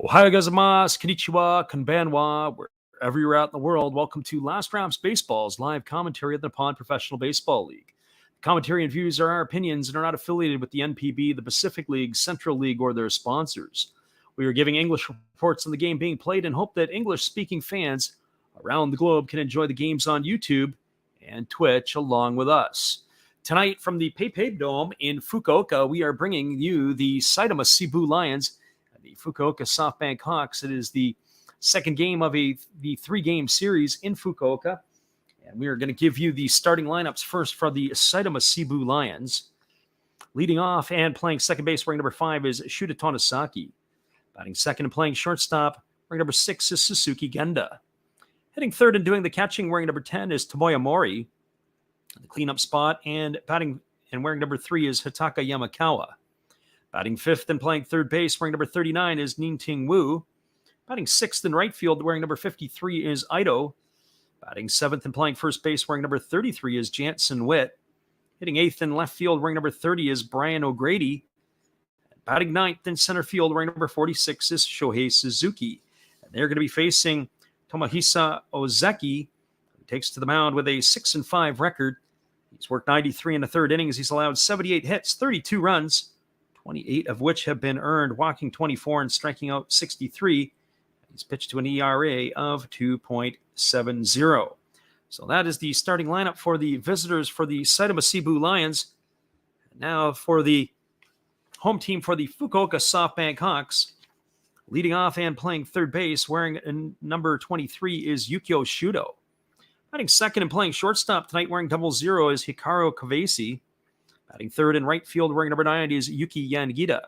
Ohio gozaimasu, konnichiwa, konbanwa, wherever you're at in the world. Welcome to Last Raps Baseball's live commentary of the Nippon Professional Baseball League. Commentary and views are our opinions and are not affiliated with the NPB, the Pacific League, Central League, or their sponsors. We are giving English reports on the game being played and hope that English-speaking fans around the globe can enjoy the games on YouTube and Twitch along with us. Tonight from the PayPay Dome in Fukuoka, we are bringing you the Saitama Seibu Lions and the Fukuoka SoftBank Hawks. It is the second game of the three-game series in Fukuoka. And we are going to give you the starting lineups first for the Saitama Seibu Lions. Leading off and playing second base, wearing number 5 is Shuta Tonosaki. Batting second and playing shortstop, wearing number 6 is Suzuki Genda. Hitting third and doing the catching, wearing number 10 is Tomoya Mori. The cleanup spot and batting and wearing number 3 is Hitaka Yamakawa. Batting fifth and playing third base, wearing number 39 is Ninting Wu. Batting sixth in right field, wearing number 53 is Ito. Batting seventh and playing first base, wearing number 33 is Jansen Witt. Hitting eighth in left field, wearing number 30 is Brian O'Grady. Batting ninth in center field, wearing number 46 is Shohei Suzuki. And they're going to be facing Tomohisa Ozeki, who takes to the mound with a 6-5 record. He's worked 93 in the third innings. He's allowed 78 hits, 32 runs, 28 of which have been earned, walking 24 and striking out 63. He's pitched to an ERA of 2.70. So that is the starting lineup for the visitors for the Saitama Seibu Lions. Now for the home team for the Fukuoka SoftBank Hawks. Leading off and playing third base, wearing number 23 is Yukio Shudo. Batting second and playing shortstop tonight, wearing 00 is Hikaru Kavesi. Batting third and right field, wearing number 9 is Yuki Yanagita.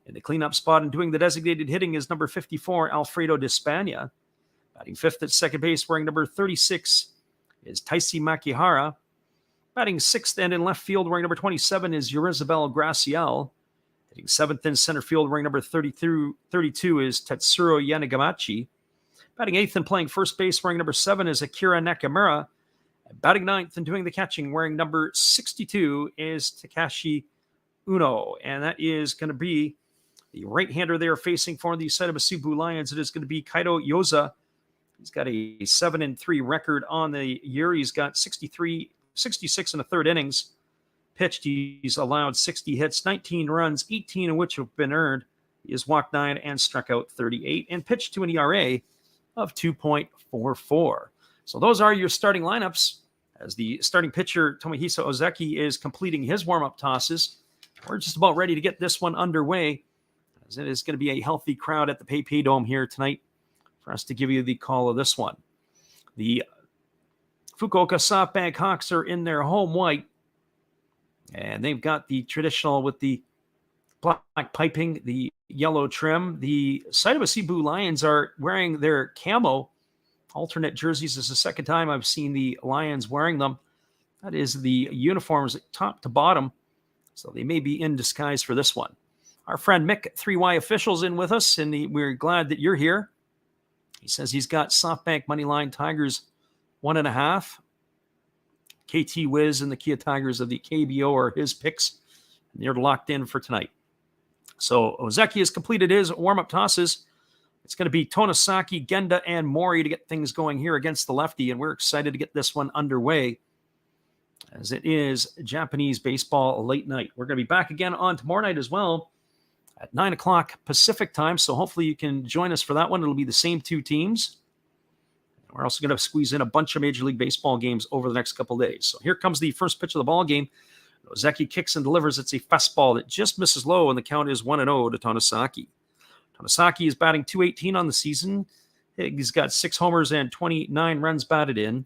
In the cleanup spot and doing the designated hitting is number 54, Alfredo Despania. Batting fifth at second base, wearing number 36 is Taisi Makihara. Batting sixth and in left field, wearing number 27 is Yurizabel Graciel. Hitting seventh in center field, wearing number 32 is Tetsuro Yanagamachi. Batting eighth and playing first base, wearing number 7 is Akira Nakamura. And batting ninth and doing the catching, wearing number 62 is Takashi Uno. And that is going to be the right-hander they are facing for the Saitama Seibu Lions. It is going to be Kaito Yoza. He's got a 7-3 record on the year. He's got 66 in the third innings. Pitched, he's allowed 60 hits, 19 runs, 18 of which have been earned. He has walked 9 and struck out 38 and pitched to an ERA of 2.44. So those are your starting lineups. As the starting pitcher, Tomohisa Ozeki, is completing his warm-up tosses. We're just about ready to get this one underway, as it is going to be a healthy crowd at the PayPay Dome here tonight for us to give you the call of this one. The Fukuoka SoftBank Hawks are in their home white, and they've got the traditional with the black piping, the yellow trim. The Saitama Seibu Lions are wearing their camo alternate jerseys. This is the second time I've seen the Lions wearing them. That is the uniforms top to bottom, so they may be in disguise for this one. Our friend Mick, 3Y Official's in with us, and we're glad that you're here. He says he's got SoftBank Moneyline Tigers 1.5. KT Wiz and the Kia Tigers of the KBO are his picks, and they're locked in for tonight. So Ozeki has completed his warm-up tosses. It's going to be Tonosaki, Genda, and Mori to get things going here against the lefty, and we're excited to get this one underway, as it is Japanese baseball late night. We're going to be back again on tomorrow night as well at 9 o'clock Pacific time, so hopefully you can join us for that one. It'll be the same two teams. We're also going to squeeze in a bunch of Major League Baseball games over the next couple of days. So here comes the first pitch of the ball game. Ozeki kicks and delivers. It's a fastball that just misses low, and the count is 1-0 to Tonosaki. Tonosaki is batting .218 on the season. He's got 6 homers and 29 runs batted in.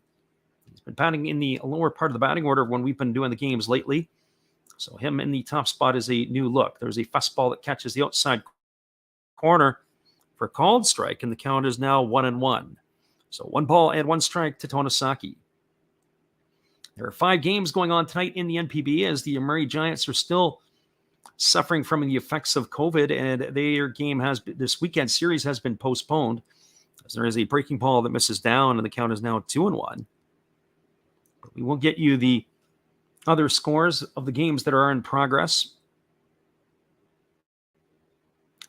He's been batting in the lower part of the batting order when we've been doing the games lately. So him in the top spot is a new look. There's a fastball that catches the outside corner for a called strike, and the count is now 1-1. So 1 ball and 1 strike to Tonosaki. There are 5 games going on tonight in the NPB, as the Murray Giants are still suffering from the effects of COVID, and their game this weekend series has been postponed, as there is a breaking ball that misses down, and the count is now 2-1. But we will get you the other scores of the games that are in progress.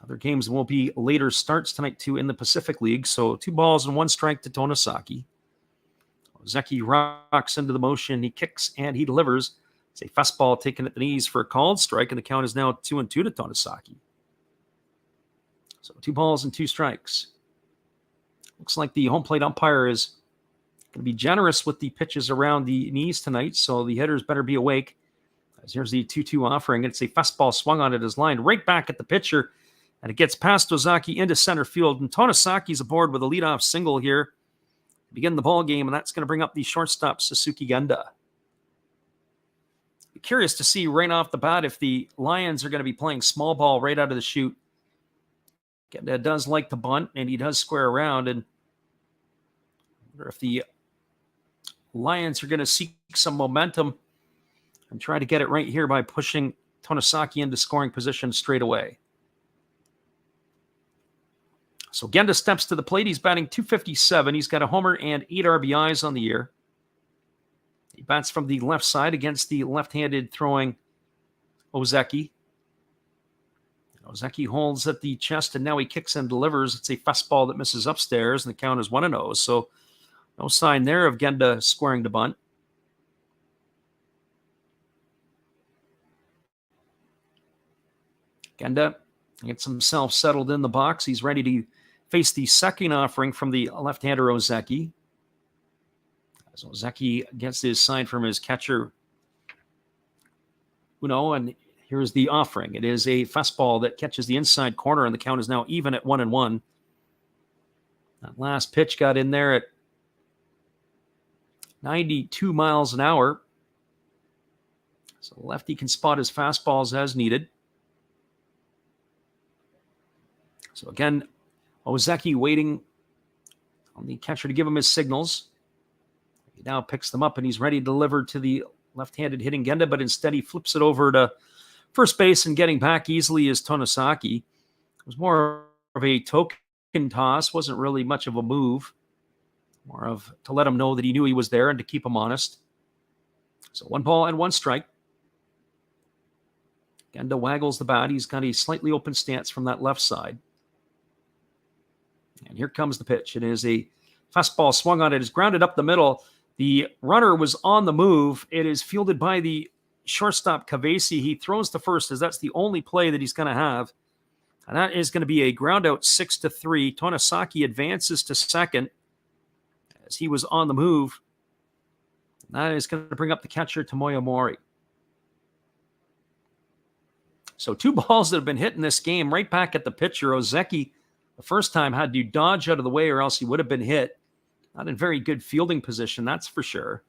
Other games will be later starts tonight, too, in the Pacific League. So 2 balls and 1 strike to Tonosaki. Ozeki rocks into the motion. He kicks and he delivers. It's a fastball taken at the knees for a called strike, and the count is now 2-2 to Tonosaki. So 2 balls and 2 strikes. Looks like the home plate umpire is going to be generous with the pitches around the knees tonight, so the hitters better be awake. As here's the 2-2 offering. It's a fastball swung on it is lined right back at the pitcher, and it gets past Ozaki into center field. And Tonosaki's aboard with a leadoff single here to begin the ball game, and that's going to bring up the shortstop Suzuki Genda. Be curious to see right off the bat if the Lions are going to be playing small ball right out of the chute. Genda does like to bunt, and he does square around. And I wonder if the Lions are going to seek some momentum and try to get it right here by pushing Tonosaki into scoring position straight away. So Genda steps to the plate. He's batting .257. He's got a homer and 8 RBIs on the year. He bats from the left side against the left-handed throwing Ozeki. Ozeki holds at the chest, and now he kicks and delivers. It's a fastball that misses upstairs, and the count is 1-0. So no sign there of Genda squaring to bunt. Genda gets himself settled in the box. He's ready to face the second offering from the left-hander Ozeki. As Ozeki gets his sign from his catcher, Uno, and here's the offering. It is a fastball that catches the inside corner, and the count is now even at 1-1. That last pitch got in there at 92 miles an hour. So lefty can spot his fastballs as needed. So again, Ozeki waiting on the catcher to give him his signals. He now picks them up, and he's ready to deliver to the left-handed hitting Genda, but instead he flips it over to first base, and getting back easily is Tonosaki. It was more of a token toss, wasn't really much of a move. More of to let him know that he knew he was there and to keep him honest. So 1 ball and 1 strike. Genda waggles the bat. He's got a slightly open stance from that left side. And here comes the pitch. It is a fastball swung on it. It's grounded up the middle. The runner was on the move. It is fielded by the shortstop Kavesi. He throws to first, as that's the only play that he's going to have. And that is going to be a ground out 6-3. Tonosaki advances to second as he was on the move. And that is going to bring up the catcher Tomoya Mori. So 2 balls that have been hit in this game right back at the pitcher. Ozeki, the first time, had to dodge out of the way or else he would have been hit. Not in very good fielding position, that's for sure.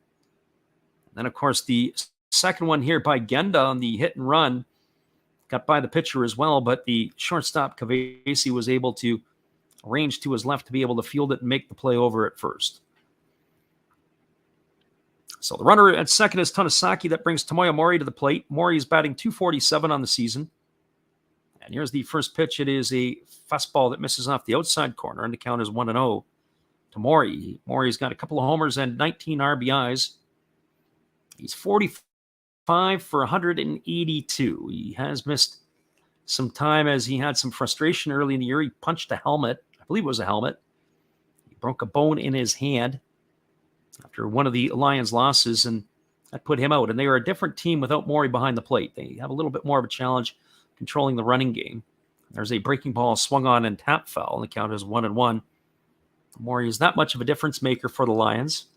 And then, of course, the second one here by Genda on the hit and run got by the pitcher as well, but the shortstop Kavesi was able to range to his left to be able to field it and make the play over at first. So the runner at second is Tonosaki. That brings Tomoya Mori to the plate. Mori is batting .247 on the season. And here's the first pitch. It is a fastball that misses off the outside corner, and the count is 1-0 to Mori. Mori's got a couple of homers and 19 RBIs. He's 45 for 182. He has missed some time as he had some frustration early in the year. He punched a helmet. I believe it was a helmet. He broke a bone in his hand after one of the Lions' losses, and that put him out. And they are a different team without Mori behind the plate. They have a little bit more of a challenge controlling the running game. There's a breaking ball swung on and tap foul, and the count is 1-1. Mori is that much of a difference maker for the Lions.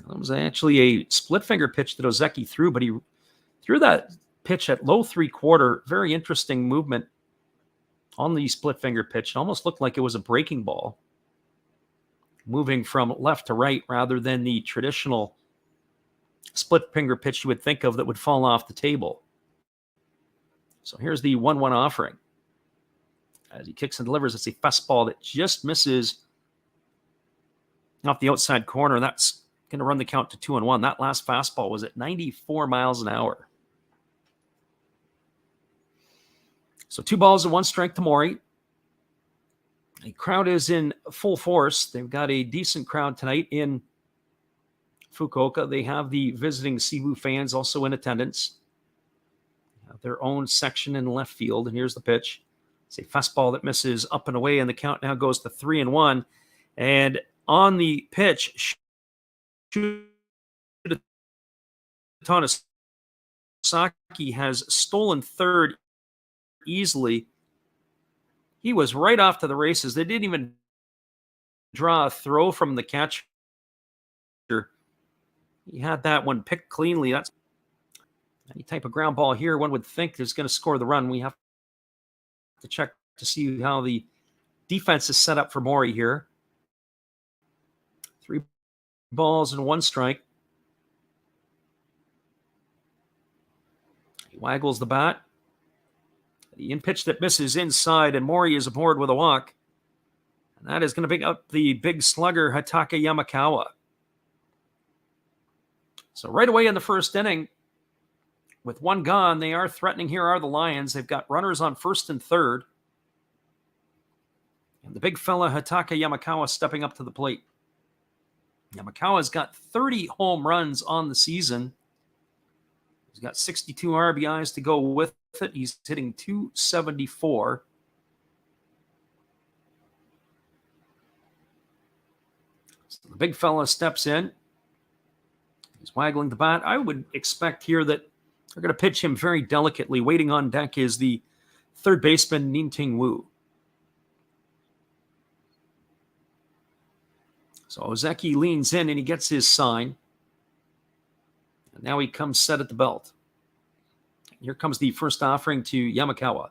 That was actually a split finger pitch that Ozeki threw, but he threw that pitch at low 3/4. Very interesting movement on the split finger pitch. It almost looked like it was a breaking ball, moving from left to right rather than the traditional split finger pitch you would think of that would fall off the table. So here's the 1-1 offering. As he kicks and delivers, it's a fastball that just misses off the outside corner. That's going to run the count to 2-1. That last fastball was at 94 miles an hour. So 2 balls and 1 strike to Mori. The crowd is in full force. They've got a decent crowd tonight in Fukuoka. They have the visiting Seibu fans also in attendance. have their own section in left field. And here's the pitch. It's a fastball that misses up and away, and the count now goes to 3-1. And on the pitch, Tanasaki has stolen third easily. He was right off to the races. They didn't even draw a throw from the catcher. He had that one picked cleanly. That's any type of ground ball here one would think is going to score the run. We have to check to see how the defense is set up for Mori here. 3 balls and 1 strike. He waggles the bat. The in pitch that misses inside, and Mori is aboard with a walk. And that is going to pick up the big slugger, Hataka Yamakawa. So right away in the first inning, with 1 gone, they are threatening. Here are the Lions. They've got runners on first and third. And the big fella, Hataka Yamakawa, stepping up to the plate. Yamakawa's got 30 home runs on the season. He's got 62 RBIs to go with it. He's hitting .274. So the big fella steps in. He's waggling the bat. I would expect here that they're going to pitch him very delicately. Waiting on deck is the third baseman, Nin-Ting Wu. So Ozeki leans in and he gets his sign. And now he comes set at the belt. Here comes the first offering to Yamakawa.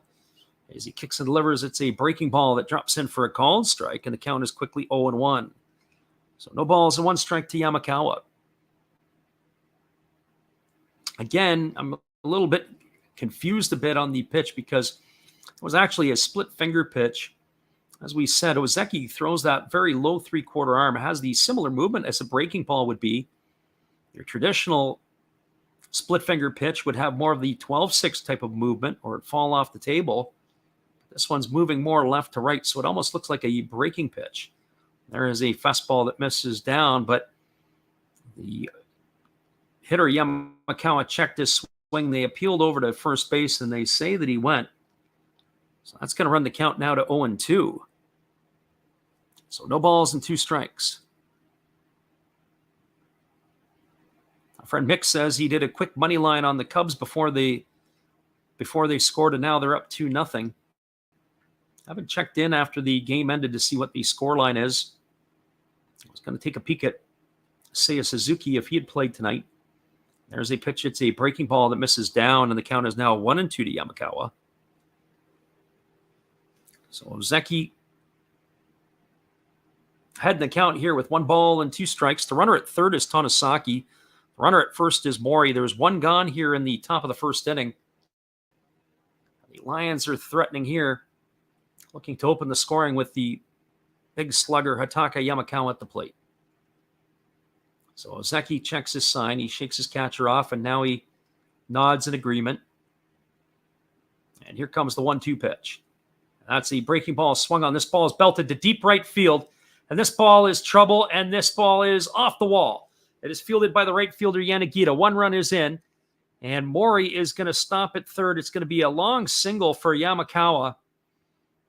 As he kicks and delivers, it's a breaking ball that drops in for a called strike, and the count is quickly 0-1. So no balls and 1 strike to Yamakawa. Again, I'm a little bit confused on the pitch because it was actually a split finger pitch. As we said, Ozeki throws that very low 3/4 arm. It has the similar movement as a breaking ball would be. Your traditional split finger pitch would have more of the 12-6 type of movement, or it'd fall off the table. This one's moving more left to right, so it almost looks like a breaking pitch. There is a fastball that misses down, but the hitter Yamakawa checked his swing. They appealed over to first base, and they say that he went. So that's going to run the count now to 0-2. So no balls and 2 strikes. Our friend Mick says he did a quick money line on the Cubs before they scored, and now they're up 2-0. I haven't checked in after the game ended to see what the scoreline is. I was going to take a peek at Seiya Suzuki if he had played tonight. There's a pitch. It's a breaking ball that misses down, and the count is now 1-2 to Yamakawa. So Ozeki head in the count here with 1 ball and 2 strikes. The runner at third is Tanasaki. The runner at first is Mori. There's 1 gone here in the top of the first inning. The Lions are threatening here, looking to open the scoring with the big slugger Hataka Yamakawa at the plate. So Ozeki checks his sign. He shakes his catcher off, and now he nods in agreement. And here comes the 1-2 pitch. That's the breaking ball swung on. This ball is belted to deep right field, and this ball is trouble, and this ball is off the wall. It is fielded by the right fielder, Yanagita. 1 run is in, and Mori is going to stop at third. It's going to be a long single for Yamakawa.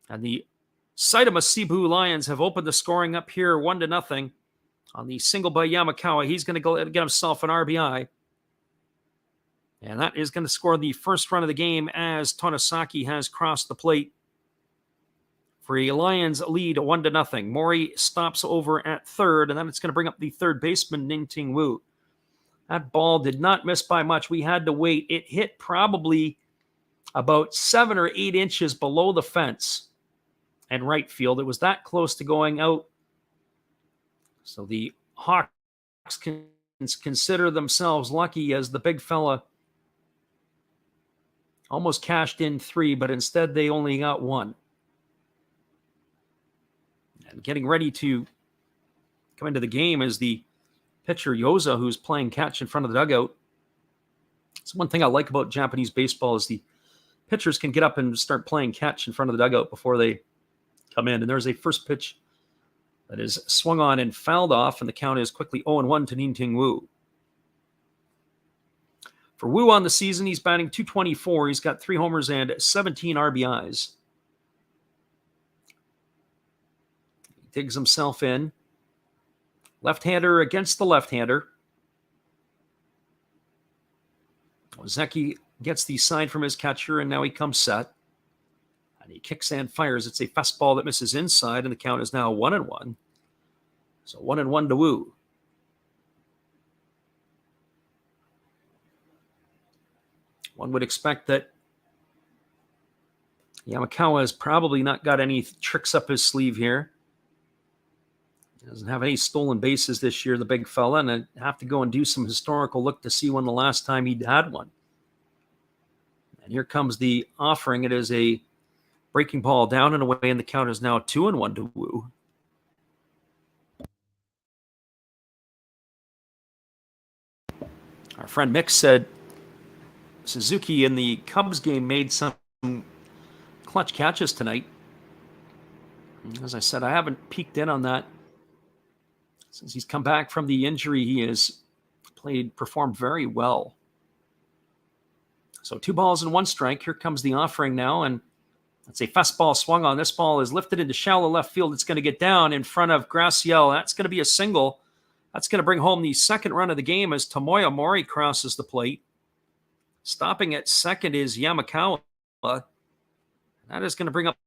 And the Saitama Seibu Lions have opened the scoring up here 1-0 on the single by Yamakawa. He's going to go get himself an RBI. And that is going to score the first run of the game as Tanasaki has crossed the plate for a Lions lead 1-0. Mori stops over at third, and then it's going to bring up the third baseman, Nin-Ting Wu. That ball did not miss by much. We had to wait. It hit probably about 7 or 8 inches below the fence and right field. It was that close to going out. So the Hawks can consider themselves lucky, as the big fella almost cashed in 3, but instead they only got 1. And getting ready to come into the game is the pitcher Yoza, who's playing catch in front of the dugout. It's one thing I like about Japanese baseball is the pitchers can get up and start playing catch in front of the dugout before they come in. And there's a first pitch that is swung on and fouled off, and the count is quickly 0-1 to Nin-Ting Wu. For Wu on the season, he's batting .224. He's got 3 homers and 17 RBIs. He digs himself in. Left-hander against the left-hander. Ozeki gets the sign from his catcher, and now he comes set. And he kicks and fires. It's a fastball that misses inside, and the count is now 1-1. So 1-1 to Wu. One would expect that Yamakawa has probably not got any tricks up his sleeve here. He doesn't have any stolen bases this year, the big fella, and I have to go and do some historical look to see when the last time he'd had one. And here comes the offering. It is a breaking ball down and away, and the count is now 2-1 to Wu. Our friend Mick said Suzuki in the Cubs game made some clutch catches tonight. As I said, I haven't peeked in on that. Since he's come back from the injury, he has performed very well. So 2 balls and 1 strike. Here comes the offering now, and that's a fastball swung on. This ball is lifted into shallow left field. It's going to get down in front of Graciel. That's going to be a single. That's going to bring home the second run of the game as Tomoya Mori crosses the plate. Stopping at second is Yamakawa. That is going to bring up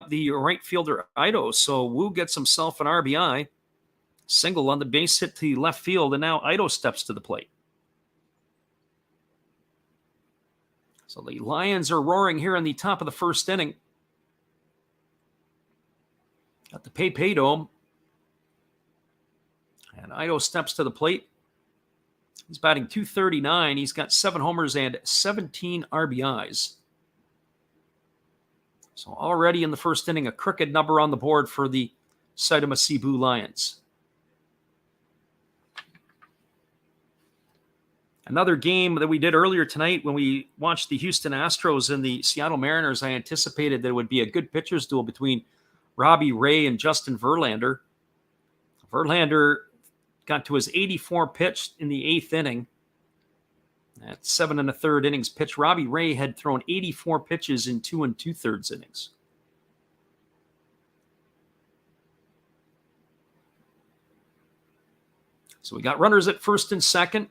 the right fielder, Ito. So Wu gets himself an RBI. Single on the base hit to left field, and now Ito steps to the plate. So the Lions are roaring here in the top of the first inning. At the PayPay Dome. And Ito steps to the plate. He's batting .239. He's got 7 homers and 17 RBIs. So already in the first inning, a crooked number on the board for the Saitama Seibu Lions. Another game that we did earlier tonight when we watched the Houston Astros and the Seattle Mariners, I anticipated that it would be a good pitcher's duel between Robbie Ray and Justin Verlander. Verlander got to his 84th pitch in the 8th inning. At 7 1/3 innings pitch, Robbie Ray had thrown 84 pitches in 2 2/3 innings. So we got runners at first and second,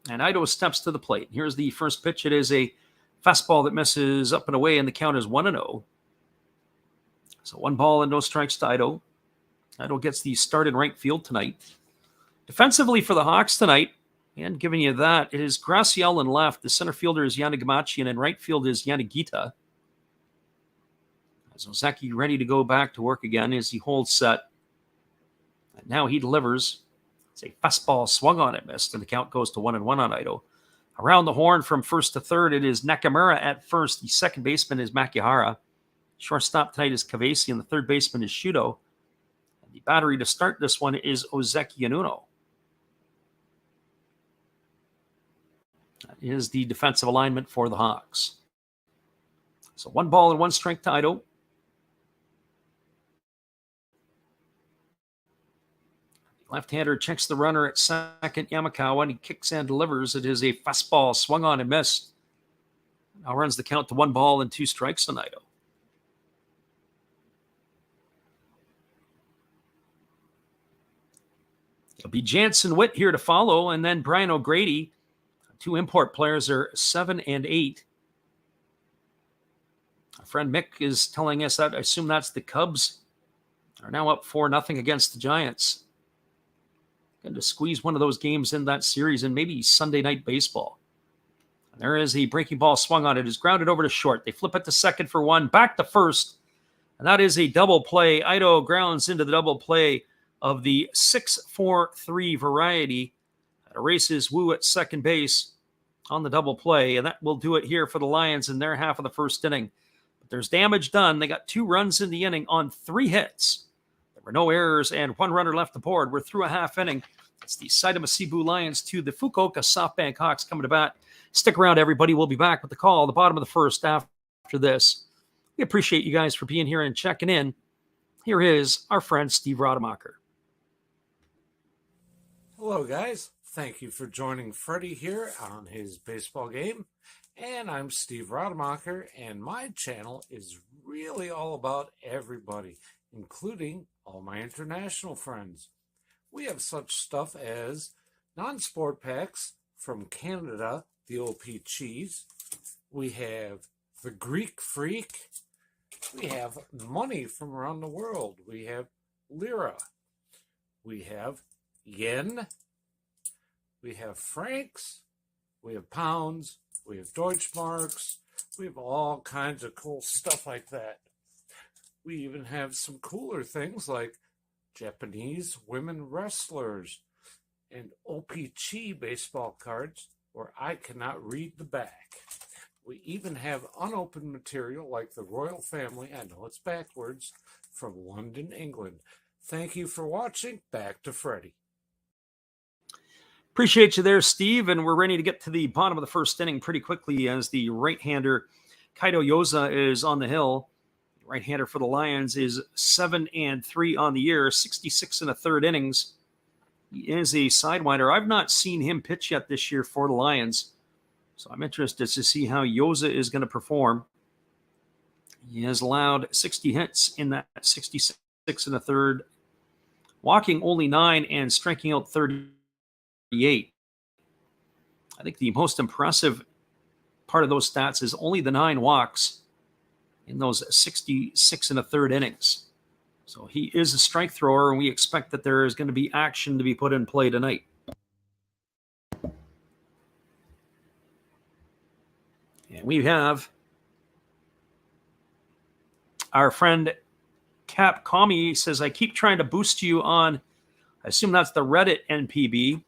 and Ito steps to the plate. Here's the first pitch. It is a fastball that misses up and away, and the count is 1-0. So 1 ball and no strikes to Ito. Ito gets the start in right field tonight. Defensively for the Hawks tonight, and giving you that, it is Graciel in left. The center fielder is Yanagamachi, and in right field is Yanagita. As Ozeki ready to go back to work again as he holds set. And now he delivers. It's a fastball swung on, it missed, and the count goes to 1-1 on Ito. Around the horn from first to third, it is Nakamura at first. The second baseman is Makihara. Shortstop tonight is Kavesi, and the third baseman is Shudo. And the battery to start this one is Ozeki Anuno. That is the defensive alignment for the Hawks. So 1 ball and 1 strike to Ito. Left-hander checks the runner at second, Yamakawa, and he kicks and delivers. It is a fastball swung on and missed. Now runs the count to 1 ball and 2 strikes on Ito. It'll be Jansen Witt here to follow, and then Brian O'Grady. 2 import players are 7 and 8. Our friend Mick is telling us that I assume that's the Cubs are now up 4-0 against the Giants. Going to squeeze one of those games in that series and maybe Sunday night baseball. And there is a breaking ball swung on. It is grounded over to short. They flip it to second for 1, back to first. And that is a double play. Ito grounds into the double play of the 6-4-3 variety. That erases Wu at second base on the double play. And that will do it here for the Lions in their half of the first inning. But there's damage done. They got 2 runs in the inning on 3 hits. There were no errors and 1 runner left aboard. We're through a half inning. It's the Saitama Seibu Lions to the Fukuoka SoftBank Hawks coming to bat. Stick around, everybody. We'll be back with the call at the bottom of the first after this. We appreciate you guys for being here and checking in. Here is our friend Steve Rademacher. Hello. Hello guys, thank you for joining Freddie here on his baseball game. And I'm Steve Rademacher, and my channel is really all about everybody, including all my international friends. We have such stuff as non-sport packs from Canada, the OP Cheese. We have the Greek Freak. We have money from around the world. We have lira. We have yen. We have francs. We have pounds. We have Deutschmarks. We have all kinds of cool stuff like that. We even have some cooler things like Japanese women wrestlers and OP-Chi baseball cards where I cannot read the back. We even have unopened material like the royal family, I know it's backwards, from London, England. Thank you for watching. Back to Freddie. Appreciate you there, Steve. And we're ready to get to the bottom of the first inning pretty quickly as the right-hander Kaito Yoza is on the hill. Right-hander for the Lions is 7-3 on the year, 66 and a third innings. He is a sidewinder. I've not seen him pitch yet this year for the Lions, so I'm interested to see how Yoza is going to perform. He has allowed 60 hits in that 66 and a third, walking only 9 and striking out 38. I think the most impressive part of those stats is only the 9 walks in those 66 and a third innings. So he is a strike thrower, and we expect that there is going to be action to be put in play tonight. And we have our friend Cap Kami says, I keep trying to boost you on, I assume that's the Reddit NPB.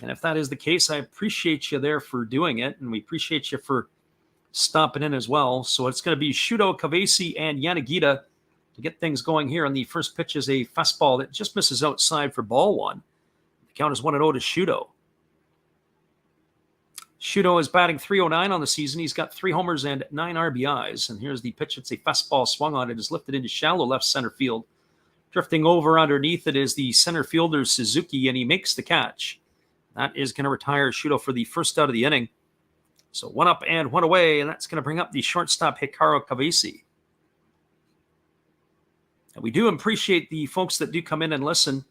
And if that is the case, I appreciate you there for doing it. And we appreciate you for stopping in as well. So it's going to be Shuto, Kavesi, and Yanagita to get things going here. And the first pitch is a fastball that just misses outside for ball one. The count is 1-0 to Shuto. Shuto is batting .309 on the season. He's got 3 homers and 9 RBIs. And here's the pitch. It's a fastball swung on. It is lifted into shallow left center field. Drifting over underneath it is the center fielder Suzuki, and he makes the catch. That is going to retire Shuto for the first out of the inning. So 1 up and 1 away, and that's going to bring up the shortstop Hikaru Kavesi. And we do appreciate the folks that do come in and listen.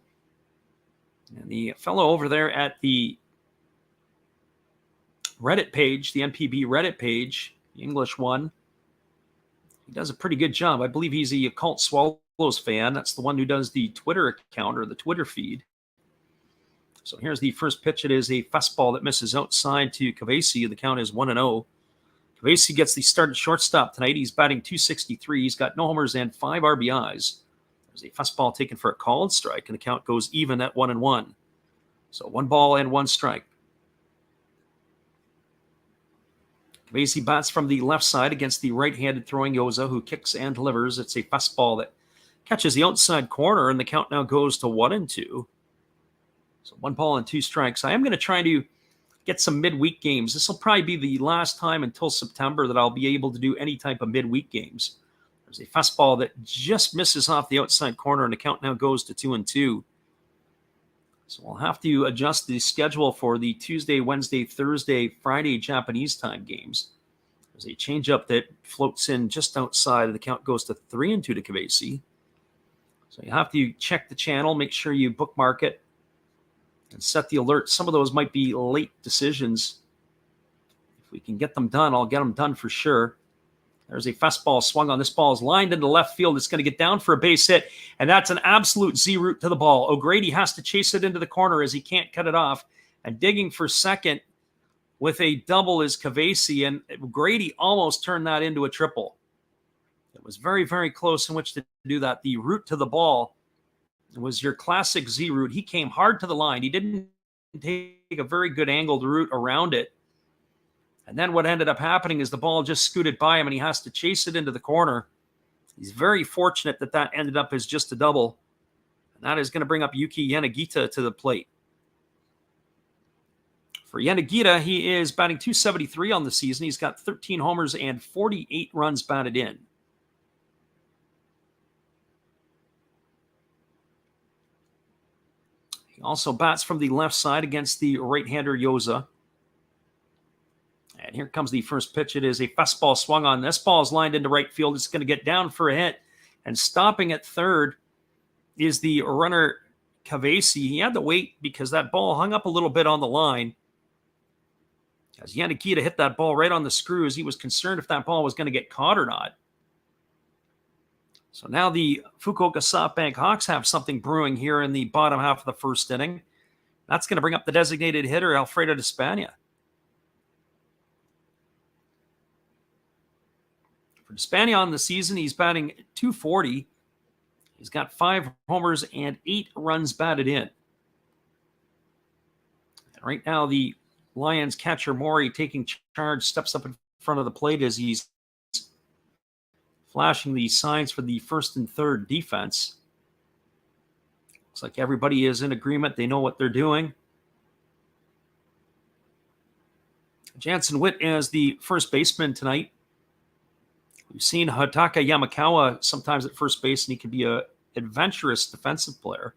And the fellow over there at the Reddit page, the NPB Reddit page, the English one, he does a pretty good job. I believe he's a Occult Swallows fan. That's the one who does the Twitter account or the Twitter feed. So here's the first pitch. It is a fastball that misses outside to Kavesi. The count is 1-0. Kavesi gets the start at shortstop tonight. He's batting .263. He's got no homers and 5 RBIs. There's a fastball taken for a called strike, and the count goes even at 1-1. So 1 ball and 1 strike. Kavesi bats from the left side against the right-handed throwing Yoza, who kicks and delivers. It's a fastball that catches the outside corner, and the count now goes to 1-2. So 1 ball and 2 strikes. I am going to try to get some midweek games. This will probably be the last time until September that I'll be able to do any type of midweek games. There's a fastball that just misses off the outside corner, and the count now goes to 2-2. So we'll have to adjust the schedule for the Tuesday, Wednesday, Thursday, Friday Japanese time games. There's a changeup that floats in just outside, and the count goes to 3-2 to Kavesi. So you have to check the channel, make sure you bookmark it, and set the alert. Some of those might be late decisions. If we can get them done, I'll get them done for sure. There's a fastball swung on. This ball is lined into left field. It's going to get down for a base hit, and that's an absolute Z-root to the ball. O'Grady has to chase it into the corner as he can't cut it off. And digging for second with a double is Kavesi, and O'Grady almost turned that into a triple. It was very, very close in which to do that. The root to the ball was your classic Z route. He came hard to the line. He didn't take a very good angled route around it. And then what ended up happening is the ball just scooted by him, and he has to chase it into the corner. He's very fortunate that that ended up as just a double. And that is going to bring up Yuki Yanagita to the plate. For Yanagita, he is batting .273 on the season. He's got 13 homers and 48 runs batted in. He also bats from the left side against the right-hander Yoza. And here comes the first pitch. It is a fastball swung on. This ball is lined into right field. It's going to get down for a hit. And stopping at third is the runner Kavesi. He had to wait because that ball hung up a little bit on the line. As Yanagita hit that ball right on the screws, he was concerned if that ball was going to get caught or not. So now the Fukuoka SoftBank Hawks have something brewing here in the bottom half of the first inning. That's going to bring up the designated hitter, Alfredo Despania. For Despania on the season, he's batting .240. He's got 5 homers and 8 runs batted in. And right now, the Lions catcher Mori taking charge steps up in front of the plate as he's flashing the signs for the first and third defense. Looks like everybody is in agreement. They know what they're doing. Jansen Witt as the first baseman tonight. We've seen Hataka Yamakawa sometimes at first base, and he can be an adventurous defensive player.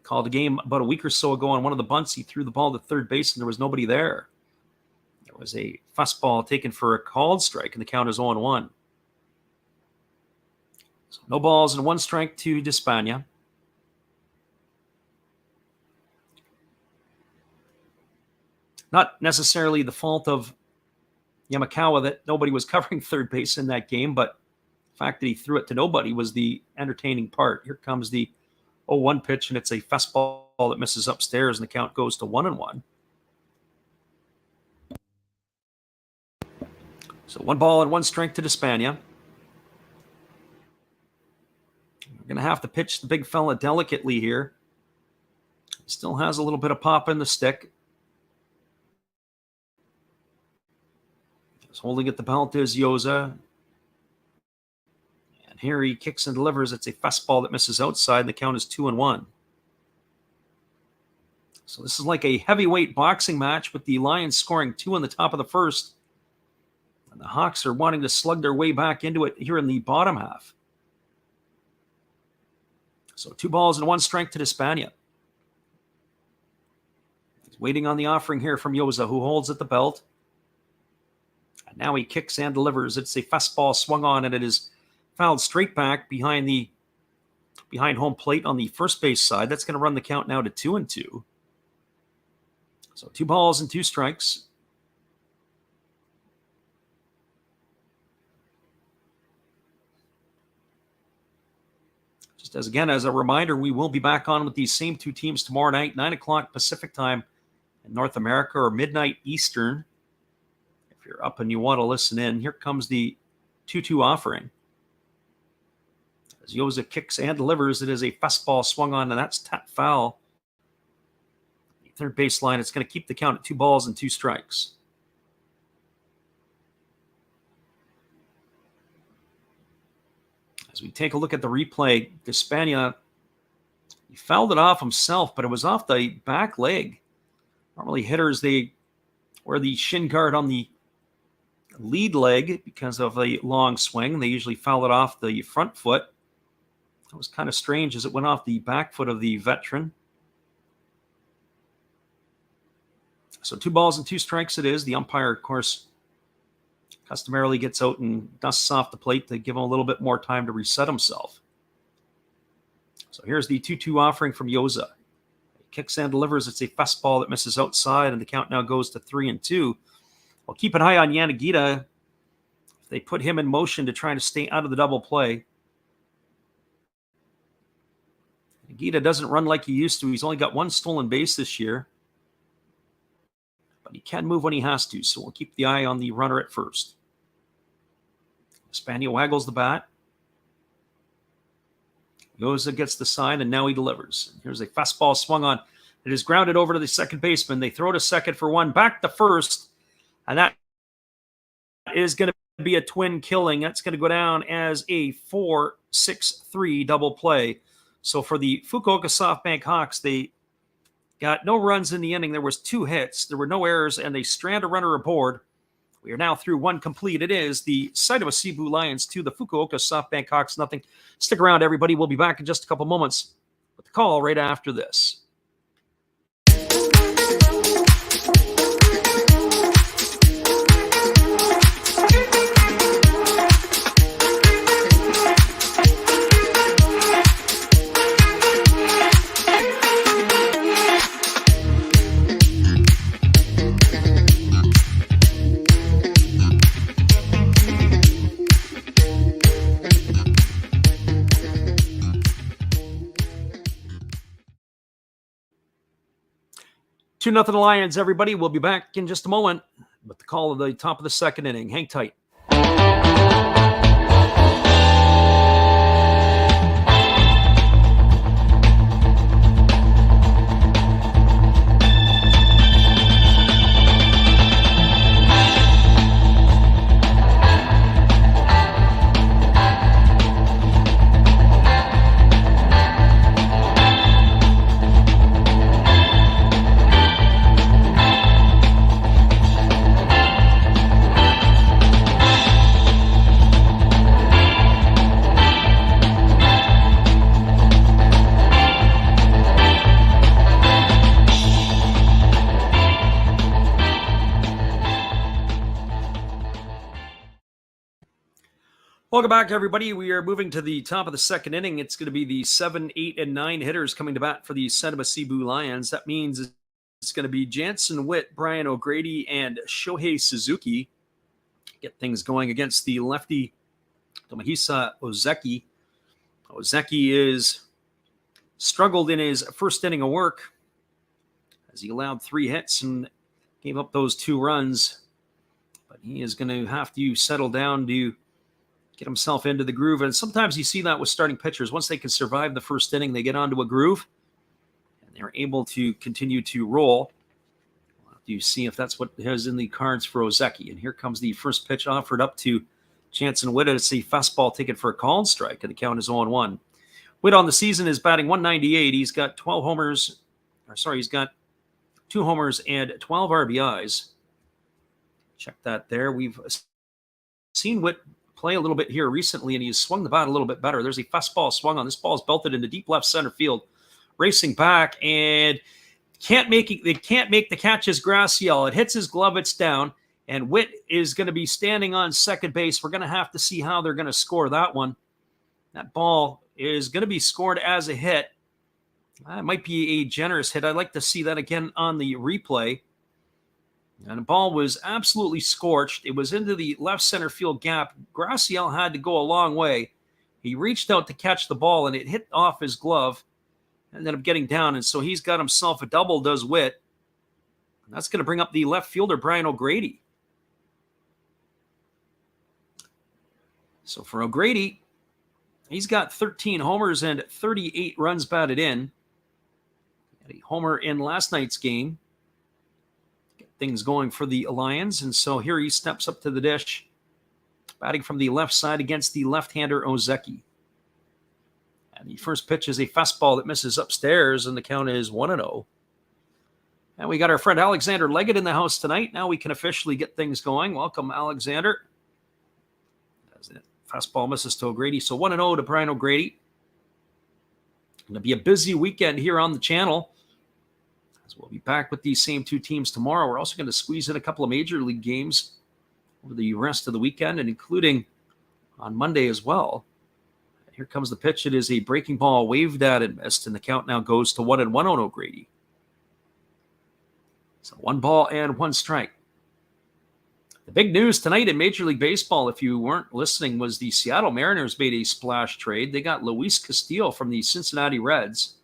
Called a game about a week or so ago on one of the bunts. He threw the ball to third base, and there was nobody there. There was a fastball taken for a called strike, and the count is 0-1. So no balls and 1 strike to Despania. Not necessarily the fault of Yamakawa that nobody was covering third base in that game, but the fact that he threw it to nobody was the entertaining part. Here comes the 0-1 pitch, and it's a fastball that misses upstairs, and the count goes to 1-1. So 1 ball and 1 strike to Despania. We're going to have to pitch the big fella delicately here. He still has a little bit of pop in the stick. He's holding at the belt is Yoza. And here he kicks and delivers. It's a fastball that misses outside, and the count is 2-1. So this is like a heavyweight boxing match with the Lions scoring 2 in the top of the first. And the Hawks are wanting to slug their way back into it here in the bottom half. So 2 balls and 1 strike to Despania. He's waiting on the offering here from Yoza, who holds at the belt. And now he kicks and delivers. It's a fastball swung on, and it is fouled straight back behind home plate on the first base side. That's going to run the count now to 2-2. So 2 balls and 2 strikes. Just as a reminder, we will be back on with these same 2 teams tomorrow night, 9 o'clock Pacific time in North America, or midnight Eastern. If you're up and you want to listen in, here comes the 2-2 offering. As Yoza kicks and delivers, it is a fastball swung on, and that's tap foul. The third baseline, it's going to keep the count at 2 balls and 2 strikes. As we take a look at the replay, Despania, he fouled it off himself, but it was off the back leg. Normally hitters, they wear the shin guard on the lead leg because of a long swing. They usually foul it off the front foot. It was kind of strange as it went off the back foot of the veteran. So 2 balls and 2 strikes it is. The umpire, of course, customarily gets out and dusts off the plate to give him a little bit more time to reset himself. So here's the 2-2 offering from Yoza. He kicks and delivers. It's a fastball that misses outside, and the count now goes to 3-2. Well, keep an eye on Yanagita. If they put him in motion to try to stay out of the double play. Yanagita doesn't run like he used to. He's only got 1 stolen base this year. But he can move when he has to, so we'll keep the eye on the runner at first. Despania waggles the bat. Yoza gets the sign, and now he delivers. Here's a fastball swung on. It is grounded over to the second baseman. They throw to second for 1, back to first, and that is going to be a twin killing. That's going to go down as a 4-6-3 double play. So for the Fukuoka SoftBank Hawks, they got no runs in the inning. There was 2 hits. There were no errors, and they strand a runner aboard. We are now through 1 complete. It is the Seibu Seibu Lions 2, the Fukuoka SoftBank Hawks nothing. Stick around, everybody. We'll be back in just a couple moments with the call right after this. Two nothing Lions, everybody. We'll be back in just a moment with the call of the top of the second inning. Hang tight. Welcome back, everybody. We are moving to the top of the second inning. It's going to be the 7, 8, and 9 hitters coming to bat for the Seibu Lions. That means it's going to be Jansen Witt, Brian O'Grady, and Shohei Suzuki. Get things going against the lefty Tomohisa Ozeki. Ozeki is struggled in his first inning of work as he allowed 3 hits and gave up those 2 runs. But he is going to have to settle down to get himself into the groove. And sometimes you see that with starting pitchers. Once they can survive the first inning, they get onto a groove and they're able to continue to roll. We'll have to see if that's what is in the cards for Ozeki. And here comes the first pitch offered up to Jansen Witt. It's a fastball taken for a called strike, and the count is 0-1. Witt on the season is batting .198. He's got 12 homers. He's got 2 homers and 12 RBIs. Check that there. We've seen Witt play a little bit here recently, and he's swung the bat a little bit better. There's a fastball swung on. This ball is belted into deep left center field. Racing back, and they can't make the catch as Graciel. It hits his glove, it's down, and Witt is going to be standing on second base. We're going to have to see how they're going to score that one. That ball is going to be scored as a hit. It might be a generous hit. I'd like to see that again on the replay. And the ball was absolutely scorched. It was into the left center field gap. Graciel had to go a long way. He reached out to catch the ball, and it hit off his glove. Ended up getting down, and so he's got himself a double, does Witt. And that's going to bring up the left fielder, Brian O'Grady. So for O'Grady, he's got 13 homers and 38 runs batted in. He had a homer in last night's game. Things going for the Lions, and so here he steps up to the dish, batting from the left side against the left-hander Ozeki. And the first pitch is a fastball that misses upstairs, and the count is 1-0. And we got our friend Alexander Leggett in the house tonight. Now we can officially get things going. Welcome, Alexander. As the fastball misses to O'Grady, so 1-0 to Brian O'Grady. Going to be a busy weekend here on the channel. We'll be back with these same 2 teams tomorrow. We're also going to squeeze in a couple of major league games over the rest of the weekend, and including on Monday as well. Here comes the pitch. It is a breaking ball waved at and missed, and the count now goes to 1-1 on O'Grady. So 1 ball and 1 strike. The big news tonight in Major League Baseball, if you weren't listening, was the Seattle Mariners made a splash trade. They got Luis Castillo from the Cincinnati Reds.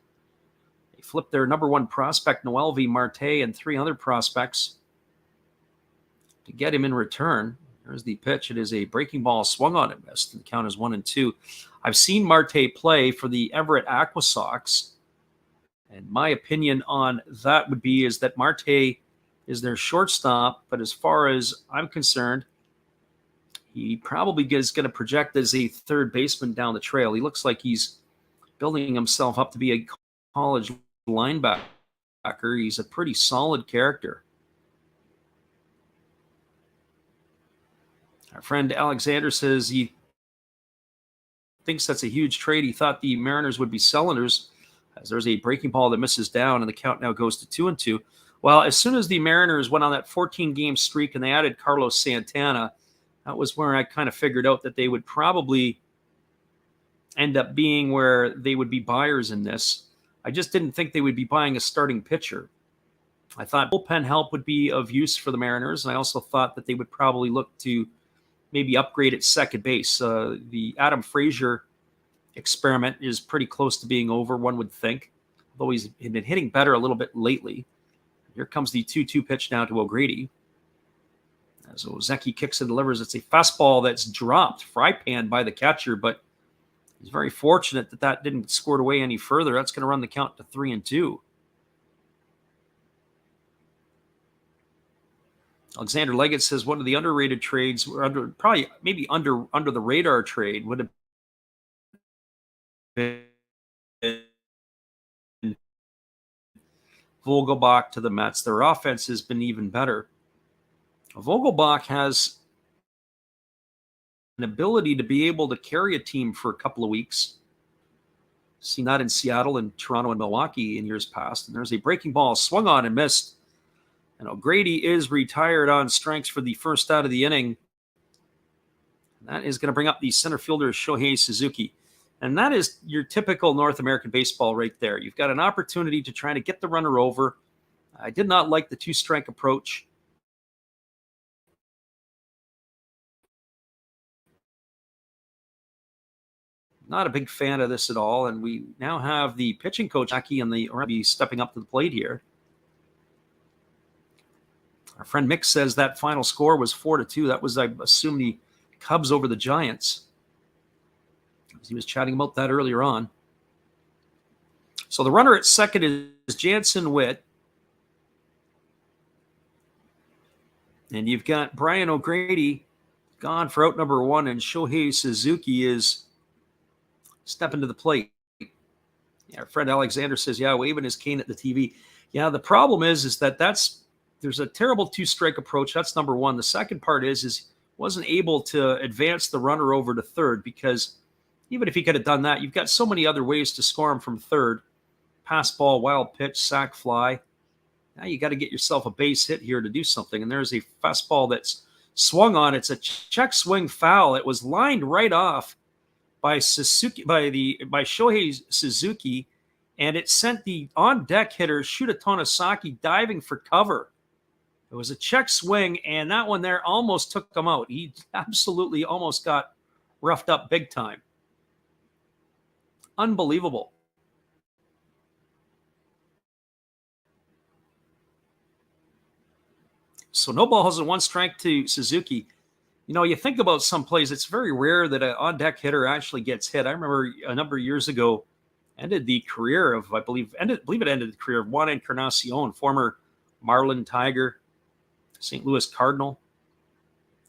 Flipped their number 1 prospect, Noelvi Marte, and 3 other prospects to get him in return. There's the pitch. It is a breaking ball swung on and missed, and the count is 1-2. I've seen Marte play for the Everett Aqua Sox, and my opinion on that would be is that Marte is their shortstop, but as far as I'm concerned, he probably is going to project as a third baseman down the trail. He looks like he's building himself up to be a college linebacker. He's a pretty solid character. Our friend Alexander says he thinks that's a huge trade. He thought the Mariners would be sellers As there's a breaking ball that misses down, and the count now goes to 2-2. Well, as soon as the Mariners went on that 14-game streak and they added Carlos Santana, that was where I kind of figured out that they would probably end up being where they would be buyers in this. I just didn't think they would be buying a starting pitcher. I thought bullpen help would be of use for the Mariners, and I also thought that they would probably look to maybe upgrade at second base. The Adam Frazier experiment is pretty close to being over, one would think, although he's been hitting better a little bit lately. Here comes the 2-2 pitch now to O'Grady. As Ozeki kicks and delivers, it's a fastball that's dropped, fry pan by the catcher, but he's very fortunate that that didn't squirt away any further. That's going to run the count to 3-2. Alexander Leggett says one of the underrated trades, or under the radar trade, would have been Vogelbach to the Mets. Their offense has been even better. Vogelbach has an ability to be able to carry a team for a couple of weeks. Seen that in Seattle and Toronto and Milwaukee in years past. And there's a breaking ball swung on and missed. And O'Grady is retired on strikes for the first out of the inning. And that is going to bring up the center fielder, Shohei Suzuki. And that is your typical North American baseball right there. You've got an opportunity to try to get the runner over. I did not like the two-strike approach. Not a big fan of this at all. And we now have the pitching coach, Aki, and the RB stepping up to the plate here. Our friend Mick says that final score was 4-2. That was, I assume, the Cubs over the Giants. He was chatting about that earlier on. So the runner at second is Jansen Witt. And you've got Brian O'Grady gone for out number one, and Shohei Suzuki is stepping to the plate. Yeah, our friend Alexander says, yeah, waving his cane at the TV. Yeah, the problem is that there's a terrible two-strike approach. That's number one. The second part is wasn't able to advance the runner over to third, because even if he could have done that, you've got so many other ways to score him from third. Pass ball, wild pitch, sac fly. Now you got to get yourself a base hit here to do something. And there's a fastball that's swung on. It's a check swing foul. It was lined right off by Shohei Suzuki, and it sent the on-deck hitter Shuta Tonosaki diving for cover. It was a check swing, and that one there almost took him out. He absolutely almost got roughed up big time. Unbelievable. So no balls and one strike to Suzuki. You know, you think about some plays, it's very rare that an on-deck hitter actually gets hit. I remember a number of years ago, ended the career of, I believe it ended the career of Juan Encarnacion, former Marlin Tiger, St. Louis Cardinal.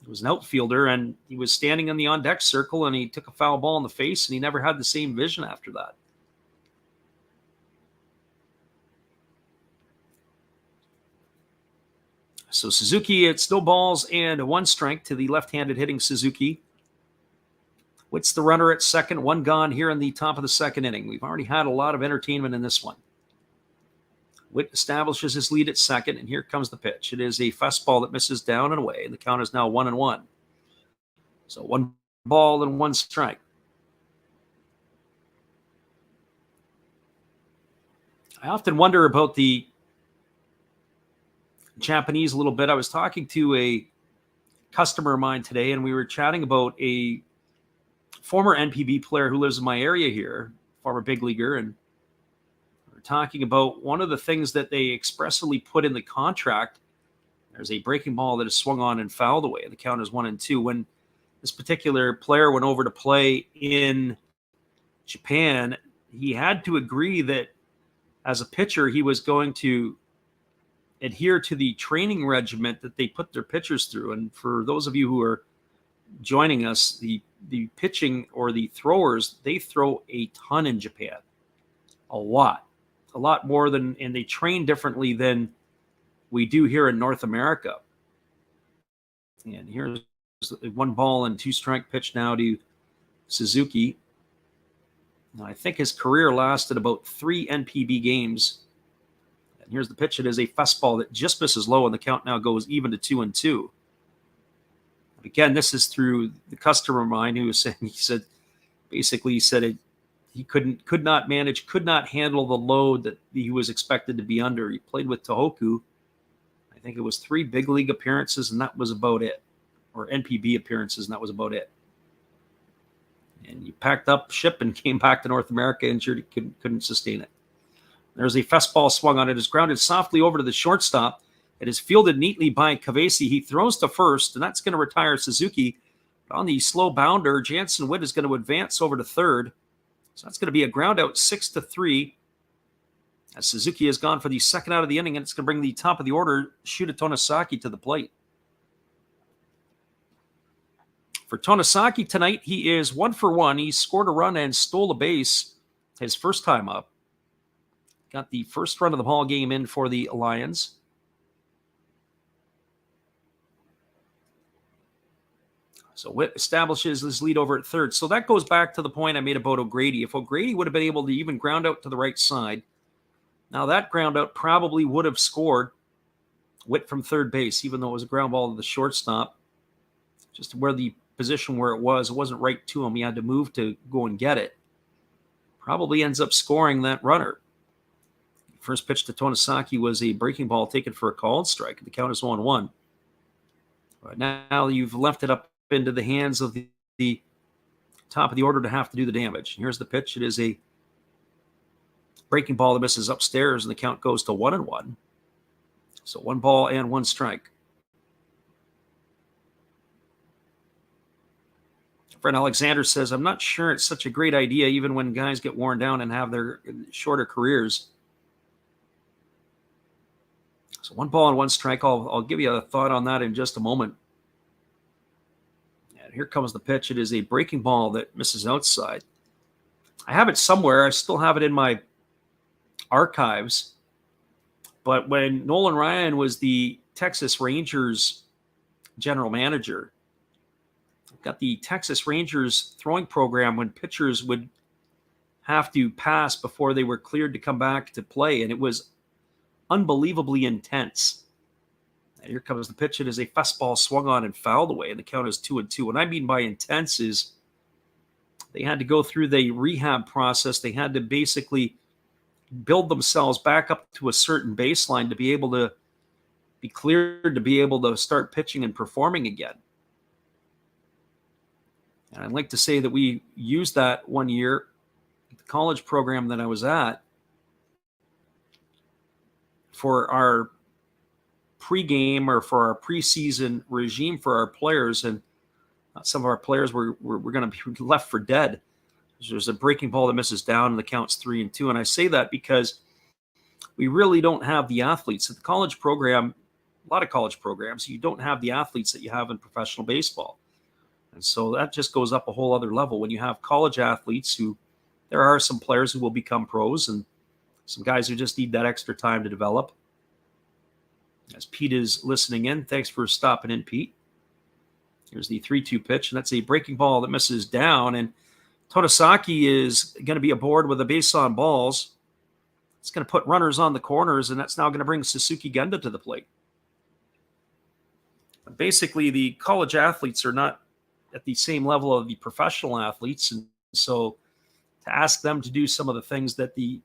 He was an outfielder, and he was standing in the on-deck circle, and he took a foul ball in the face, and he never had the same vision after that. So Suzuki, it's no balls and one strike to the left-handed hitting Suzuki. Witt's the runner at second, one gone here in the top of the second inning. We've already had a lot of entertainment in this one. Witt establishes his lead at second, and here comes the pitch. It is a fastball that misses down and away, and the count is now 1-1. So one ball and one strike. I often wonder about the Japanese a little bit. I was talking to a customer of mine today, and we were chatting about a former NPB player who lives in my area here, former big leaguer, and we're talking about one of the things that they expressly put in the contract. There's a breaking ball that is swung on and fouled away. The count is 1-2. When this particular player went over to play in Japan, he had to agree that as a pitcher, he was going to adhere to the training regiment that they put their pitchers through. And for those of you who are joining us, the pitching or the throwers, they throw a ton in Japan. A lot more than, and they train differently than we do here in North America. And here's one ball and two strike pitch now to Suzuki. Now, I think his career lasted about 3 NPB games. And here's the pitch. It is a fastball that just misses low, and the count now goes even to 2-2. Again, this is through the customer of mine who was saying, he said he could not handle the load that he was expected to be under. He played with Tohoku. I think it was 3 big league appearances, and that was about it, or NPB appearances, and that was about it. And he packed up ship and came back to North America injured. He couldn't sustain it. There's a fastball swung on it. It's grounded softly over to the shortstop. It is fielded neatly by Kavesi. He throws to first, and that's going to retire Suzuki. But on the slow bounder, Jansen Witt is going to advance over to third. So that's going to be a ground out 6-3. As Suzuki has gone for the second out of the inning, and it's going to bring the top of the order, Shuta Tonosaki, to the plate. For Tonosaki tonight, he is 1 for 1. He scored a run and stole a base his first time up. Got the first run of the ball game in for the Lions. So Witt establishes his lead over at third. So that goes back to the point I made about O'Grady. If O'Grady would have been able to even ground out to the right side, now that ground out probably would have scored Witt from third base, even though it was a ground ball to the shortstop. Just where the position where it wasn't right to him. He had to move to go and get it. Probably ends up scoring that runner. First pitch to Tonosaki was a breaking ball taken for a called strike. The count is 1-1. But now you've left it up into the hands of the top of the order to have to do the damage. Here's the pitch. It is a breaking ball that misses upstairs, and the count goes to 1-1. So 1 ball and 1 strike. Fred Alexander says, I'm not sure it's such a great idea, even when guys get worn down and have their shorter careers. So 1 ball and 1 strike. I'll give you a thought on that in just a moment. And here comes the pitch. It is a breaking ball that misses outside. I have it somewhere. I still have it in my archives. But when Nolan Ryan was the Texas Rangers general manager, got the Texas Rangers throwing program when pitchers would have to pass before they were cleared to come back to play, and it was unbelievably intense. And here comes the pitch. It is a fastball swung on and fouled away, and the count is 2-2. What I mean by intense is they had to go through the rehab process. They had to basically build themselves back up to a certain baseline to be able to be cleared to be able to start pitching and performing again. And I'd like to say that we used that one year at the college program that I was at for our pregame or for our preseason regime for our players. And some of our players were going to be left for dead. There's a breaking ball that misses down and the count's 3-2. And I say that because we really don't have the athletes at the college program. A lot of college programs, you don't have the athletes that you have in professional baseball. And so that just goes up a whole other level. When you have college athletes there are some players who will become pros and some guys who just need that extra time to develop. As Pete is listening in, thanks for stopping in, Pete. Here's the 3-2 pitch, and that's a breaking ball that misses down. And Tonosaki is going to be aboard with a base on balls. It's going to put runners on the corners, and that's now going to bring Suzuki Genda to the plate. Basically, the college athletes are not at the same level of the professional athletes. And so to ask them to do some of the things that the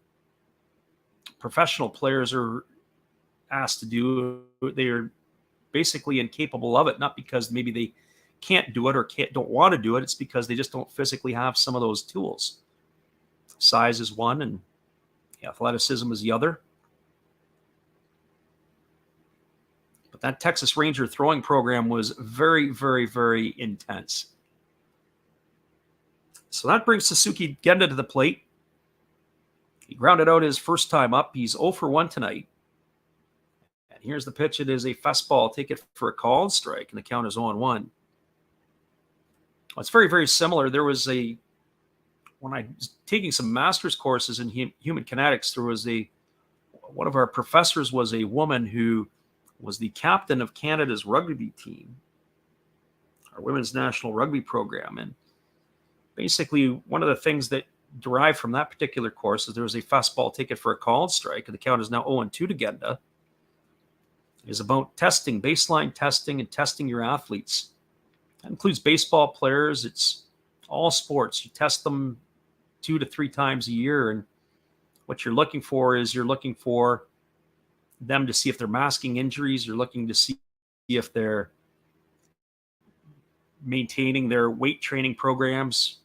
professional players are asked to do, they are basically incapable of it, not because maybe they can't do it or don't want to do it. It's because they just don't physically have some of those tools. Size is one and athleticism is the other. But that Texas Ranger throwing program was very, very, very intense. So that brings Suzuki Genda to the plate. He grounded out his first time up. He's 0 for 1 tonight. And here's the pitch. It is a fastball. Take it for a called strike, and the count is 0-1. Well, it's very, very similar. There was when I was taking some master's courses in human kinetics, there was one of our professors was a woman who was the captain of Canada's rugby team, our women's national rugby program. And basically one of the things that derived from that particular course is there was a fastball ticket for a called strike, and the count is now 0-2 to Genda. It is about testing, baseline testing, and testing your athletes. That includes baseball players. It's all sports. You test them 2 to 3 times a year, and what you're looking for is you're looking for them to see if they're masking injuries. You're looking to see if they're maintaining their weight training programs.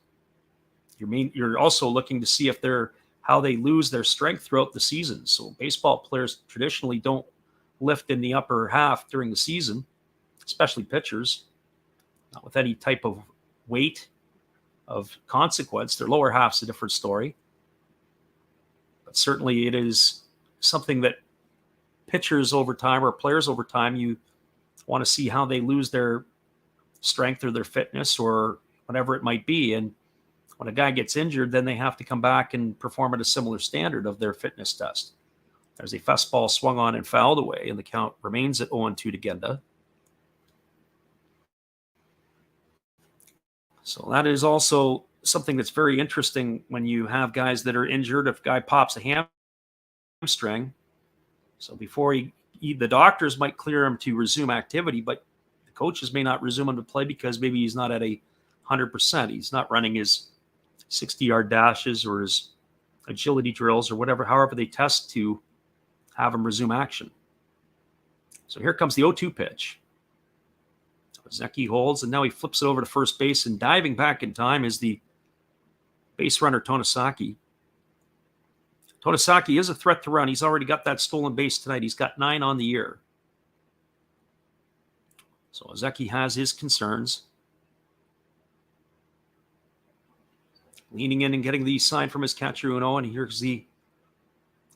You're also looking to see if how they lose their strength throughout the season. So baseball players traditionally don't lift in the upper half during the season, especially pitchers, not with any type of weight of consequence. Their lower half's a different story. But certainly it is something that pitchers over time or players over time, you want to see how they lose their strength or their fitness or whatever it might be. And when a guy gets injured, then they have to come back and perform at a similar standard of their fitness test. There's a fastball swung on and fouled away, and the count remains at 0-2 to Genda. So that is also something that's very interesting when you have guys that are injured. If a guy pops a hamstring, so before the doctors might clear him to resume activity, but the coaches may not resume him to play because maybe he's not at 100%. He's not running his 60-yard dashes or his agility drills or whatever, however they test to have him resume action. So here comes the 0-2 pitch. Zeki holds, and now he flips it over to first base, and diving back in time is the base runner, Tonosaki. Tonosaki is a threat to run. He's already got that stolen base tonight. He's got 9 on the year. So Zeki has his concerns. Leaning in and getting the sign from his catcher, Uno, and here's the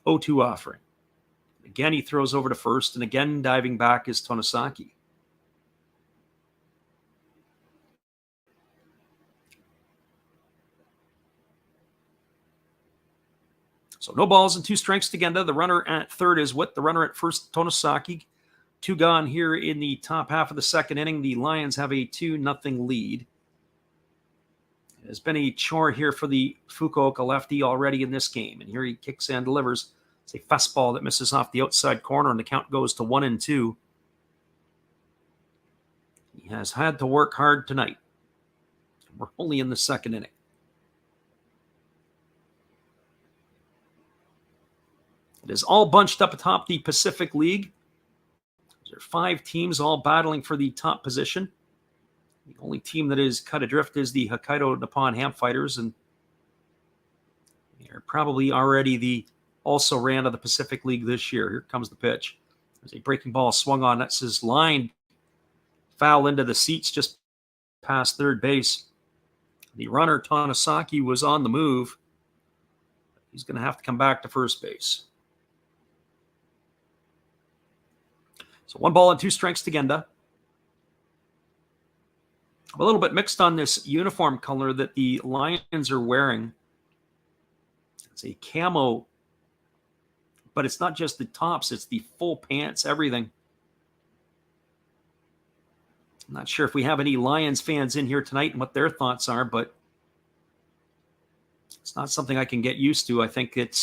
0-2 offering. Again, he throws over to first, and again, diving back is Tonosaki. So no balls and 2 strikes to Genda. The runner at third is Witt. The runner at first, Tonosaki. 2 gone here in the top half of the second inning. The Lions have a 2-0 lead. It has been a chore here for the Fukuoka lefty already in this game. And here he kicks and delivers. It's a fastball that misses off the outside corner, and the count goes to 1-2. He has had to work hard tonight. We're only in the second inning. It is all bunched up atop the Pacific League. There are 5 teams all battling for the top position. The only team that is cut adrift is the Hokkaido Nippon Ham Fighters, and they're probably already the also-ran of the Pacific League this year. Here comes the pitch. There's a breaking ball swung on. That's his line. Foul into the seats just past third base. The runner, Tonosaki, was on the move. He's going to have to come back to first base. So 1 ball and 2 strikes to Genda. I'm a little bit mixed on this uniform color that the Lions are wearing. It's a camo, but it's not just the tops, it's the full pants, everything. I'm not sure if we have any Lions fans in here tonight and what their thoughts are, but it's not something I can get used to. I think it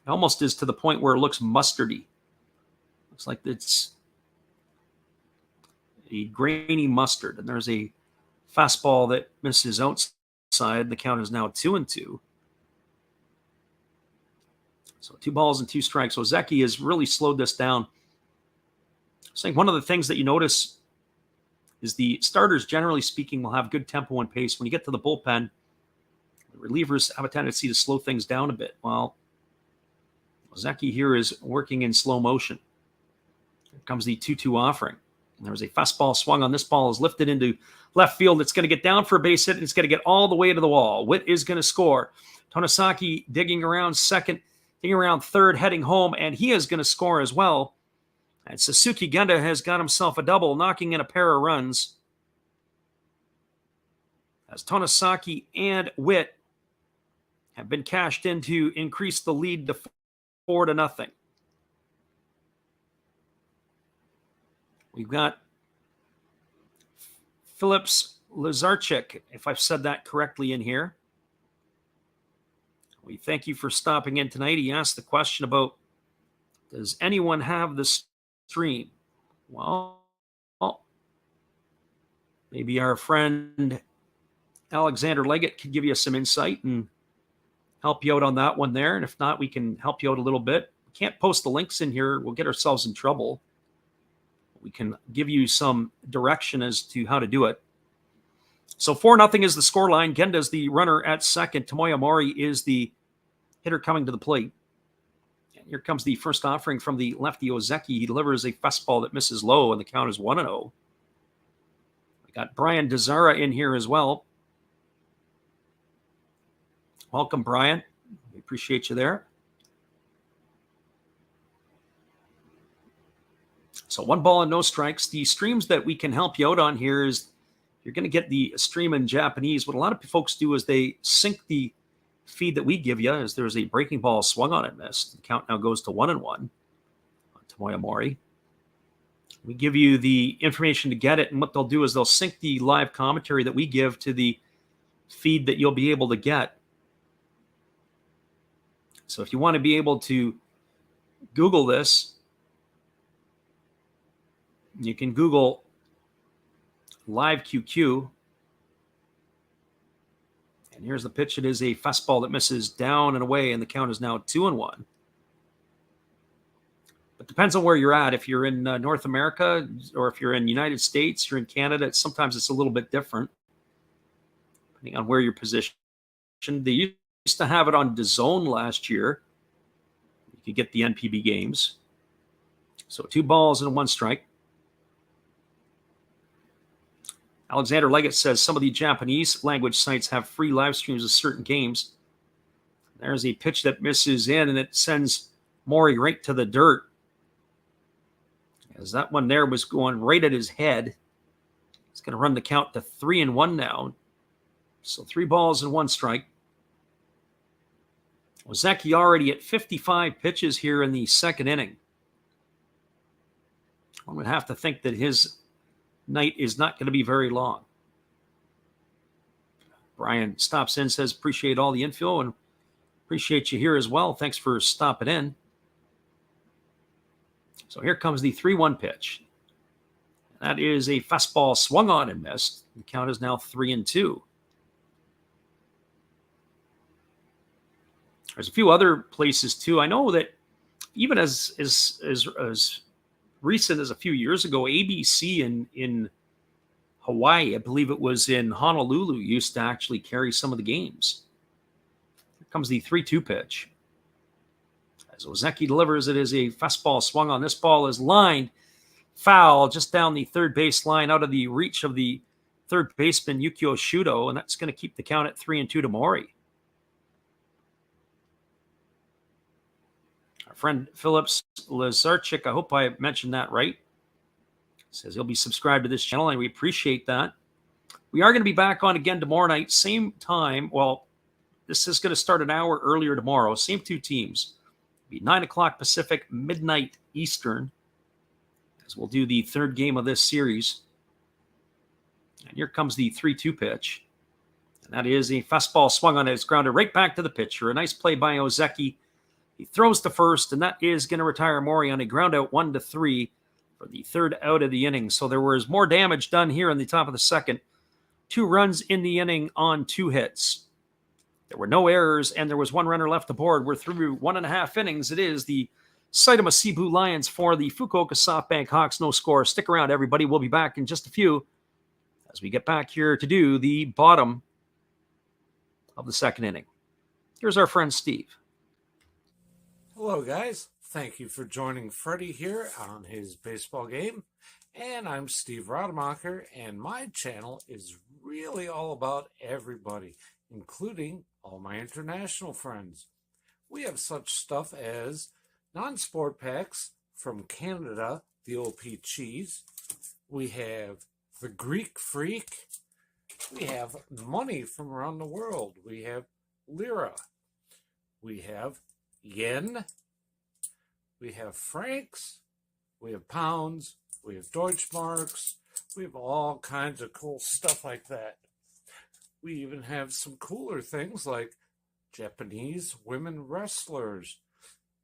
almost is to the point where it looks mustardy. Looks like it's a grainy mustard, and there's a fastball that misses outside. The count is now 2-2. So 2 balls and 2 strikes. Ozeki has really slowed this down. I think one of the things that you notice is the starters, generally speaking, will have good tempo and pace. When you get to the bullpen, the relievers have a tendency to slow things down a bit. Well, Ozeki here is working in slow motion. Here comes the 2-2 offering. And there was a fastball swung on. This ball is lifted into left field. It's going to get down for a base hit, and it's going to get all the way to the wall. Witt is going to score. Tonosaki digging around second, digging around third, heading home, and he is going to score as well. And Suzuki Genda has got himself a double, knocking in a pair of runs. As Tonosaki and Witt have been cashed in to increase the lead to 4-0. We've got Phillips Lazarchik, if I've said that correctly in here. We thank you for stopping in tonight. He asked the question about, does anyone have the stream? Well, maybe our friend Alexander Leggett could give you some insight and help you out on that one there. And if not, we can help you out a little bit. We can't post the links in here. We'll get ourselves in trouble. We can give you some direction as to how to do it. So 4-0 is the scoreline. Genda's the runner at second. Tomoya Mori is the hitter coming to the plate. And here comes the first offering from the lefty Ozeki. He delivers a fastball that misses low, and the count is 1-0. We got Brian DeZara in here as well. Welcome, Brian. We appreciate you there. So 1 ball and no strikes. The streams that we can help you out on here is you're going to get the stream in Japanese. What a lot of folks do is they sync the feed that we give you as there's a breaking ball swung on and missed. The count now goes to 1-1 on Tomoya Mori. We give you the information to get it, and what they'll do is they'll sync the live commentary that we give to the feed that you'll be able to get. So if you want to be able to Google this, you can Google Live QQ. And here's the pitch. It is a fastball that misses down and away, and the count is now 2-1. It depends on where you're at. If you're in North America, or if you're in the United States, you're in Canada, sometimes it's a little bit different, depending on where you're positioned. They used to have it on DAZN last year. You could get the NPB games. So 2 balls and 1 strike. Alexander Leggett says some of the Japanese language sites have free live streams of certain games. There's a pitch that misses in, and it sends Mori right to the dirt. As that one there was going right at his head. It's going to run the count to 3-1 now. So 3 balls and 1 strike. Ozeki already at 55 pitches here in the second inning. One would have to think that his night is not going to be very long. Brian stops in, says, appreciate all the info and appreciate you here as well. Thanks for stopping in. So here comes the 3-1 pitch. That is a fastball swung on and missed. The count is now 3-2. There's a few other places too. I know that even as recent as a few years ago, ABC in Hawaii, I believe it was in Honolulu, used to actually carry some of the games. Here comes the 3-2 pitch. As Ozeki delivers, it is a fastball swung on. This ball is lined foul just down the third base line, out of the reach of the third baseman Yukio Shudo, and that's going to keep the count at 3-2 to Mori. Our friend Phillips Lazarchik, I hope I mentioned that right, says he'll be subscribed to this channel, and we appreciate that. We are going to be back on again tomorrow night, same time. Well, this is going to start an hour earlier tomorrow. Same 2 teams. It'll be 9 o'clock Pacific, midnight Eastern, as we'll do the third game of this series. And here comes the 3-2 pitch. And that is a fastball swung on it. It's grounded right back to the pitcher. A nice play by Ozeki. He throws to first, and that is going to retire Mori on a ground out 1-3 for the third out of the inning. So there was more damage done here in the top of the second. 2 runs in the inning on 2 hits. There were no errors, and there was 1 runner left aboard. We're through 1.5 innings. It is the Saitama Seibu Lions for the Fukuoka SoftBank Hawks. No score. Stick around, everybody. We'll be back in just a few as we get back here to do the bottom of the second inning. Here's our friend Steve. Hello, guys. Thank you for joining Freddie here on his baseball game. And I'm Steve Rademacher, and my channel is really all about everybody, including all my international friends. We have such stuff as non-sport packs from Canada, the OP Cheese. We have the Greek Freak. We have money from around the world. We have lira. We have yen. We have francs. We have pounds. We have Deutschmarks. We have all kinds of cool stuff like that. We even have some cooler things like Japanese women wrestlers,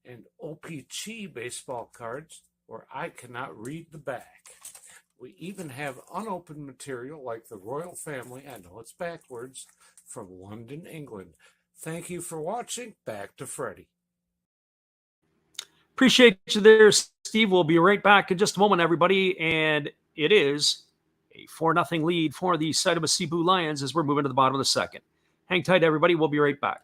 and OP-Chi baseball cards where I cannot read the back. We even have unopened material like the royal family, I know it's backwards, from London, England. Thank you for watching. Back to Freddie. Appreciate you there, Steve. We'll be right back in just a moment, everybody. And it is a 4-0 lead for the Seibu Lions as we're moving to the bottom of the second. Hang tight, everybody. We'll be right back.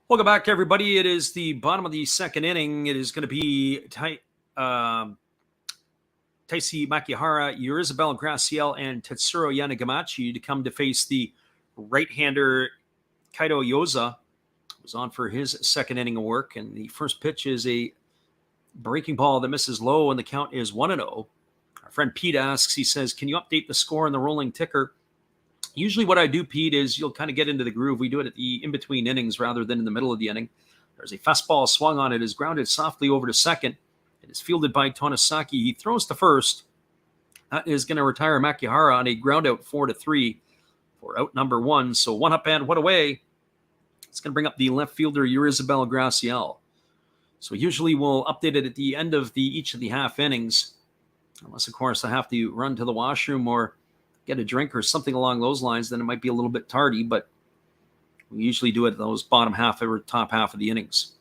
Welcome back, everybody. It is the bottom of the second inning. It is going to be Taisi Makihara, Yurizabel Graciel, and Tetsuro Yanagamachi to come to face the right-hander Kaito Yoza, who's on for his second inning of work. And the first pitch is a breaking ball that misses low, and the count is 1-0. Our friend Pete asks, he says, can you update the score on the rolling ticker? Usually what I do, Pete, is you'll kind of get into the groove. We do it at the in-between innings rather than in the middle of the inning. There's a fastball swung on it, is grounded softly over to second. It is fielded by Tonosaki. He throws to first. That is going to retire Makihara on a ground out 4-3 for out number 1. So 1 up and 1 away. It's going to bring up the left fielder, Yurizabel Graciel. So usually we'll update it at the end of each of the half innings. Unless, of course, I have to run to the washroom or get a drink or something along those lines, then it might be a little bit tardy, but we usually do it those bottom half or top half of the innings.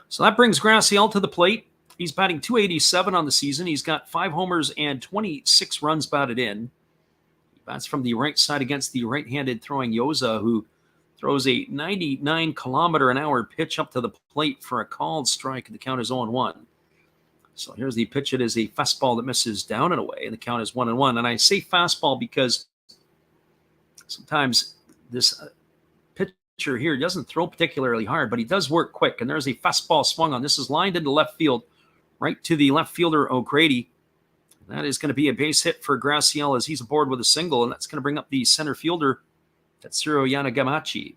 So that brings Graciel to the plate. He's batting .287 on the season. He's got 5 homers and 26 runs batted in. He bats from the right side against the right-handed throwing Yoza, who throws a 99-kilometer-an-hour pitch up to the plate for a called strike. The count is 0-1. So here's the pitch. It is a fastball that misses down and away, and the count is 1-1. And I say fastball because sometimes this pitcher here doesn't throw particularly hard, but he does work quick. And there's a fastball swung on. This is lined into left field, right to the left fielder, O'Grady. That is going to be a base hit for Graciel as he's aboard with a single, and that's going to bring up the center fielder, Tetsuro Yanagamachi.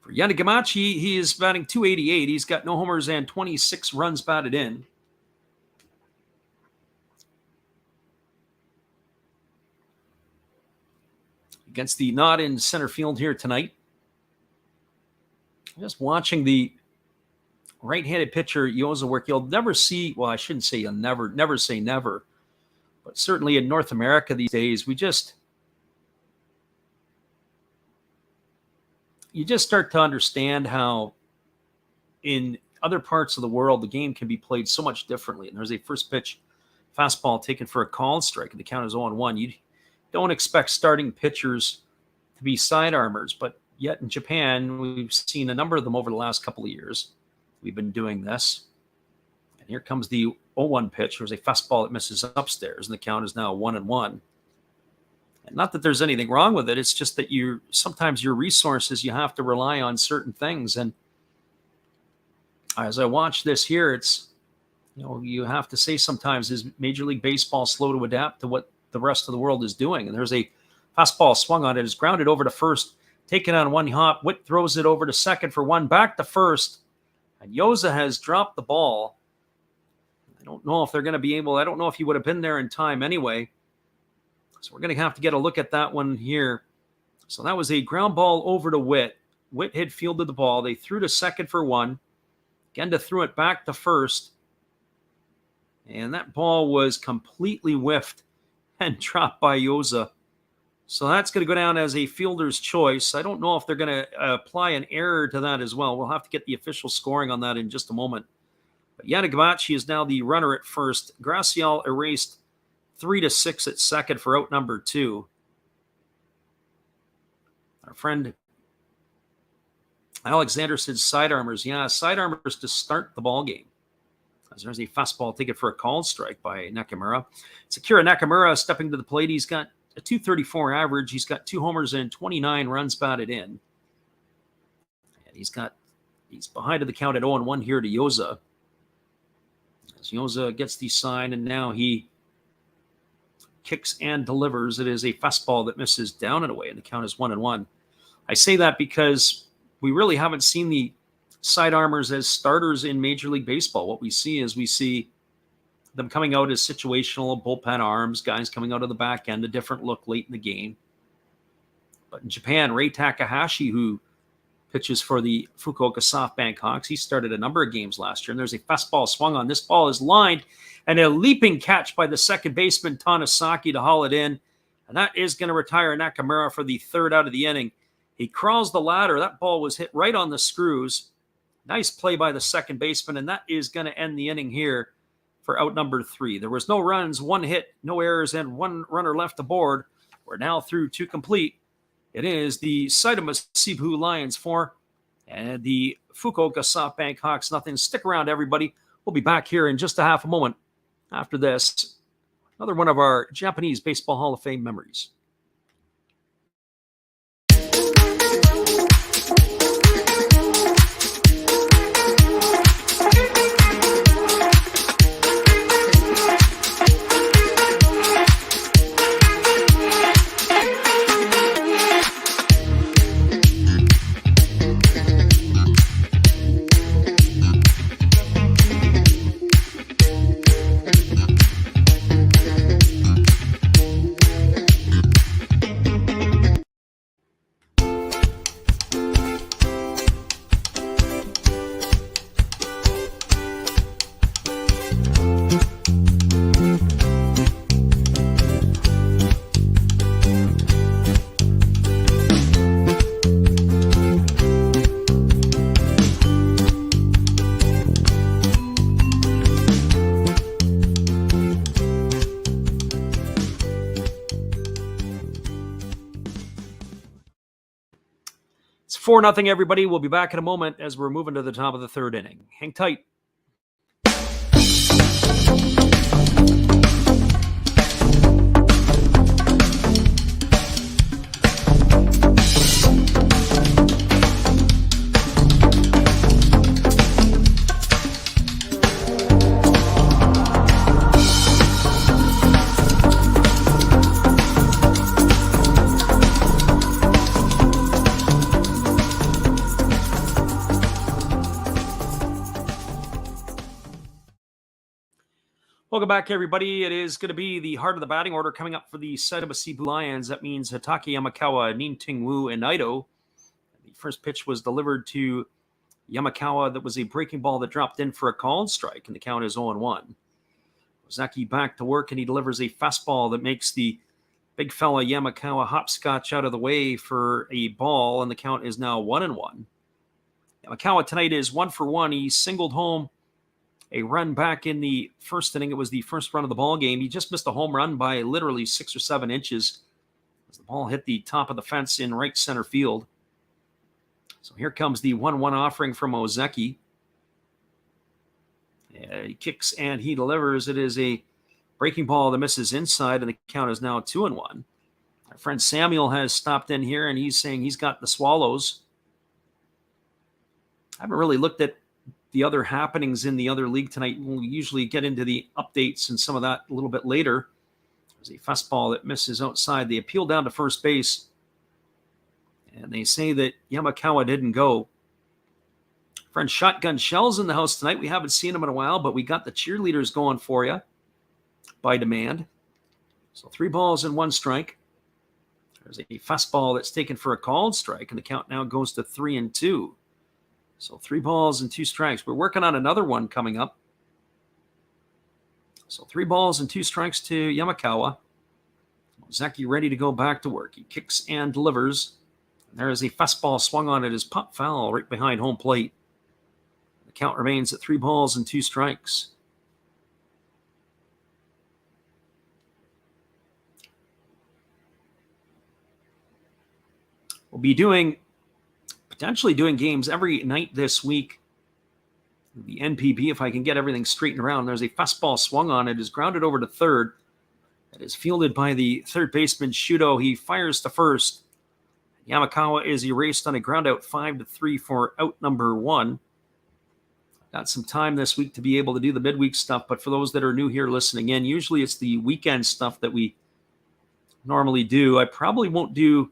For Yanagamachi, he is batting .288. He's got no homers and 26 runs batted in. Against the nod in center field here tonight. Just watching the right-handed pitcher, Yoza, work. You'll never see, well, I shouldn't say you'll never say never, but certainly in North America these days, you just start to understand how in other parts of the world, the game can be played so much differently. And there's a first pitch fastball taken for a called strike, and the count is 0-1. You don't expect starting pitchers to be sidearmers, but yet in Japan, we've seen a number of them over the last couple of years. We've been doing this. And here comes the 0-1 pitch. There's a fastball that misses upstairs, and the count is now 1-1. Not that there's anything wrong with it. It's just that sometimes your resources, you have to rely on certain things. And as I watch this here, you have to say sometimes, is Major League Baseball slow to adapt to what the rest of the world is doing? And there's a fastball swung on it. It's grounded over to first, taken on 1 hop. Witt throws it over to second for 1, back to first. And Yoza has dropped the ball. I don't know if they're going to be able, I don't know if he would have been there in time anyway. So we're going to have to get a look at that one here. So that was a ground ball over to Witt. Witt had fielded the ball. They threw to second for 1. Genda threw it back to first. And that ball was completely whiffed and dropped by Yoza. So that's going to go down as a fielder's choice. I don't know if they're going to apply an error to that as well. We'll have to get the official scoring on that in just a moment. But Yanagamachi is now the runner at first. Graciel erased 3-6 at second for out number 2. Our friend Alexander said sidearmers. Yeah, sidearmers to start the ball game. As there's a fastball taken for a called strike by Nakamura. It's Akira Nakamura stepping to the plate. He's got a 234 average. He's got 2 homers and 29 runs batted in. And he's behind in the count at 0-1 here to Yoza. As Yoza gets the sign, and now he kicks and delivers. It is a fastball that misses down and away, and the count is 1-1. I say that because we really haven't seen the sidearmers as starters in Major League Baseball. What we see them coming out as situational bullpen arms, guys coming out of the back end, a different look late in the game. But in Japan, Ray Takahashi, who pitches for the Fukuoka SoftBank Hawks, he started a number of games last year, and there's a fastball swung on. This ball is lined, and a leaping catch by the second baseman, Tanasaki, to haul it in, and that is going to retire Nakamura for the third out of the inning. He crawls the ladder. That ball was hit right on the screws. Nice play by the second baseman, and that is going to end the inning here for out number 3. There was no runs, 1 hit, no errors, and 1 runner left aboard. We're now through 2 complete. It is the Seibu Seibu Lions 4 and the Fukuoka SoftBank Hawks nothing. Stick around, everybody. We'll be back here in just a half a moment after this. Another one of our Japanese Baseball Hall of Fame memories. It's 4-0, everybody. We'll be back in a moment as we're moving to the top of the third inning. Hang tight. Welcome back, everybody. It is going to be the heart of the batting order coming up for the Seibu Seibu Lions. That means Hitaki Yamakawa, Nin Wu, and Naito. The first pitch was delivered to Yamakawa. That was a breaking ball that dropped in for a called strike, and the count is 0-1. Ozaki back to work, and he delivers a fastball that makes the big fella Yamakawa hopscotch out of the way for a ball, and the count is now 1-1. Yamakawa tonight is 1 for 1. He singled home a run back in the first inning. It was the first run of the ball game. He just missed a home run by literally 6 or 7 inches as the ball hit the top of the fence in right center field. So here comes the 1-1 offering from Ozeki. He kicks and he delivers. It is a breaking ball that misses inside, and the count is now 2-1. Our friend Samuel has stopped in here, and he's saying he's got the Swallows. I haven't really looked at the other happenings in the other league tonight. We'll usually get into the updates and some of that a little bit later. There's a fastball that misses outside. They appeal down to first base, and they say that Yamakawa didn't go. Friend Shotgun Shell's in the house tonight. We haven't seen him in a while, but we got the cheerleaders going for you by demand. So 3 balls and 1 strike. There's a fastball that's taken for a called strike, and the count now goes to 3-2. So 3 balls and 2 strikes. We're working on another one coming up. So 3 balls and 2 strikes to Yamakawa. Ozeki ready to go back to work. He kicks and delivers. And there is a fastball swung on. It is pop foul right behind home plate. The count remains at 3 balls and 2 strikes. We'll be potentially doing games every night this week The NPB, if I can get everything straightened around. There's a fastball swung on. It is grounded over to third. It is fielded by the third baseman, Shudo. He fires to first. Yamakawa is erased on a ground out 5-3 for out number 1. Got some time this week to be able to do the midweek stuff, but for those that are new here listening in, usually it's the weekend stuff that we normally do. I probably won't do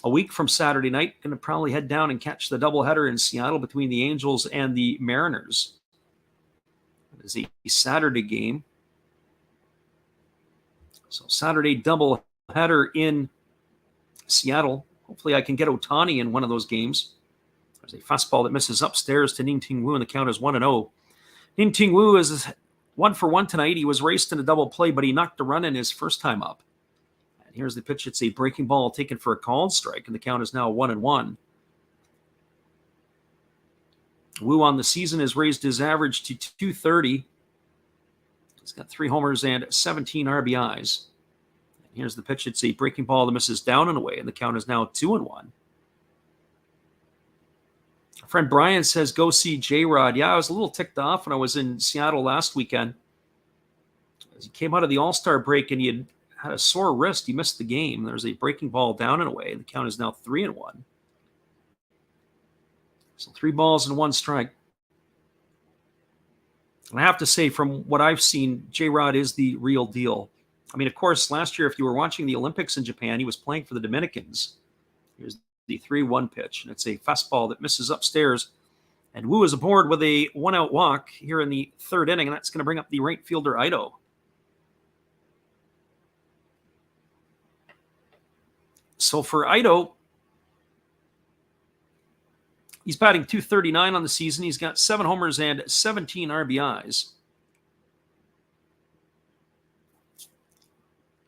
a week from Saturday night. Going to probably head down and catch the doubleheader in Seattle between the Angels and the Mariners. It is a Saturday game. So Saturday doubleheader in Seattle. Hopefully I can get Ohtani in one of those games. There's a fastball that misses upstairs to Ning-Ting Wu, and the count is 1-0. Ning-Ting Wu is 1-for-1 tonight. He was raced in a double play, but he knocked a run in his first time up. Here's the pitch. It's a breaking ball taken for a called strike, and the count is now 1-1. Wu on the season has raised his average to 230. He's got 3 homers and 17 RBIs. And here's the pitch. It's a breaking ball that misses down and away, and the count is now 2-1. Our friend Brian says, go see J-Rod. Yeah, I was a little ticked off when I was in Seattle last weekend. As he came out of the All-Star break and he had a sore wrist. He missed the game. There's a breaking ball down and away. The count is now 3-1. So 3 balls and 1 strike. And I have to say, from what I've seen, J-Rod is the real deal. I mean, of course, last year, if you were watching the Olympics in Japan, he was playing for the Dominicans. Here's the 3-1 pitch, and it's a fastball that misses upstairs. And Wu is aboard with a 1-out walk here in the 3rd inning, and that's going to bring up the right fielder, Ito. So for Ito, he's batting .239 on the season. He's got 7 homers and 17 RBIs.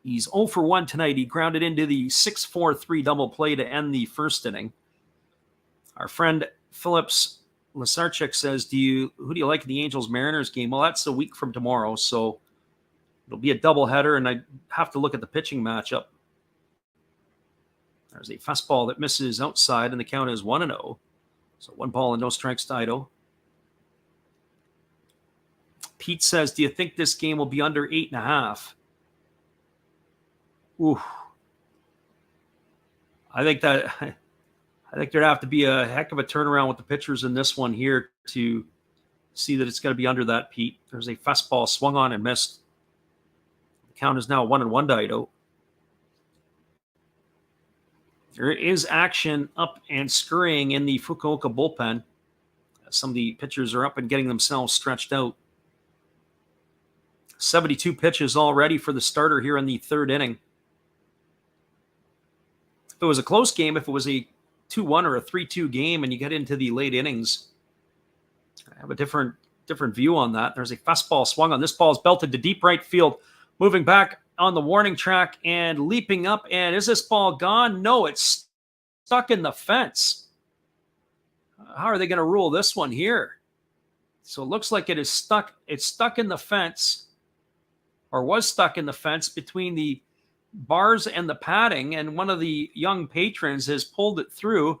He's 0-for-1 tonight. He grounded into the 6-4-3 double play to end the 1st inning. Our friend Phillips Lasarchik says, who do you like in the Angels-Mariners game? Well, that's a week from tomorrow, so it'll be a doubleheader, and I have to look at the pitching matchup. There's a fastball that misses outside, and the count is 1-0. So 1 ball and no strikes to Ito. Pete says, do you think this game will be under 8.5? Ooh. I think there'd have to be a heck of a turnaround with the pitchers in this one here to see that it's going to be under that, Pete. There's a fastball swung on and missed. The count is now 1-1 to Ito. There is action up and scurrying in the Fukuoka bullpen. Some of the pitchers are up and getting themselves stretched out. 72 pitches already for the starter here in the 3rd inning. If it was a close game, if it was a 2-1 or a 3-2 game and you get into the late innings, I have a different view on that. There's a fastball swung on. This ball is belted to deep right field. Moving back on the warning track and leaping up. And is this ball gone? No, it's stuck in the fence. How are they going to rule this one here? So it looks like it is stuck. It's stuck in the fence, or was stuck in the fence between the bars and the padding. And one of the young patrons has pulled it through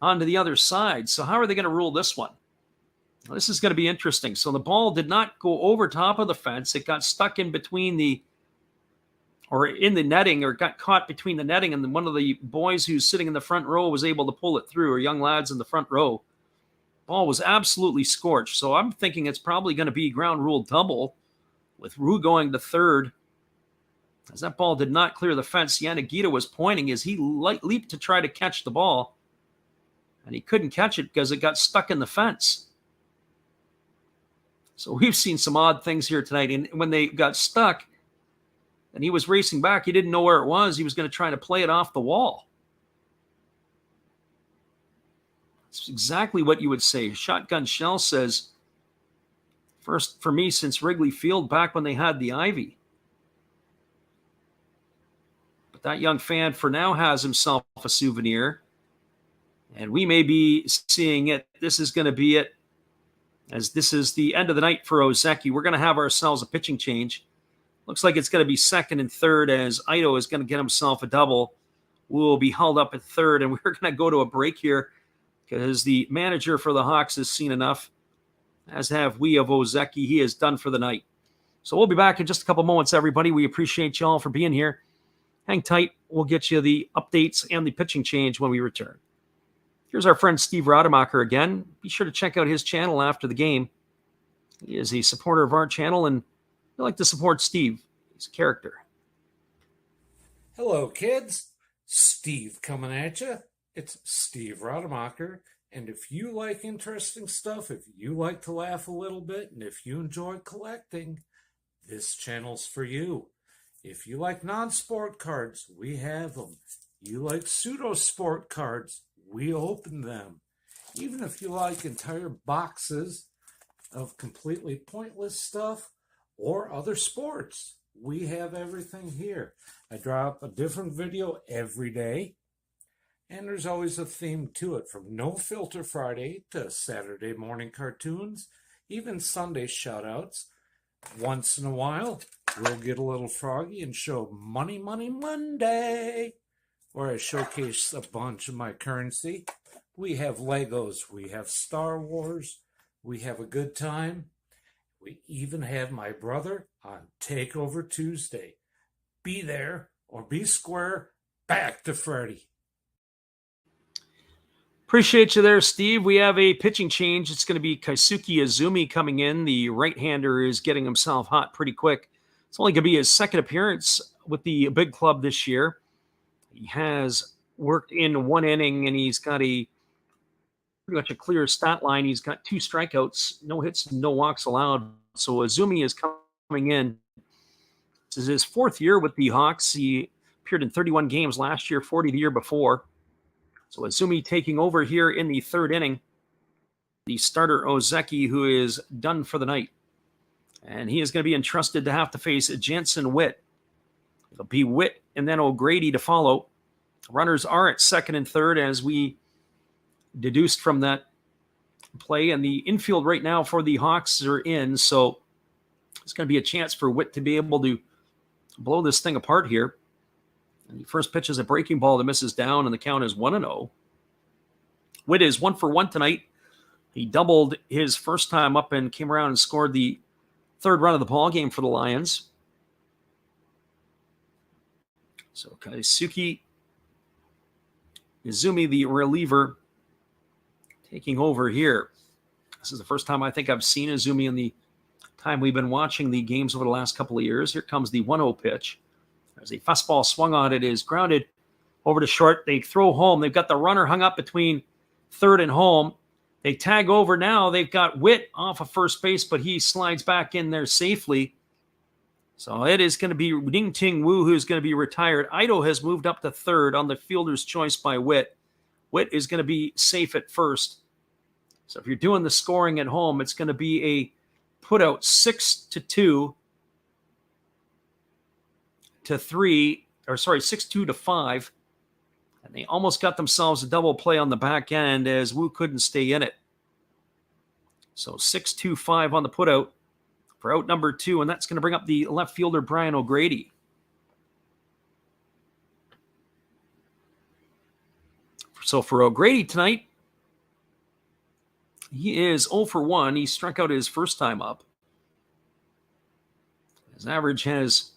onto the other side. So how are they going to rule this one? Well, this is going to be interesting. So the ball did not go over top of the fence. It got stuck in between or in the netting, or got caught between the netting, and then one of the boys who's sitting in the front row was able to pull it through, or young lads in the front row. Ball was absolutely scorched. So I'm thinking it's probably going to be ground rule double with Wu going to 3rd. As that ball did not clear the fence, Yanagita was pointing as he leaped to try to catch the ball, and he couldn't catch it because it got stuck in the fence. So we've seen some odd things here tonight. And when they got stuck and he was racing back, he didn't know where it was. He was going to try to play it off the wall. It's exactly what you would say. Shotgun Shell says, first for me since Wrigley Field, back when they had the Ivy. But that young fan for now has himself a souvenir. And we may be seeing it. This is going to be it. As this is the end of the night for Ozeki. We're going to have ourselves a pitching change. Looks like it's going to be 2nd and 3rd, as Ito is going to get himself a double. We'll be held up at 3rd, and we're going to go to a break here. because the manager for the Hawks has seen enough, as have we of Ozeki. He is done for the night. So we'll be back in just a couple moments, everybody. We appreciate you all for being here. Hang tight. We'll get you the updates and the pitching change when we return. Here's our friend Steve Rademacher again. Be sure to check out his channel after the game. He is a supporter of our channel, and we like to support Steve. He's a character. Hello, kids. Steve coming at you. It's Steve Rademacher. And if you like interesting stuff, if you like to laugh a little bit, and if you enjoy collecting, this channel's for you. If you like non-sport cards, we have them. You like pseudo-sport cards, we open them. Even if you like entire boxes of completely pointless stuff or other sports, we have everything here. I drop a different video every day, and there's always a theme to it, from No Filter Friday to Saturday morning cartoons, even Sunday shoutouts. Once in a while, we'll get a little froggy and show Money Money Monday, where I showcase a bunch of my currency. We have Legos, we have Star Wars, we have a good time. We even have my brother on Takeover Tuesday. Be there or be square. Back to Freddy. Appreciate you there, Steve. We have a pitching change. It's going to be Keisuke Izumi coming in. The right-hander is getting himself hot pretty quick. It's only going to be his second appearance with the big club this year. He has worked in one inning, and he's got pretty much a clear stat line. He's got 2 strikeouts, no hits, no walks allowed. So Izumi is coming in. This is his 4th year with the Hawks. He appeared in 31 games last year, 40 the year before. So Izumi taking over here in the 3rd inning. The starter Ozeki, who is done for the night. And he is going to be entrusted to have to face Jansen Witt. It'll be Witt and then O'Grady to follow. Runners are at 2nd and 3rd, as we deduced from that play. And the infield right now for the Hawks are in. So it's going to be a chance for Witt to be able to blow this thing apart here. And the first pitch is a breaking ball that misses down, and the count is 1-0. Witt is 1 for 1 tonight. He doubled his first time up and came around and scored the 3rd run of the ball game for the Lions. So Keisuke Izumi, the reliever, taking over here. This is the first time I think I've seen Izumi in the time we've been watching the games over the last couple of years. Here comes the 1-0 pitch. There's a fastball swung on. It is grounded over to short. They throw home. They've got the runner hung up between 3rd and home. They tag over now. They've got Witt off of first base, but he slides back in there safely. So it is going to be Ning Ting Wu who's going to be retired. Ito has moved up to 3rd on the fielder's choice by Witt. Witt is going to be safe at 1st. So if you're doing the scoring at home, it's going to be a put out 6-2 to 3, or sorry, 6-2 to 5. And they almost got themselves a double play on the back end as Wu couldn't stay in it. So 6-2-5 on the put out for out number 2, and that's going to bring up the left fielder Brian O'Grady. So for O'Grady tonight, he is 0 for 1. He struck out his first time up. His average has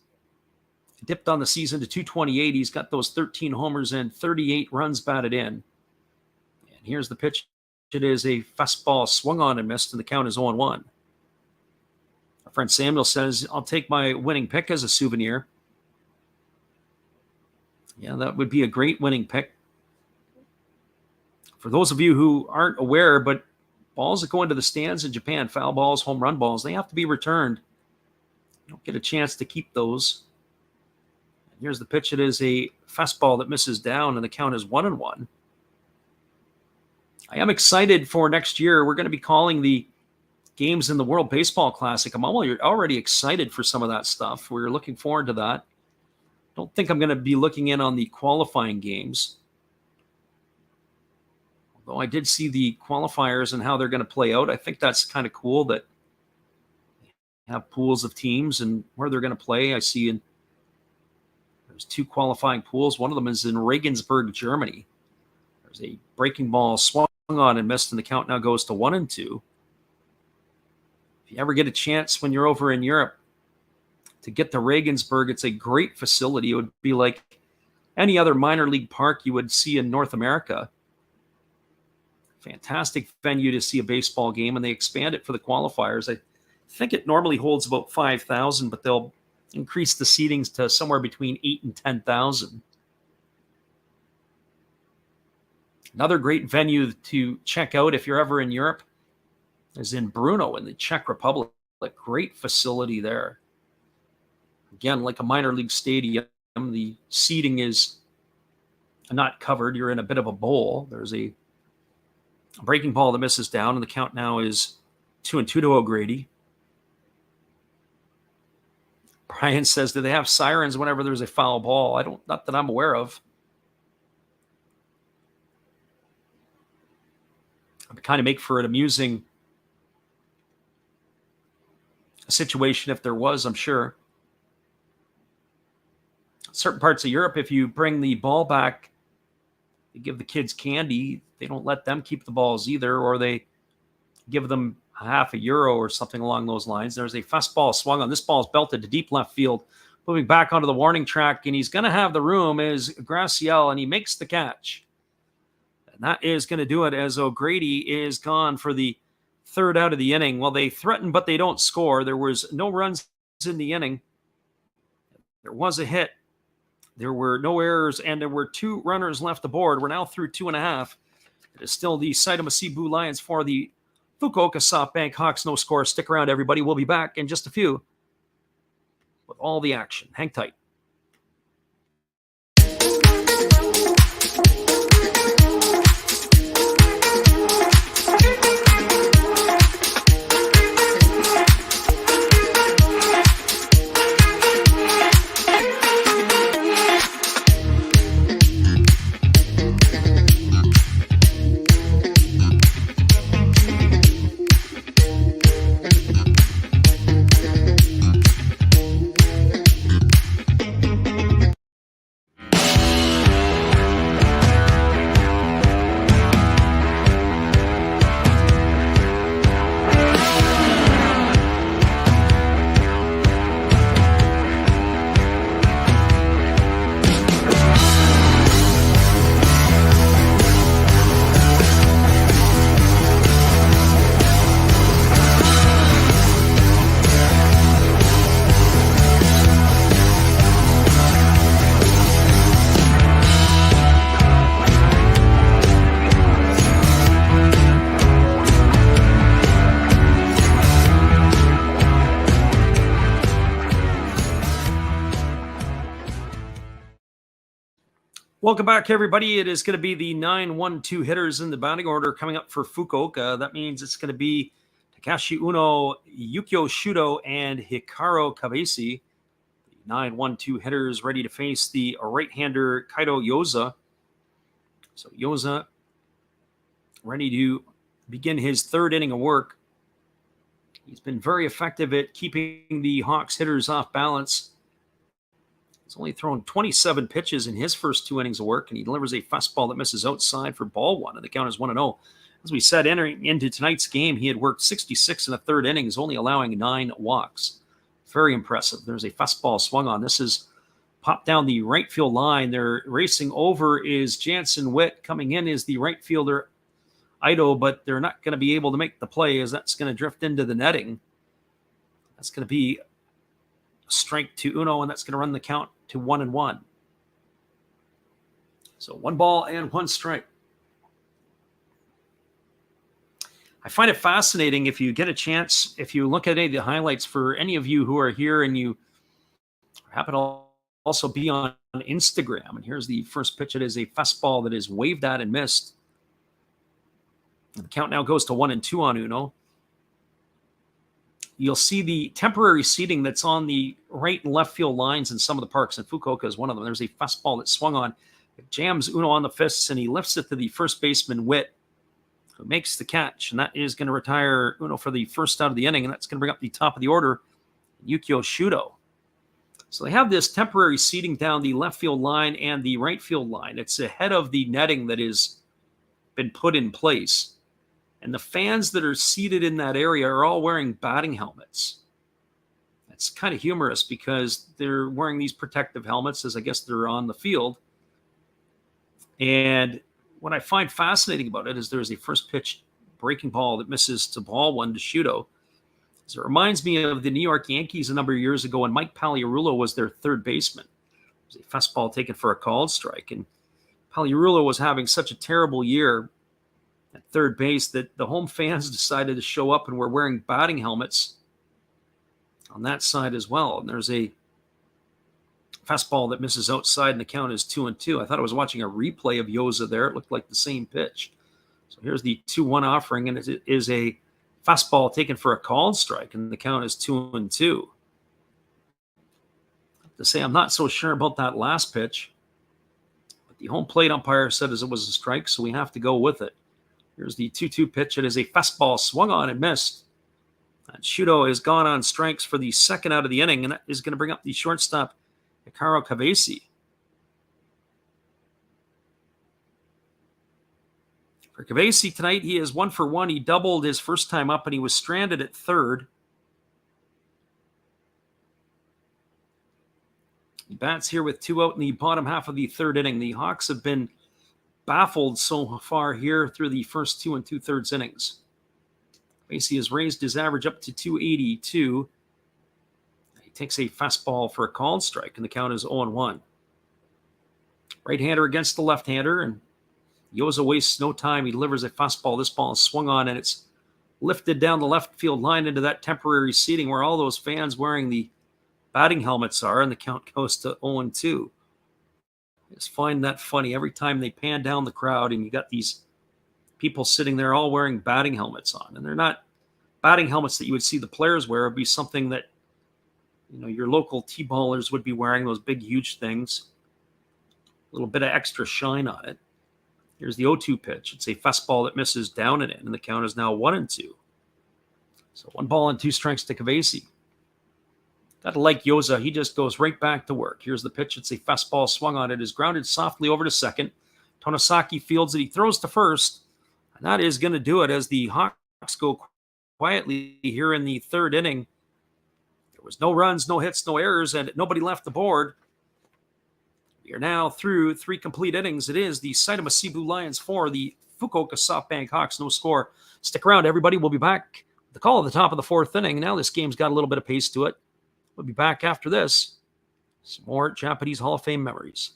dipped on the season to 228. He's got those 13 homers and 38 runs batted in. And here's the pitch. It is a fastball swung on and missed, and the count is 0-1. Our friend Samuel says, I'll take my winning pick as a souvenir. Yeah, that would be a great winning pick. For those of you who aren't aware, but balls that go into the stands in Japan, foul balls, home run balls, they have to be returned. You don't get a chance to keep those. Here's the pitch. It is a fastball that misses down, and the count is 1-1. I am excited for next year. We're going to be calling the games in the World Baseball Classic. I'm already excited for some of that stuff. We're looking forward to that. Don't think I'm going to be looking in on the qualifying games. Although I did see the qualifiers and how they're going to play out. I think that's kind of cool that they have pools of teams and where they're going to play. I see there's 2 qualifying pools. One of them is in Regensburg, Germany. There's a breaking ball swung on and missed, and the count now goes to 1-2. If you ever get a chance when you're over in Europe to get to Regensburg, it's a great facility. It would be like any other minor league park you would see in North America. Fantastic venue to see a baseball game, and they expand it for the qualifiers. I think it normally holds about 5,000, but they'll increase the seatings to somewhere between 8,000 and 10,000. Another great venue to check out if you're ever in Europe is in Brno in the Czech Republic. A great facility there. Again, like a minor league stadium, the seating is not covered. You're in a bit of a bowl. There's a breaking ball that misses down, and the count now is 2-2 to O'Grady. Brian says, do they have sirens whenever there's a foul ball? Not that I'm aware of. It would kind of make for an amusing situation if there was, I'm sure. Certain parts of Europe, if you bring the ball back, they give the kids candy. They don't let them keep the balls either, or they give them €0.50 or something along those lines. There's a fastball swung on. This ball is belted to deep left field. Moving back onto the warning track, and he's going to have the room is Graciel, and he makes the catch. And that is going to do it as O'Grady is gone for the third out of the inning. Well, they threaten, but they don't score. There was no runs in the inning. There was a hit. There were no errors, and there were 2 runners left aboard. We're now through 2.5. It is still the Seibu Seibu Lions for the Fukuoka SoftBank Hawks. No score. Stick around, everybody. We'll be back in just a few with all the action. Hang tight. Welcome back, everybody. It is going to be the 9-1-2 hitters in the batting order coming up for Fukuoka. That means it's going to be Takashi Uno, Yukio Shudo, and Hikaru Kabesi. The 9-1-2 hitters ready to face the right-hander Kaito Yoza. So Yoza ready to begin his third inning of work. He's been very effective at keeping the Hawks hitters off balance. He's only thrown 27 pitches in his first 2 innings of work, and he delivers a fastball that misses outside for ball 1, and the count is 1-0. As we said, entering into tonight's game, he had worked 66 in the third innings, only allowing 9 walks. Very impressive. There's a fastball swung on. This is popped down the right field line. They're racing over is Jansen Witt. Coming in is the right fielder, Ito, but they're not going to be able to make the play as that's going to drift into the netting. That's going to be a strike to Uno, and that's going to run the count to 1-1. So 1 ball and 1 strike. I find it fascinating if you get a chance, if you look at any of the highlights for any of you who are here and you happen to also be on Instagram. And here's the first pitch. It is a fastball that is waved at and missed. And the count now goes to 1-2 on Uno. You'll see the temporary seating that's on the right and left field lines in some of the parks, and Fukuoka is one of them. There's a fastball that swung on. It jams Uno on the fists, and he lifts it to the first baseman, Witt, who makes the catch. And that is going to retire Uno for the first out of the inning, and that's going to bring up the top of the order, Yukio Shudo. So they have this temporary seating down the left field line and the right field line. It's ahead of the netting that is been put in place. And the fans that are seated in that area are all wearing batting helmets. It's kind of humorous because they're wearing these protective helmets as I guess they're on the field. And what I find fascinating about it is there's a first pitch breaking ball that misses to ball one to Shudo. So it reminds me of the New York Yankees a number of years ago when Mike Pagliarulo was their third baseman. It was a fastball taken for a called strike. And Pagliarulo was having such a terrible year at third base that the home fans decided to show up and were wearing batting helmets on that side as well. And there's a fastball that misses outside and the count is 2-2. I thought I was watching a replay of Yoza there. It looked like the same pitch. So here's the 2-1 offering, and it is a fastball taken for a called strike, and the count is 2-2. To say I'm not so sure about that last pitch, but the home plate umpire said as it was a strike, so we have to go with it. Here's the 2-2 pitch. It is a fastball swung on and missed. And Shudo has gone on strikes for the second out of the inning, and that is going to bring up the shortstop, Hikaru Kavesi. For Kavesi tonight, he is 1 for 1. He doubled his first time up, and he was stranded at third. He bats here with 2 out in the bottom half of the third inning. The Hawks have been baffled so far here through the first 2 2/3 innings. Kavesi has raised his average up to 282. He takes a fastball for a called strike, and the count is 0-1. Right-hander against the left-hander, and Yoza wastes no time. He delivers a fastball. This ball is swung on, and it's lifted down the left field line into that temporary seating where all those fans wearing the batting helmets are, and the count goes to 0-2. I just find that funny. Every time they pan down the crowd and you got these people sitting there all wearing batting helmets on, and they're not batting helmets that you would see the players wear. It would be something that, you know, your local T-ballers would be wearing, those big, huge things. A little bit of extra shine on it. Here's the 0-2 pitch. It's a fastball that misses down and in, and the count is now 1-2. So 1 ball and 2 strikes to Kavesi. Gotta like Yoza. He just goes right back to work. Here's the pitch. It's a fastball swung on. It is grounded softly over to second. Tonosaki fields it. He throws to first. And that is going to do it as the Hawks go quietly here in the third inning. There was no runs, no hits, no errors, and nobody left the board. We are now through 3 complete innings. It is the Seibu Seibu Lions 4, the Fukuoka SoftBank Hawks, no score. Stick around, everybody. We'll be back. The call at the top of the 4th inning. Now this game's got a little bit of pace to it. We'll be back after this. Some more Japanese Hall of Fame memories.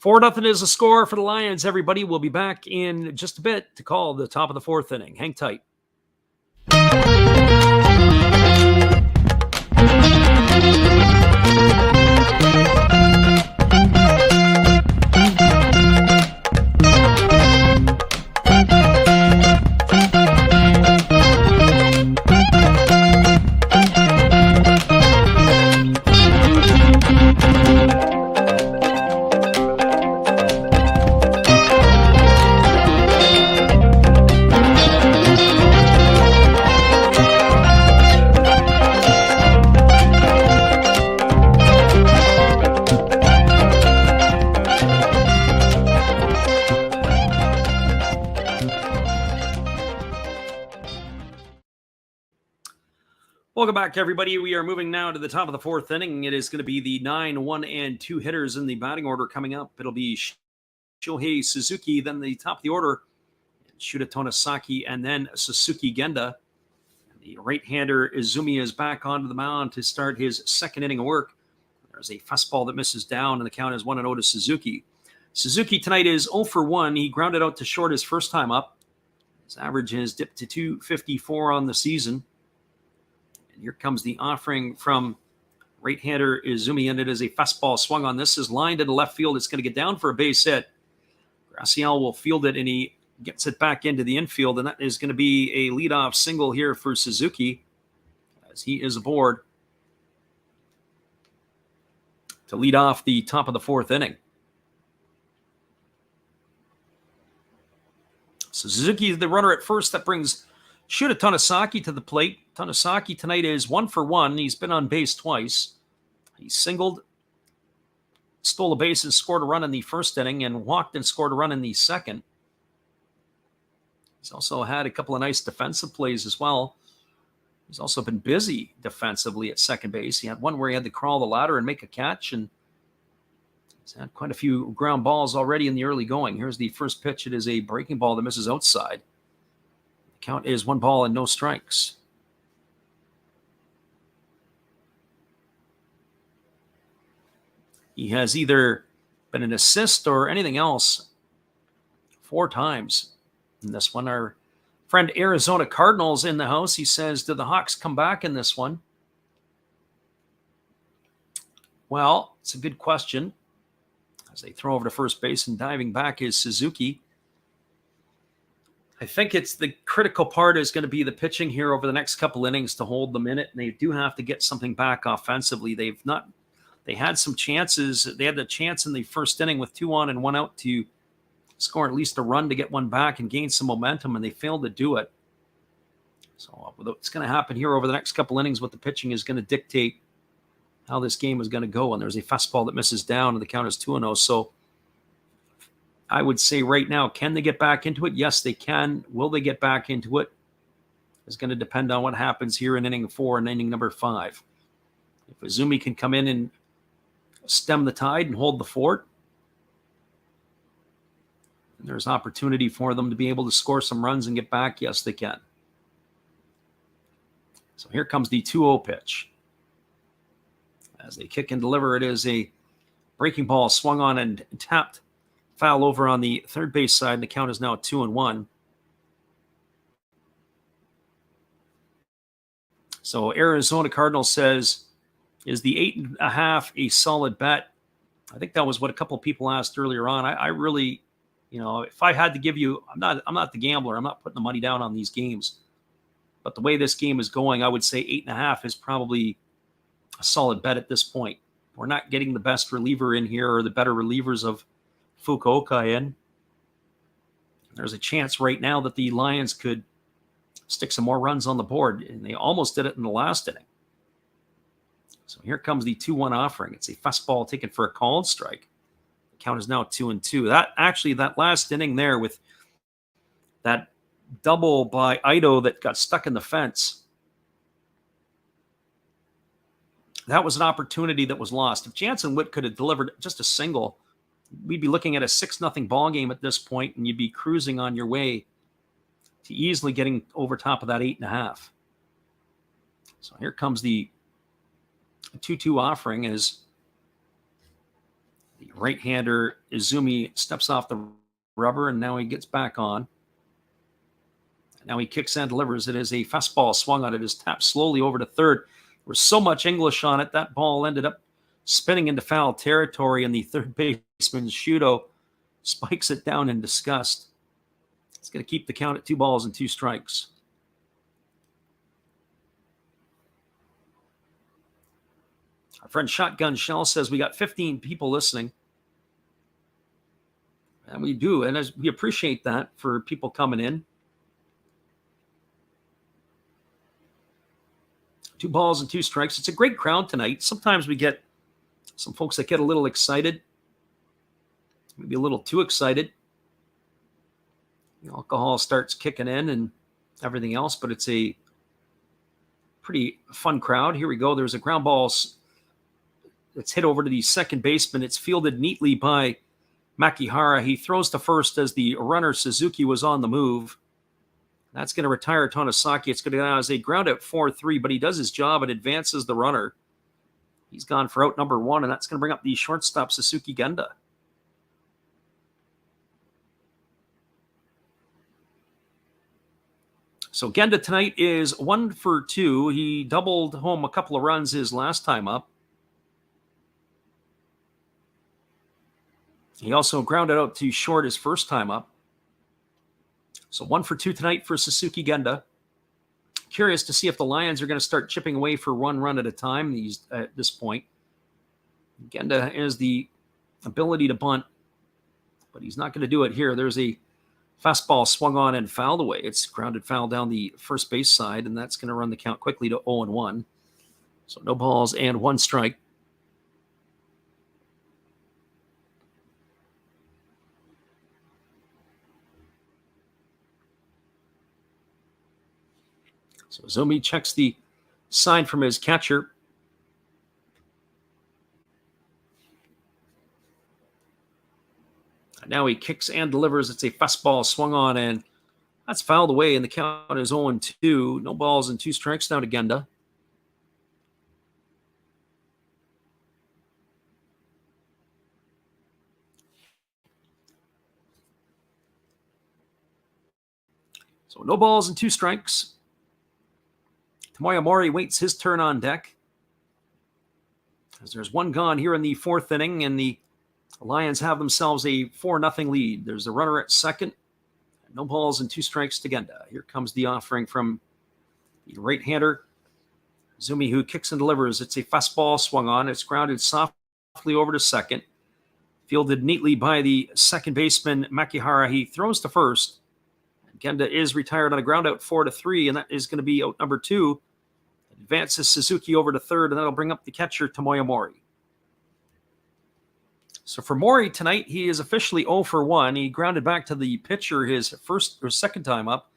Four nothing is a score for the Lions, everybody. We'll be back in just a bit to call the top of the 4th inning. Hang tight. Welcome back, everybody. We are moving now to the top of the 4th inning. It is going to be the 9, 1, and 2 hitters in the batting order coming up. It'll be Shohei Suzuki, then the top of the order, Shuda Tonosaki, and then Suzuki Genda. The right-hander Izumi is back onto the mound to start his 2nd inning of work. There's a fastball that misses down, and the count is 1-0 to Suzuki. Suzuki tonight is 0 for 1. He grounded out to short his first time up. His average has dipped to 254 on the season. And here comes the offering from right-hander Izumi, and it is a fastball swung on. This is lined into left field. It's going to get down for a base hit. Graciel will field it, and he gets it back into the infield, and that is going to be a leadoff single here for Suzuki, as he is aboard to lead off the top of the fourth inning. Suzuki is the runner at first. That brings Shuta Tanesaki to the plate. Tanesaki tonight is 1 for 1. He's been on base twice. He singled, stole a base and scored a run in the first inning, and walked and scored a run in the second. He's also had a couple of nice defensive plays as well. He's also been busy defensively at second base. He had one where he had to crawl the ladder and make a catch, and he's had quite a few ground balls already in the early going. Here's the first pitch. It is a breaking ball that misses outside. The count is 1 ball and no strikes. He has either been an assist or anything else 4 times in this one. Our friend Arizona Cardinals in the house. He says, did the Hawks come back in this one? Well, it's a good question. As they throw over to first base, and diving back is Suzuki. I think it's the critical part is going to be the pitching here over the next couple innings to hold them in it. And they do have to get something back offensively. They had some chances. They had the chance in the first inning with 2 on and 1 out to score at least a run to get one back and gain some momentum, and they failed to do it. So what's going to happen here over the next couple innings with the pitching is going to dictate how this game is going to go. And there's a fastball that misses down, and the count is 2-0. So I would say right now, can they get back into it? Yes, they can. Will they get back into it? It's going to depend on what happens here in inning 4 and inning number 5. If Izumi can come in and stem the tide and hold the fort, and there's opportunity for them to be able to score some runs and get back, yes, they can. So here comes the 2-0 pitch. As they kick and deliver, it is a breaking ball swung on and tapped foul over on the third base side, and the count is now 2-1. So Arizona Cardinals says, is the 8.5 a solid bet? I think that was what a couple of people asked earlier on. I really, if I had to give you, I'm not the gambler. I'm not putting the money down on these games. But the way this game is going, I would say 8.5 is probably a solid bet at this point. We're not getting the best reliever in here or the better relievers of Fukuoka in. There's a chance right now that the Lions could stick some more runs on the board, and they almost did it in the last inning. So here comes the 2-1 offering. It's a fastball taken for a called strike. The count is now 2-2. That last inning there with that double by Ito that got stuck in the fence, that was an opportunity that was lost. If Jansen Witt could have delivered just a single, we'd be looking at a 6-0 ball game at this point, and you'd be cruising on your way to easily getting over top of that 8.5. So here comes the 2-2 offering as the right-hander Izumi steps off the rubber, and now he gets back on. Now he kicks and delivers. It is a fastball swung on it, is tapped slowly over to third. There was so much English on it, that ball ended up spinning into foul territory, and the third baseman Shuto spikes it down in disgust. It's going to keep the count at 2 balls and 2 strikes. Our friend Shotgun Shell says we got 15 people listening. And we do, and we appreciate that for people coming in. 2 balls and 2 strikes. It's a great crowd tonight. Sometimes we get some folks that get a little excited, maybe a little too excited. The alcohol starts kicking in and everything else, but it's a pretty fun crowd. Here we go. There's a ground ball that's hit over to the second baseman. It's fielded neatly by Makihara. He throws to first as the runner Suzuki was on the move. That's going to retire Tanesaki. It's going to go down as a ground out 4-3, but he does his job and advances the runner. He's gone for out number 1, and that's going to bring up the shortstop Sasuke Genda. So Genda tonight is 1 for 2. He doubled home a couple of runs his last time up. He also grounded out to short his first time up. So 1 for 2 tonight for Suzuki Genda. Curious to see if the Lions are going to start chipping away for one run at a time at this point. Genda has the ability to bunt, but he's not going to do it here. There's a fastball swung on and fouled away. It's grounded foul down the first base side, and that's going to run the count quickly to 0-1. So no balls and 1 strike. So Izumi checks the sign from his catcher. And now he kicks and delivers. It's a fastball swung on, and that's fouled away, and the count is 0-2. No balls and 2 strikes now to Genda. So no balls and 2 strikes. Tomoya Mori waits his turn on deck. As there's 1 gone here in the 4th inning, and the Lions have themselves a 4-0 lead. There's a runner at second. No balls and 2 strikes to Genda. Here comes the offering from the right-hander, Izumi, who kicks and delivers. It's a fastball swung on. It's grounded softly over to second. Fielded neatly by the second baseman, Makihara. He throws to first. Genda is retired on a ground out 4-3, and that is going to be out number 2. Advances Suzuki over to third, and that'll bring up the catcher, Tomoya Mori. So for Mori tonight, he is officially 0 for 1. He grounded back to the pitcher his second time up.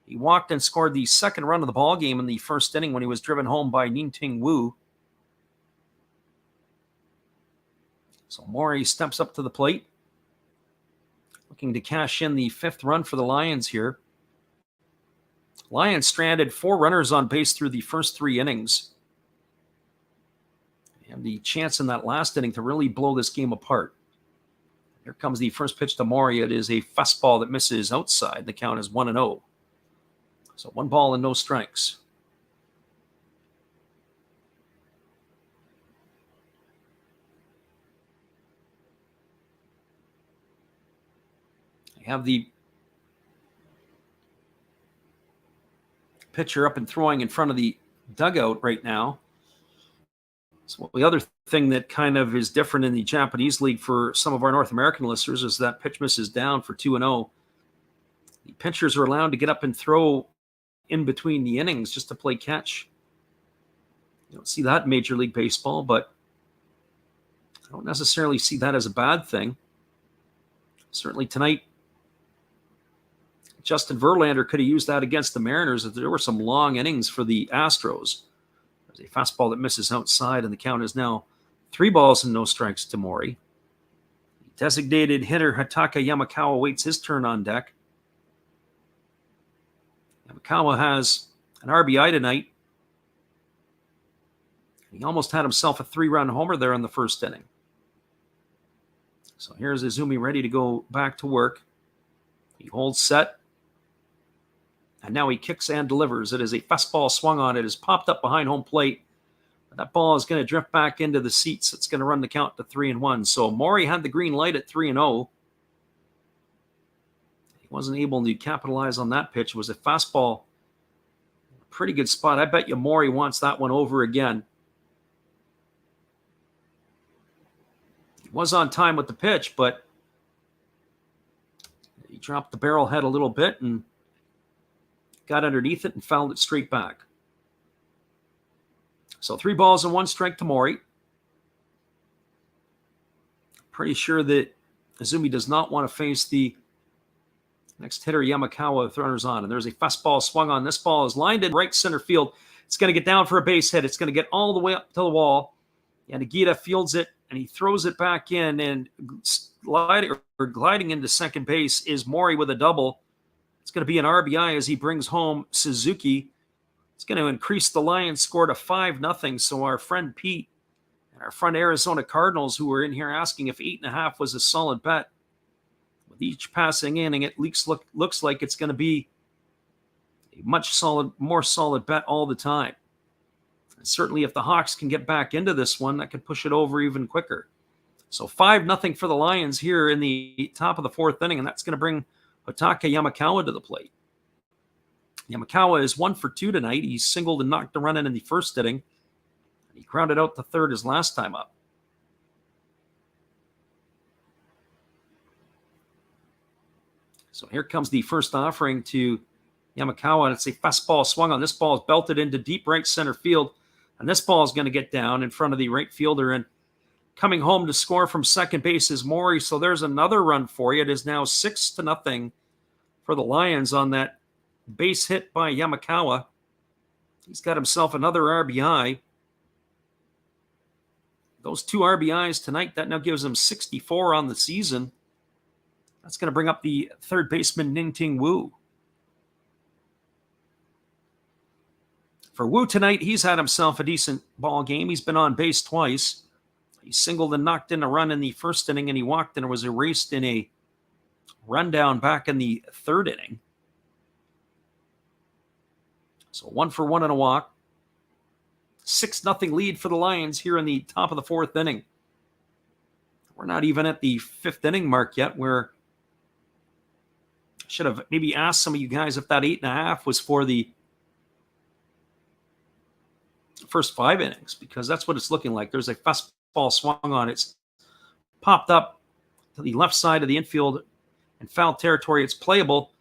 He walked and scored the second run of the ball game in the first inning when he was driven home by Ning-Ting Wu. So Mori steps up to the plate, looking to cash in the 5th run for the Lions here. Lions stranded 4 runners on base through the first 3 innings. And the chance in that last inning to really blow this game apart. Here comes the first pitch to Mori. It is a fastball that misses outside. The count is 1-0. So 1 ball and no strikes. I have the pitcher up and throwing in front of the dugout right now. So the other thing that kind of is different in the Japanese league for some of our North American listeners is that pitch misses down for 2-0. The pitchers are allowed to get up and throw in between the innings just to play catch. You don't see that in Major League Baseball, but I don't necessarily see that as a bad thing. Certainly tonight, Justin Verlander could have used that against the Mariners. There were some long innings for the Astros. There's a fastball that misses outside, and the count is now 3 balls and no strikes to Mori. The designated hitter Hataka Yamakawa waits his turn on deck. Yamakawa has an RBI tonight. He almost had himself a 3-run homer there in the first inning. So here's Izumi ready to go back to work. He holds set. And now he kicks and delivers. It is a fastball swung on. It is popped up behind home plate. That ball is going to drift back into the seats. It's going to run the count to 3-1. So Mori had the green light at 3-0. He wasn't able to capitalize on that pitch. It was a fastball. Pretty good spot. I bet you Mori wants that one over again. He was on time with the pitch, but he dropped the barrel head a little bit and got underneath it and fouled it straight back. So 3 balls and 1 strike to Mori. Pretty sure that Izumi does not want to face the next hitter, Yamakawa, with runners on. And there's a fastball swung on. This ball is lined in right center field. It's going to get down for a base hit. It's going to get all the way up to the wall. Yanagita fields it, and he throws it back in. And gliding into second base is Mori with a double. It's going to be an RBI as he brings home Suzuki. It's going to increase the Lions score to 5-0. So our friend Pete and our friend Arizona Cardinals, who were in here asking if 8.5 was a solid bet, with each passing inning, it looks like it's going to be a more solid bet all the time. And certainly if the Hawks can get back into this one, that could push it over even quicker. So 5-0 for the Lions here in the top of the fourth inning, and that's going to bring Hotaka Yamakawa to the plate. Yamakawa is 1 for 2 tonight. He singled and knocked a run in the first inning. He grounded out the third his last time up. So here comes the first offering to Yamakawa, and it's a fastball swung on. This ball is belted into deep right center field, and this ball is going to get down in front of the right fielder. And coming home to score from second base is Mori. So there's another run for you. It is now 6-0 for the Lions on that base hit by Yamakawa. He's got himself another RBI. Those 2 RBIs tonight, that now gives him 64 on the season. That's going to bring up the third baseman, Ning-Ting Wu. For Wu tonight, he's had himself a decent ball game. He's been on base twice. He singled and knocked in a run in the first inning, and he walked and was erased in a rundown back in the third inning. So 1 for 1 and a walk. 6-0 lead for the Lions here in the top of the fourth inning. We're not even at the fifth inning mark yet, where I should have maybe asked some of you guys if that 8.5 was for the first 5 innings, because that's what it's looking like. There's a fastball swung on. It's popped up to the left side of the infield and foul territory. It's playable,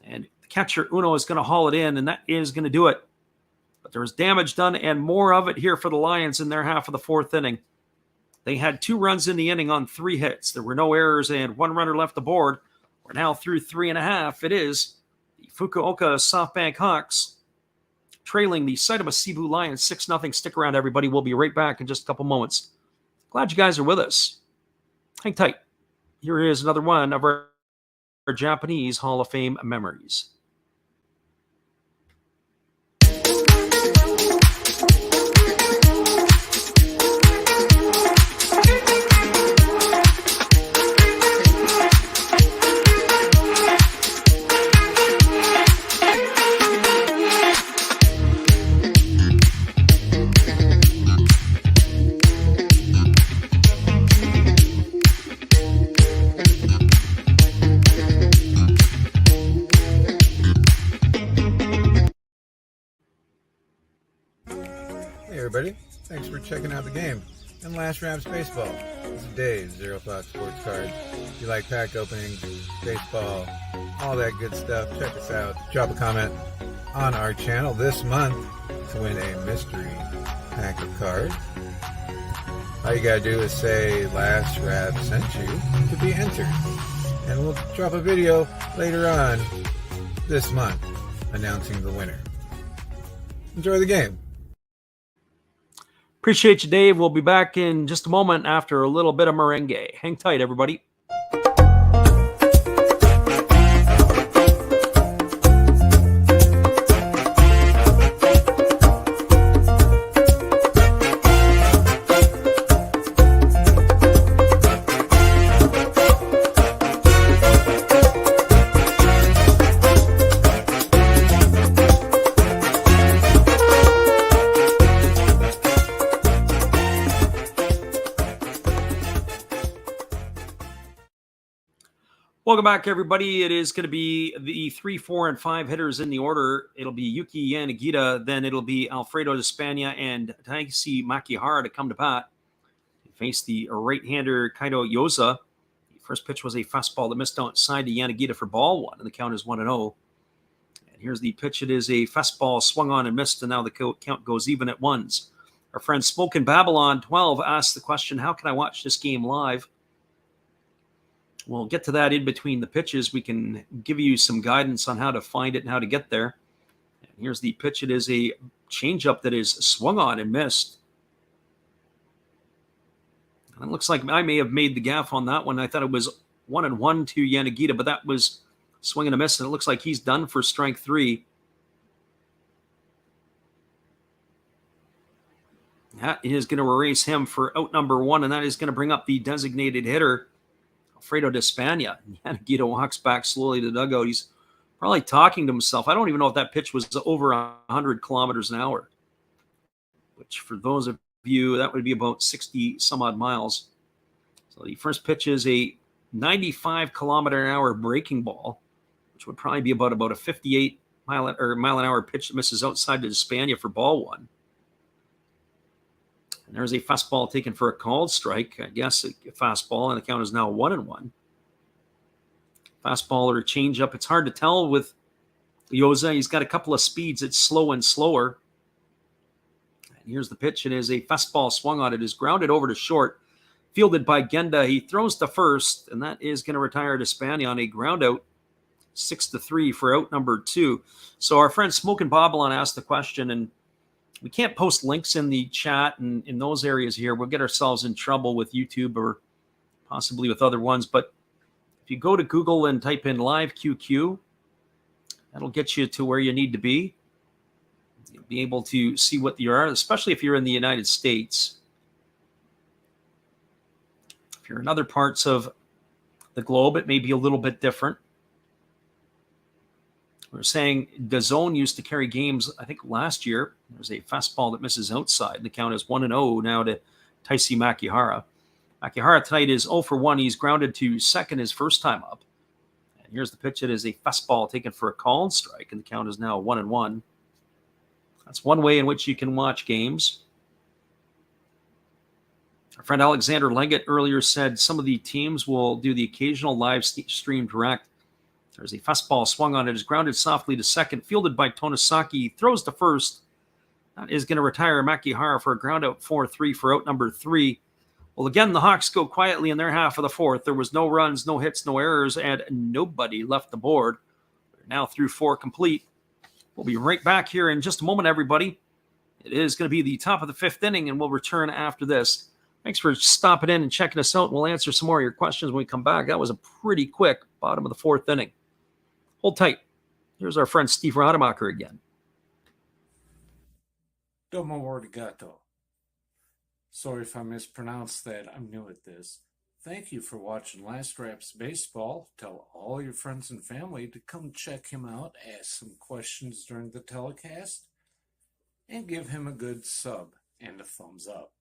and the catcher Uno is going to haul it in, and that is going to do it. But there was damage done, and more of it here for the Lions in their half of the fourth inning. They had 2 runs in the inning on 3 hits. There were no errors and 1 runner left aboard. We're now through 3.5. It is the Fukuoka SoftBank Hawks trailing the Seibu Seibu Lions 6-0. Stick around, everybody. We'll be right back in just a couple moments. Glad you guys are with us. Hang tight. Here is another one of our Japanese Hall of Fame memories. Everybody, thanks for checking out the game and Last Raps Baseball. This is Dave, Zero Thought Sports Cards. If you like pack openings, baseball, all that good stuff, check us out. Drop a comment on our channel this month to win a mystery pack of cards. All you gotta do is say Last Rap sent you to be entered, and we'll drop a video later on this month announcing the winner. Enjoy the game. Appreciate you, Dave. We'll be back in just a moment after a little bit of merengue. Hang tight, everybody. Welcome back, everybody. It is going to be the 3, 4, and 5 hitters in the order. It'll be Yuki Yanagita, then it'll be Alfredo Despania and Taisi Makihara to come to bat. They face the right-hander Kaido Yosa. The first pitch was a fastball that missed outside to Yanagita for ball 1, and the count is 1-0. And here's the pitch. It is a fastball swung on and missed, and now the count goes even at 1s. Our friend Spoken Babylon 12 asked the question, how can I watch this game live? We'll get to that in between the pitches. We can give you some guidance on how to find it and how to get there. And here's the pitch. It is a changeup that is swung on and missed. And it looks like I may have made the gaffe on that one. I thought it was 1-1 to Yanagita, but that was swing and a miss, and it looks like he's done for strike 3. That is going to erase him for out number 1, and that is going to bring up the designated hitter, Alfredo Despania. Yanagita walks back slowly to the dugout. He's probably talking to himself. I don't even know if that pitch was over 100 kilometers an hour, which for those of you, that would be about 60 some odd miles. So the first pitch is a 95-kilometer-an-hour breaking ball, which would probably be about a 58-mile-an-hour pitch that misses outside to Espana for ball one. And there's a fastball taken for a called strike. I guess a fastball, and the count is now 1-1. Fastball or changeup, it's hard to tell with Yoza. He's got a couple of speeds. It's slow and slower. And here's the pitch. It is a fastball swung on. It is grounded over to short. Fielded by Genda. He throws to first, and that is going to retire to Spani on a ground out. 6-3 for out number 2. So our friend Smokin' Babylon asked the question, and we can't post links in the chat and in those areas here. We'll get ourselves in trouble with YouTube or possibly with other ones. But if you go to Google and type in live QQ, that'll get you to where you need to be. You'll be able to see what you are, especially if you're in the United States. If you're in other parts of the globe, it may be a little bit different. We're saying DAZN used to carry games, I think last year. There's a fastball that misses outside. The count is 1-0 now to Taisi Makihara. Makihara tonight is 0 for 1. He's grounded to second his first time up. And here's the pitch. It is a fastball taken for a called strike, and the count is now 1-1. That's one way in which you can watch games. Our friend Alexander Leggett earlier said some of the teams will do the occasional live stream direct. There's a fastball swung on. It is grounded softly to second, fielded by Tonosaki. Throws to first. That is going to retire Makihara for a ground out 4-3 for out number 3. Well, again, the Hawks go quietly in their half of the fourth. There was no runs, no hits, no errors, and nobody left the board. We're now through 4 complete. We'll be right back here in just a moment, everybody. It is going to be the top of the 5th inning, and we'll return after this. Thanks for stopping in and checking us out, and we'll answer some more of your questions when we come back. That was a pretty quick bottom of the 4th inning. Hold tight. Here's our friend Steve Rademacher again. Domo arigato. Sorry if I mispronounced that. I'm new at this. Thank you for watching Last Raps Baseball. Tell all your friends and family to come check him out, ask some questions during the telecast, and give him a good sub and a thumbs up.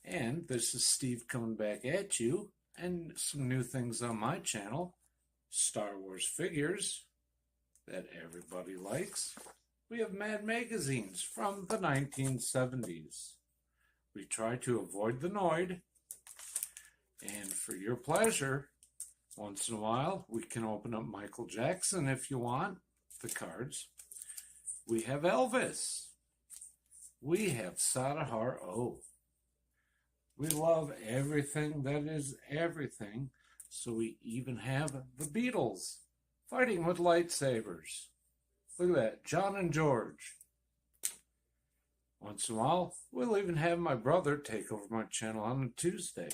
And this is Steve coming back at you, and some new things on my channel. Star Wars figures that everybody likes. We have Mad magazines from the 1970s. We try to avoid the Noid. And for your pleasure, once in a while, we can open up Michael Jackson if you want, the cards. We have Elvis. We have Sadahar O. We love everything that is everything. So we even have the Beatles fighting with lightsabers. Look at that, John and George. Once in a while, we'll even have my brother take over my channel on a Tuesday.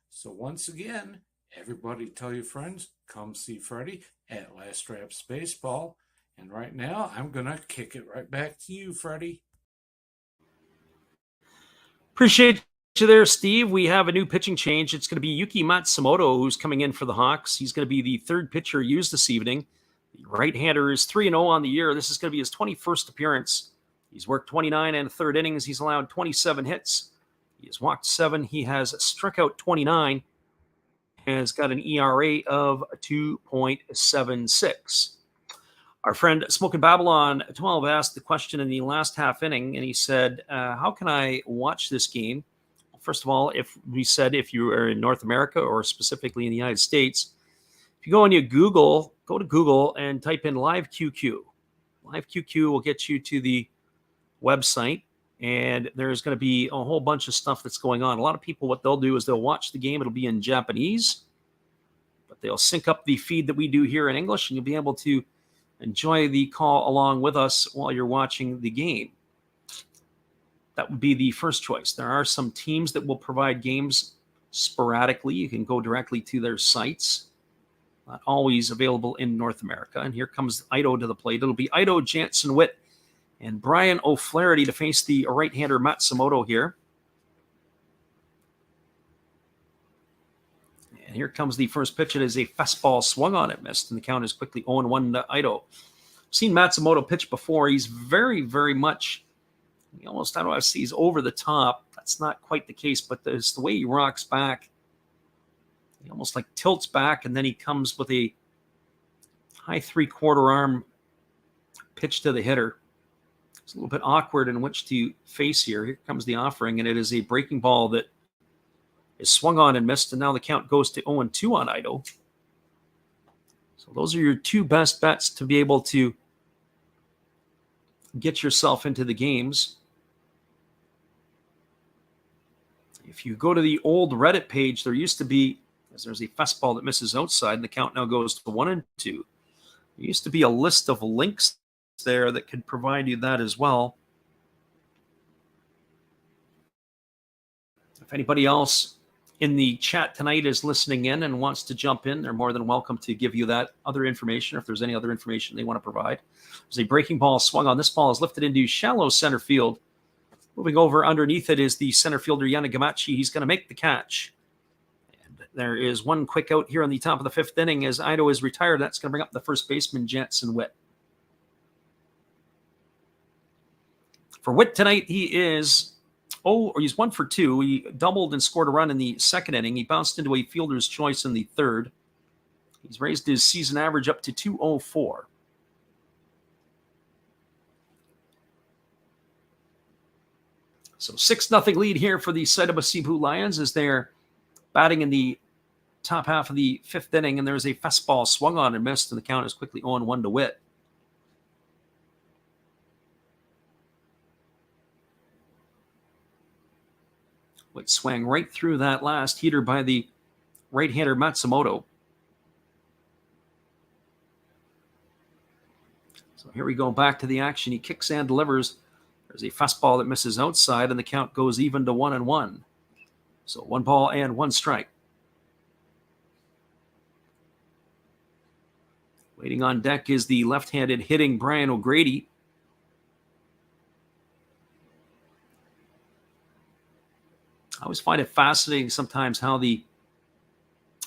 So once again, everybody tell your friends, come see Freddie at Last Raps Baseball. And right now, I'm going to kick it right back to you, Freddie. Appreciate you there, Steve. We have a new pitching change. It's going to be Yuki Matsumoto who's coming in for the Hawks. He's going to be the 3rd pitcher used this evening. The right-hander is 3-0 on the year. This is going to be his 21st appearance. He's worked 29 1/3 innings. He's allowed 27 hits. He has walked 7. He has struck out 29. Has got an ERA of 2.76. Our friend Smokin' Babylon 12 asked the question in the last half inning, and he said, how can I watch this game? First of all, if you are in North America or specifically in the United States, if you go to Google and type in Live QQ. Live QQ will get you to the website, and there's going to be a whole bunch of stuff that's going on. A lot of people, what they'll do is they'll watch the game. It'll be in Japanese, but they'll sync up the feed that we do here in English, and you'll be able to enjoy the call along with us while you're watching the game. That would be the first choice. There are some teams that will provide games sporadically. You can go directly to their sites. Not always available in North America. And here comes Ito to the plate. It'll be Ito, Jansen Witt, and Brian O'Flaherty to face the right-hander Matsumoto here. And here comes the first pitch. It is a fastball swung on. It missed, and the count is quickly 0-1 to Ito. Seen Matsumoto pitch before. He's very, very much, almost, I don't know if he's over the top. That's not quite the case, but it's the way he rocks back. almost like tilts back, and then he comes with a high 3/4 arm pitch to the hitter. It's a little bit awkward in which to face here. Here comes the offering, and it is a breaking ball that is swung on and missed, and now the count goes to 0-2 on Ito. So those are your two best bets to be able to get yourself into the games. If you go to the old Reddit page, there used to be, as there's a fastball that misses outside, and the count now goes to 1-2. There used to be a list of links there that could provide you that as well. If anybody else in the chat tonight is listening in and wants to jump in, they're more than welcome to give you that other information, or if there's any other information they want to provide. There's a breaking ball swung on. This ball is lifted into shallow center field. Moving over underneath it is the center fielder, Yanagamachi. He's going to make the catch. And there is one quick out here on the top of the fifth inning as Ito is retired. That's going to bring up the first baseman, Jansen Witt. For Witt tonight, he's 1 for 2. He doubled and scored a run in the second inning. He bounced into a fielder's choice in the third. He's raised his season average up to 204. So 6-0 lead here for the Seibu Lions as they're batting in the top half of the fifth inning, and there's a fastball swung on and missed, and the count is quickly 0-1 to Witt. Witt swang right through that last heater by the right-hander Matsumoto. So here we go back to the action. He kicks and delivers. There's a fastball that misses outside, and the count goes even to 1-1. So 1 ball and 1 strike. Waiting on deck is the left-handed hitting Brian O'Grady. I always find it fascinating sometimes how the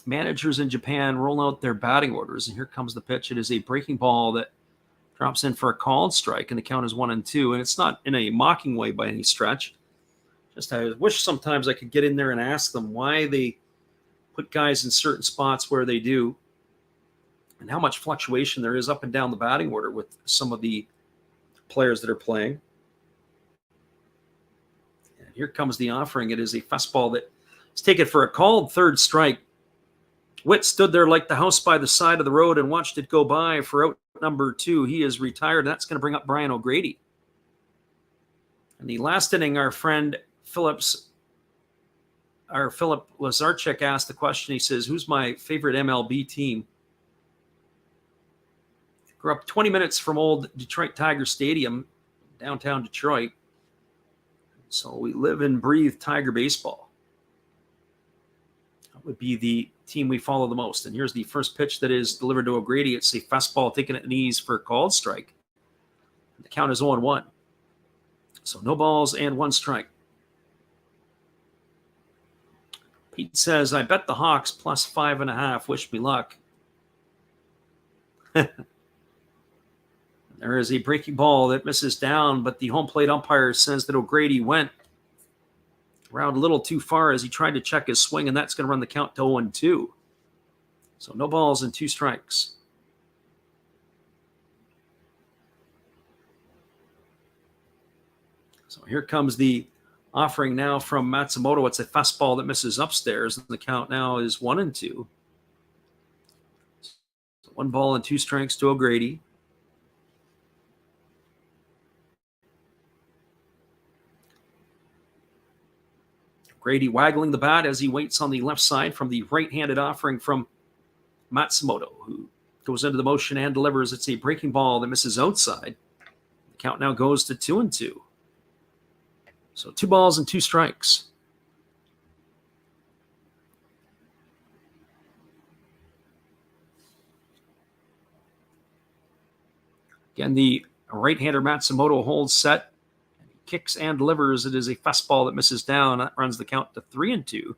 managers in Japan roll out their batting orders. And here comes the pitch. It is a breaking ball that drops in for a called strike, and the count is 1-2. And it's not in a mocking way by any stretch. Just I wish sometimes I could get in there and ask them why they put guys in certain spots where they do, and how much fluctuation there is up and down the batting order with some of the players that are playing. And here comes the offering. It is a fastball that is taken for a called third strike. Witt stood there like the house by the side of the road and watched it go by for out number 2. He is retired. That's going to bring up Brian O'Grady. In the last inning, our friend Philip Lazarchuk asked the question. He says, who's my favorite MLB team? Grew up 20 minutes from old Detroit Tiger Stadium, downtown Detroit. So we live and breathe Tiger baseball. That would be the team we follow the most. And here's the first pitch that is delivered to O'Grady. It's a fastball taken at knees for a called strike. The count is 0-1. So no balls and 1 strike. Pete says, I bet the Hawks plus 5.5. Wish me luck. There is a breaking ball that misses down, but the home plate umpire says that O'Grady went around a little too far as he tried to check his swing, and that's going to run the count to 0-2. So no balls and 2 strikes. So here comes the offering now from Matsumoto. It's a fastball that misses upstairs, and the count now is 1-2. So 1 ball and 2 strikes to O'Grady. Grady waggling the bat as he waits on the left side from the right-handed offering from Matsumoto, who goes into the motion and delivers. It's a breaking ball that misses outside. The count now goes to 2-2. So 2 balls and 2 strikes. Again, the right-hander Matsumoto holds set. Kicks and delivers. It is a fastball that misses down. That runs the count to 3-2.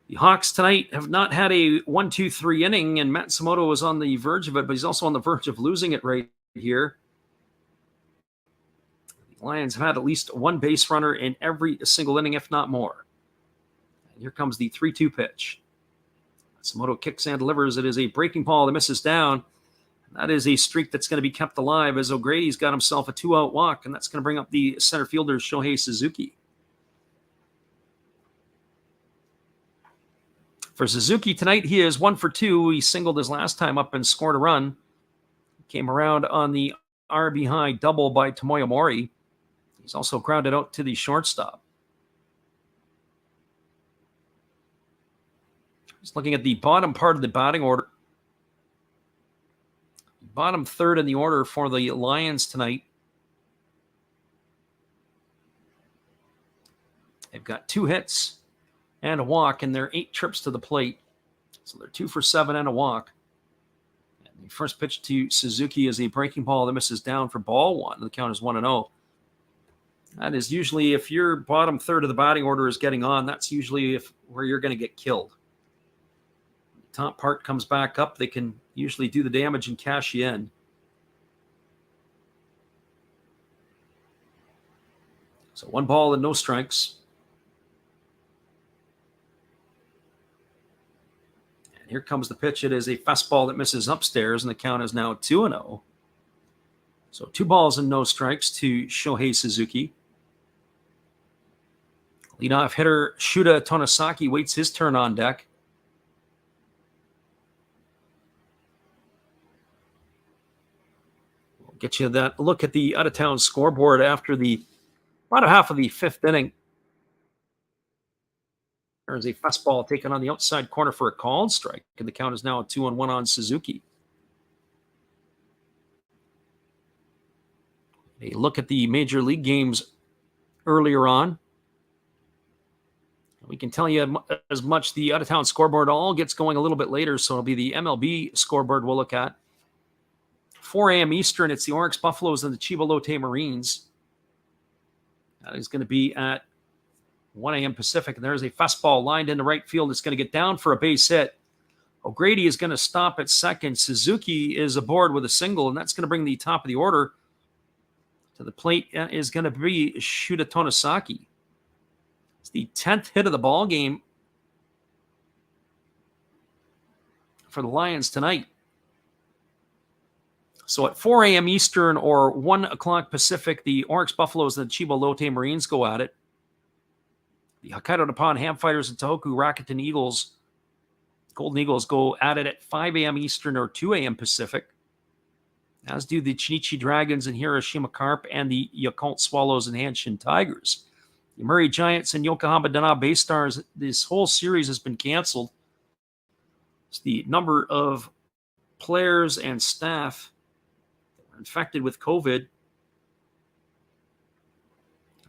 The Hawks tonight have not had a 1-2-3 inning, and Matsumoto is on the verge of it, but he's also on the verge of losing it right here. The Lions have had at least 1 base runner in every single inning, if not more. And here comes the 3-2 pitch. Matsumoto kicks and delivers. It is a breaking ball that misses down. That is a streak that's going to be kept alive as O'Grady's got himself a 2-out walk, and that's going to bring up the center fielder, Shohei Suzuki. For Suzuki tonight, he is 1 for 2. He singled his last time up and scored a run. Came around on the RBI double by Tomoya Mori. He's also grounded out to the shortstop. Just looking at the bottom part of the batting order. Bottom third in the order for the Lions tonight. They've got 2 hits and a walk in their 8 trips to the plate. So they're 2 for 7 and a walk. And the first pitch to Suzuki is a breaking ball that misses down for ball 1. The count is 1-0. That is usually, if your bottom third of the batting order is getting on, that's usually where you're going to get killed. The top part comes back up. They can usually do the damage and cash you in. So 1 ball and no strikes. And here comes the pitch. It is a fastball that misses upstairs, and the count is now 2-0. So 2 balls and no strikes to Shohei Suzuki. Leadoff hitter Shuta Tonosaki waits his turn on deck. Get you that look at the out-of-town scoreboard after the bottom half of the 5th inning. There's a fastball taken on the outside corner for a called strike, and the count is now 2-1 on Suzuki. A look at the major league games earlier on. We can tell you as much. The out-of-town scoreboard all gets going a little bit later, so it'll be the MLB scoreboard we'll look at. 4 a.m. Eastern, it's the Oryx Buffaloes and the Chiba Lotte Marines. That is going to be at 1 a.m. Pacific, and there's a fastball lined into right field. It's going to get down for a base hit. O'Grady is going to stop at second. Suzuki is aboard with a single, and that's going to bring the top of the order to the plate. Is going to be Shuta Tonosaki. It's the 10th hit of the ball game for the Lions tonight. So at 4 a.m. Eastern or 1 o'clock Pacific, the Oryx Buffaloes and the Chiba Lotte Marines go at it. The Hokkaido Nippon Ham Fighters and Tohoku Rakuten Eagles, Golden Eagles, go at it at 5 a.m. Eastern or 2 a.m. Pacific, as do the Chinichi Dragons and Hiroshima Carp and the Yakult Swallows and Hanshin Tigers. The Murray Giants and Yokohama Dana Bay Stars, this whole series has been canceled. It's the number of players and staff that were infected with COVID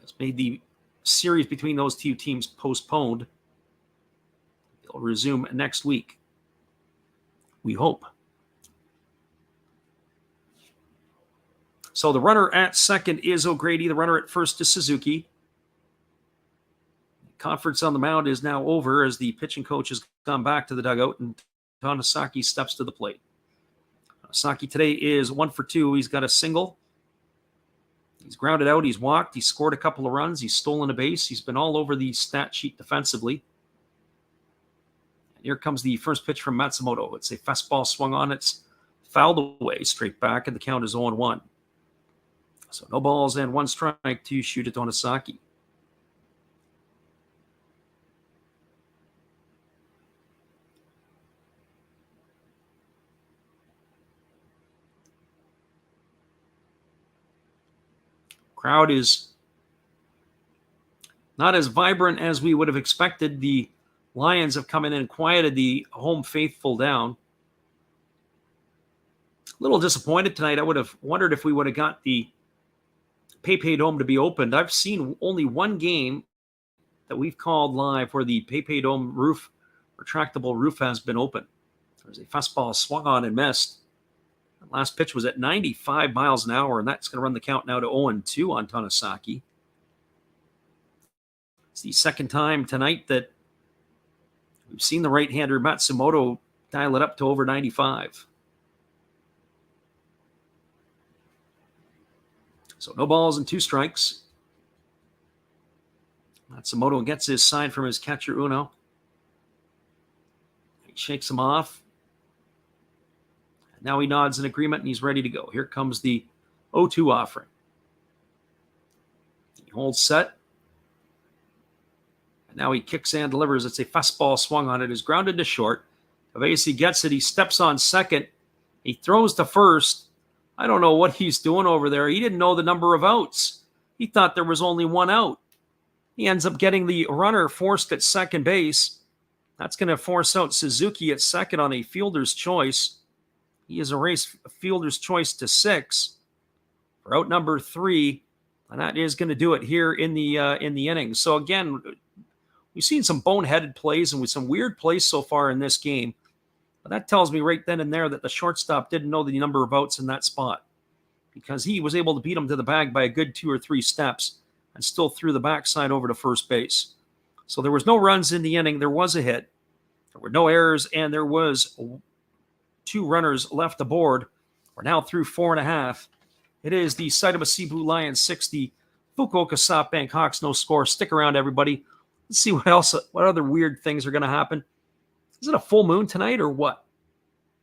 has made the series between those 2 teams postponed. They'll resume next week, we hope. So the runner at second is O'Grady. The runner at first is Suzuki. Conference on the mound is now over as the pitching coach has gone back to the dugout and Tonosaki steps to the plate. Tonosaki today is 1 for 2. He's got a single. He's grounded out. He's walked. He's scored a couple of runs. He's stolen a base. He's been all over the stat sheet defensively. And here comes the first pitch from Matsumoto. It's a fastball swung on. It's fouled away straight back, and the count is 0-1. So no balls and 1 strike to Shuta Tonosaki. Crowd is not as vibrant as we would have expected. The Lions have come in and quieted the home faithful down. A little disappointed tonight. I would have wondered if we would have got the PayPay Dome to be opened. I've seen only 1 game that we've called live where the PayPay Dome roof, retractable roof, has been open. There's a fastball swung on and missed. The last pitch was at 95 miles an hour, and that's going to run the count now to 0-2 on Tonosaki. It's the second time tonight that we've seen the right-hander Matsumoto dial it up to over 95. So no balls and 2 strikes. Matsumoto gets his sign from his catcher Uno. He shakes him off. Now he nods in agreement and he's ready to go. Here comes the 0-2 offering. He holds set. And now he kicks and delivers. It's a fastball swung on it. Is grounded to short. Kavesi gets it. He steps on second. He throws to first. I don't know what he's doing over there. He didn't know the number of outs. He thought there was only one out. He ends up getting the runner forced at second base. That's going to force out Suzuki at second on a fielder's choice. He has erased a fielder's choice to 6 for out number 3, and that is going to do it here in the inning. So again, we've seen some boneheaded plays and with some weird plays so far in this game. But that tells me right then and there that the shortstop didn't know the number of outs in that spot, because he was able to beat him to the bag by a good 2 or 3 steps and still threw the backside over to first base. So there was no runs in the inning. There was a hit. There were no errors, and there was 2 runners left aboard. We're now through 4.5. It is the Seibu Lions 6, the Fukuoka SoftBank Hawks no score. Stick around, everybody. Let's see what other weird things are going to happen. Is it a full moon tonight or what?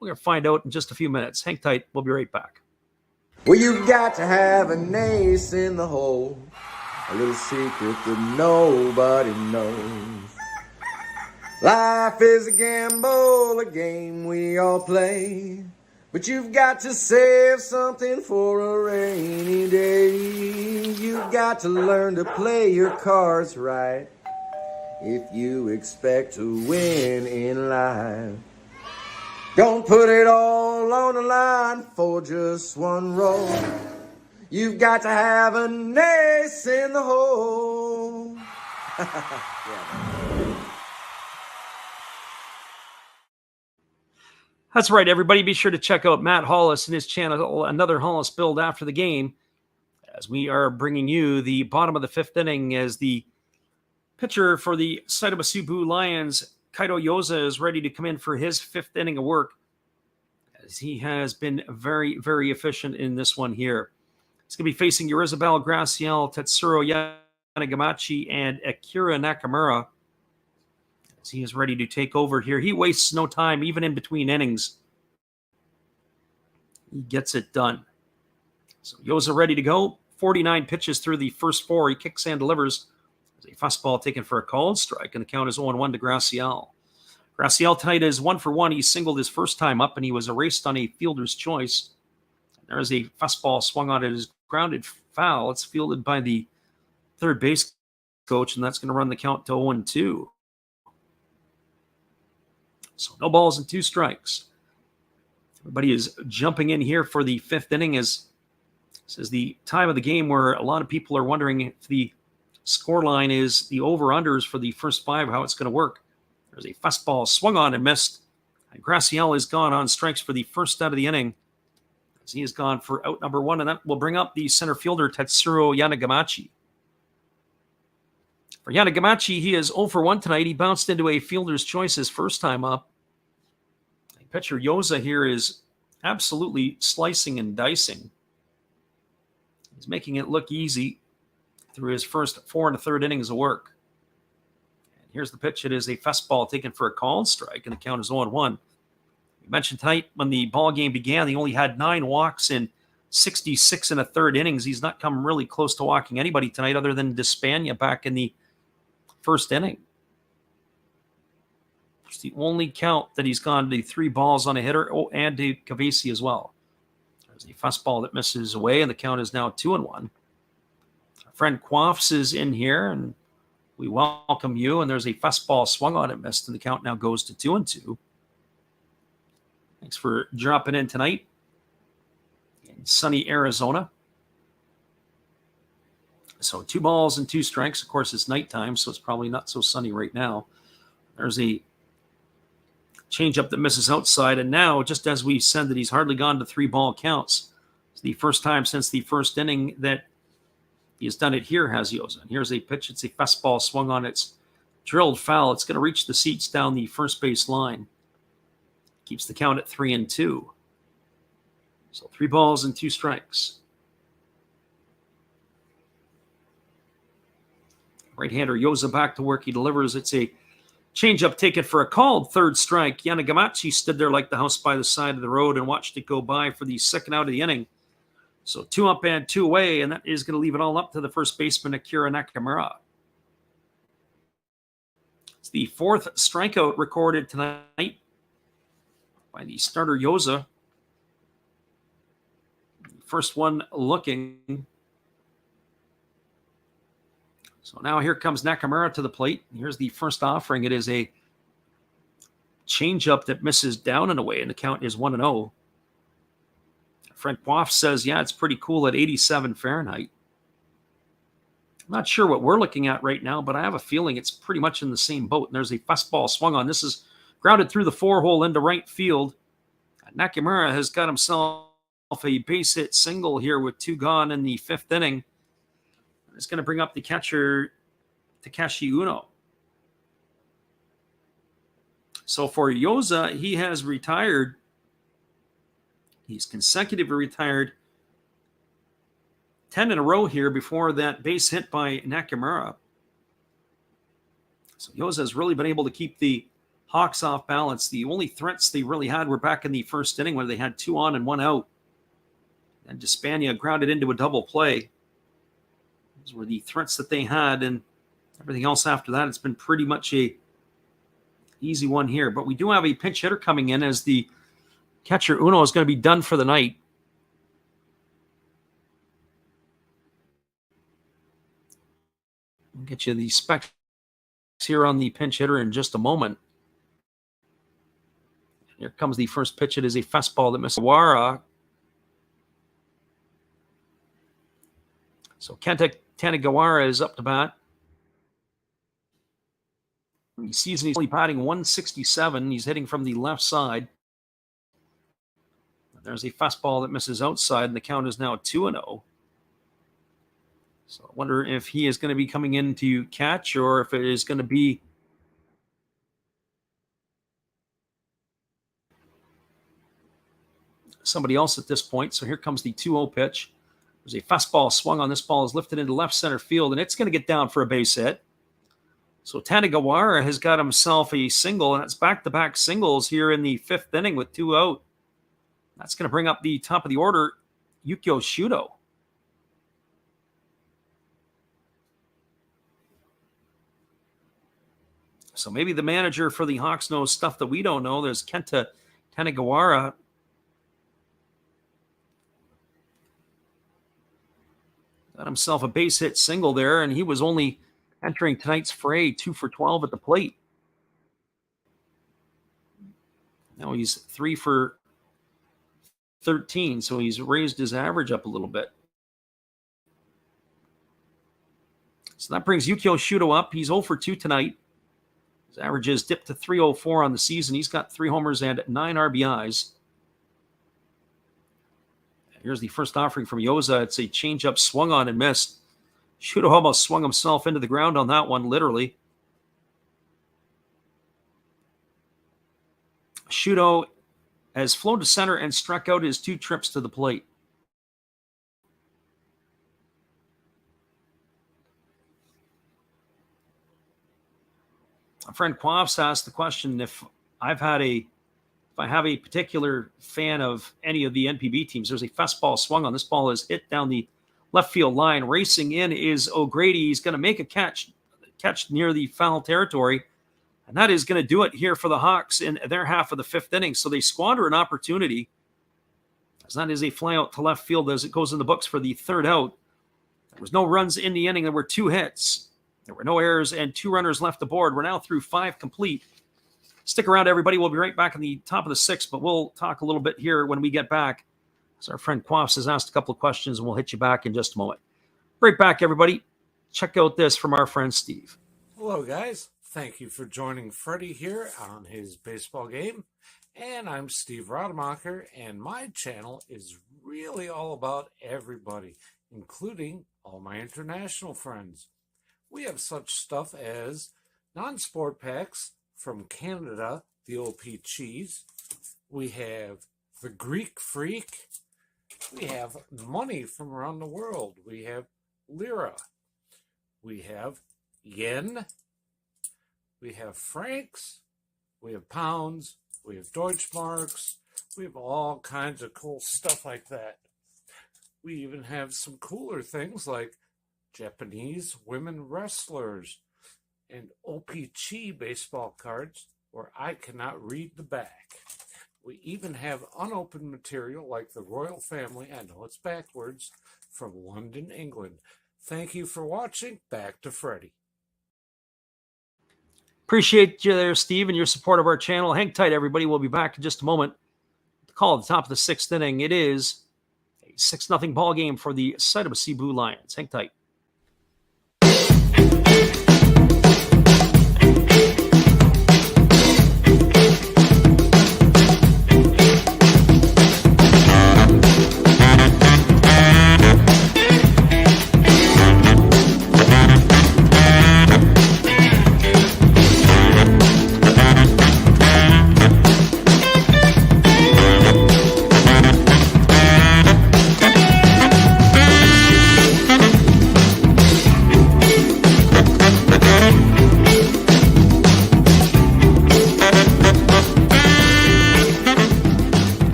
We're going to find out in just a few minutes. Hang tight. We'll be right back. Well, you've got to have an ace in the hole, a little secret that nobody knows. Life is a gamble, a game we all play, but you've got to save something for a rainy day. You've got to learn to play your cards right if you expect to win in life. Don't put it all on the line for just one roll. You've got to have an ace in the hole. That's right, everybody. Be sure to check out Matt Hollis and his channel, Another Hollis Build, after the game, as we are bringing you the bottom of the 5th inning as the pitcher for the Seibu Lions, Kaito Yoza, is ready to come in for his 5th inning of work, as he has been very, very efficient in this one here. He's going to be facing Yorizabal Graciel, Tetsuro Yanagamachi, and Akira Nakamura, as he is ready to take over here. He wastes no time, even in between innings. He gets it done. So Yoza ready to go. 49 pitches through the first 4. He kicks and delivers. There's a fastball taken for a called strike, and the count is 0-1 to Graciel. Graciel tonight is 1 for 1. He singled his first time up, and he was erased on a fielder's choice. There's a fastball swung on it. It is grounded foul. It's fielded by the third base coach, and that's going to run the count to 0-2. So no balls and 2 strikes. Everybody is jumping in here for the 5th inning, as this is the time of the game where a lot of people are wondering if the scoreline is the over-unders for the first 5, how it's going to work. There's a fastball swung on and missed. And Graciel is gone on strikes for the first out of the inning, as he has gone for out number 1, and that will bring up the center fielder, Tetsuro Yanagamachi. For Yanagamachi, he is 0 for 1 tonight. He bounced into a fielder's choice his first time up. Pitcher Yoza here is absolutely slicing and dicing. He's making it look easy through his first 4 1/3 innings of work. And here's the pitch. It is a fastball taken for a called strike, and the count is 0-1. We mentioned tonight when the ball game began, he only had 9 walks in 66 1/3 innings. He's not come really close to walking anybody tonight other than Despania back in the first inning. It's the only count that he's gone to 3 balls on a hitter, and to Kavesi as well. There's a fastball that misses away, and the count is now 2-1. Our friend Quaffs is in here, and we welcome you. And there's a fastball swung on it, missed, and the count now goes to 2-2. Thanks for dropping in tonight in sunny Arizona. So 2 balls and 2 strikes. Of course, it's nighttime, so it's probably not so sunny right now. There's a changeup that misses outside, and now, just as we said that he's hardly gone to 3-ball counts, it's the first time since the first inning that he has done it here, has Yoza. And here's a pitch. It's a fastball swung on. It's drilled foul. It's going to reach the seats down the first base line. Keeps the count at 3-2. So 3 balls and 2 strikes. Right-hander Yoza back to work. He delivers. It's a Changeup taken for a called third strike. Yanagamachi stood there like the house by the side of the road and watched it go by for the second out of the inning. So 2 up and 2 away, and that is going to leave it all up to the first baseman, Akira Nakamura. It's the 4th strikeout recorded tonight by the starter Yoza. First one looking. So now here comes Nakamura to the plate. Here's the first offering. It is a changeup that misses down and away, and the count is 1-0. Frank Waff says, yeah, it's pretty cool at 87 Fahrenheit. I'm not sure what we're looking at right now, but I have a feeling it's pretty much in the same boat. And there's a fastball swung on. This is grounded through the 4-hole into right field. Nakamura has got himself a base hit single here with 2 gone in the 5th inning. It's going to bring up the catcher, Takashi Uno. So for Yoza, he has retired. He's consecutively retired 10 in a row here before that base hit by Nakamura. So Yoza has really been able to keep the Hawks off balance. The only threats they really had were back in the 1st inning when they had 2 on and 1 out. And Despania grounded into a double play. Those were the threats that they had, and everything else after that, it's been pretty much a easy one here. But we do have a pinch hitter coming in as the catcher Uno is going to be done for the night. I'll get you the specs here on the pinch hitter in just a moment. Here comes the first pitch. It is a fastball that misses Wara. So Kenta Tanagawara is up to bat. The season he's only batting 167. He's hitting from the left side. There's a fastball that misses outside, and the count is now 2-0. So I wonder if he is going to be coming in to catch or if it is going to be somebody else at this point. So here comes the 2-0 pitch. There's a fastball swung on. This ball is lifted into left center field, and it's going to get down for a base hit. So Tanagawara has got himself a single, and it's back-to-back singles here in the 5th inning with 2 out. That's going to bring up the top of the order, Yukio Shudo. So maybe the manager for the Hawks knows stuff that we don't know. There's Kenta Tanagawara. Got himself a base hit single there, and he was only entering tonight's fray 2 for 12 at the plate. Now he's 3 for 13, so he's raised his average up a little bit. So that brings Yukio Shudo up. He's 0 for 2 tonight. His average is dipped to 304 on the season. He's got 3 homers and 9 RBIs. Here's the first offering from Yoza. It's a changeup swung on and missed. Shudo almost swung himself into the ground on that one, literally. Shudo has flown to center and struck out his 2 trips to the plate. A friend Quaffs asked the question if I have a particular fan of any of the NPB teams. There's a fastball swung on. This ball is hit down the left field line. Racing in is O'Grady. He's going to make a catch near the foul territory. And that is going to do it here for the Hawks in their half of the 5th inning. So they squander an opportunity. As that is a fly out to left field as it goes in the books for the 3rd out. There was no runs in the inning. There were 2 hits. There were no errors and 2 runners left aboard. We're now through 5 complete. Stick around, everybody. We'll be right back in the top of the 6th, but we'll talk a little bit here when we get back. So our friend Quaffs has asked a couple of questions, and we'll hit you back in just a moment. Right back, everybody. Check out this from our friend Steve. Hello, guys. Thank you for joining Freddie here on his baseball game. And I'm Steve Rademacher, and my channel is really all about everybody, including all my international friends. We have such stuff as non-sport packs from Canada, the OP cheese. We have the Greek Freak. We have money from around the world. We have lira. We have yen. We have francs, we have pounds, we have Deutschmarks, we have all kinds of cool stuff like that. We even have some cooler things like Japanese women wrestlers and OP-Chi baseball cards where I cannot read the back. We even have unopened material like the royal family, I know it's backwards, from London, England. Thank you for watching. Back to Freddie. Appreciate you there, Steve, and your support of our channel. Hang tight, everybody. We'll be back in just a moment. The call at the top of the sixth inning. It is a 6-0 ball game for the Seibu Seibu Lions. Hang tight.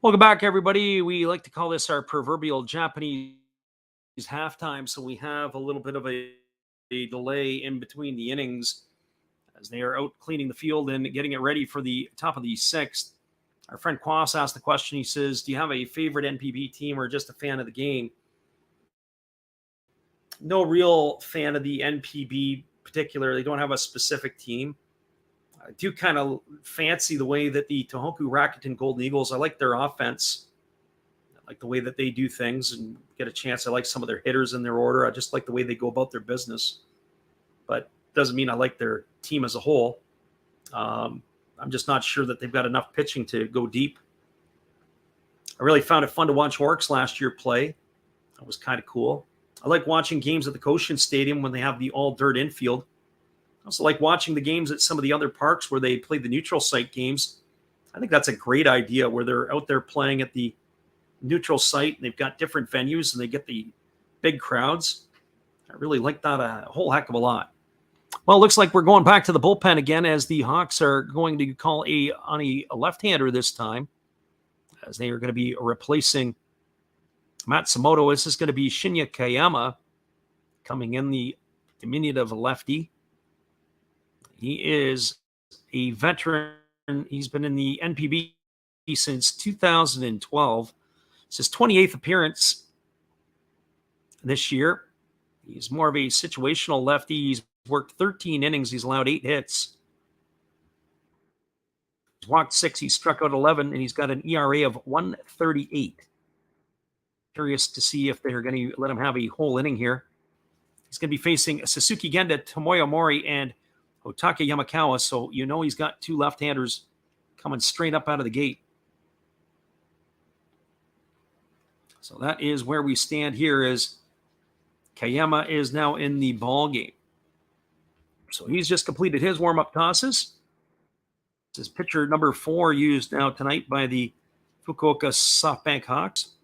Welcome back, everybody. We like to call this our proverbial Japanese halftime, so we have a little bit of a delay in between the innings as they are out cleaning the field and getting it ready for the top of the sixth. Our friend Quas asked the question. He says, do you have a favorite NPB team or just a fan of the game? No real fan of the NPB particular. They don't have a specific team. I do kind of fancy the way that the Tohoku Rakuten Golden Eagles, I like their offense. I like the way that they do things and get a chance. I like some of their hitters in their order. I just like the way they go about their business. But doesn't mean I like their team as a whole. I'm just not sure that they've got enough pitching to go deep. I really found it fun to watch Orcs last year play. That was kind of cool. I like watching games at the Koshin Stadium when they have the all-dirt infield. I also like watching the games at some of the other parks where they play the neutral site games. I think that's a great idea where they're out there playing at the neutral site and they've got different venues and they get the big crowds. I really like that a whole heck of a lot. Well, it looks like we're going back to the bullpen again as the Hawks are going to call on a left-hander this time as they are going to be replacing Matsumoto. This is going to be Shinya Kayama coming in, the diminutive lefty. He is a veteran. He's been in the NPB since 2012. It's his 28th appearance this year. He's more of a situational lefty. He's worked 13 innings. He's allowed 8 hits. He's walked 6. He's struck out 11, and he's got an ERA of 1.38. Curious to see if they're going to let him have a whole inning here. He's going to be facing Suzuki Genda, Tomoya Mori, and Otake Yamakawa, so you know he's got 2 left-handers coming straight up out of the gate. So that is where we stand here as Kayama is now in the ball game. So he's just completed his warm-up tosses. This is pitcher number 4 used now tonight by the Fukuoka SoftBank Hawks.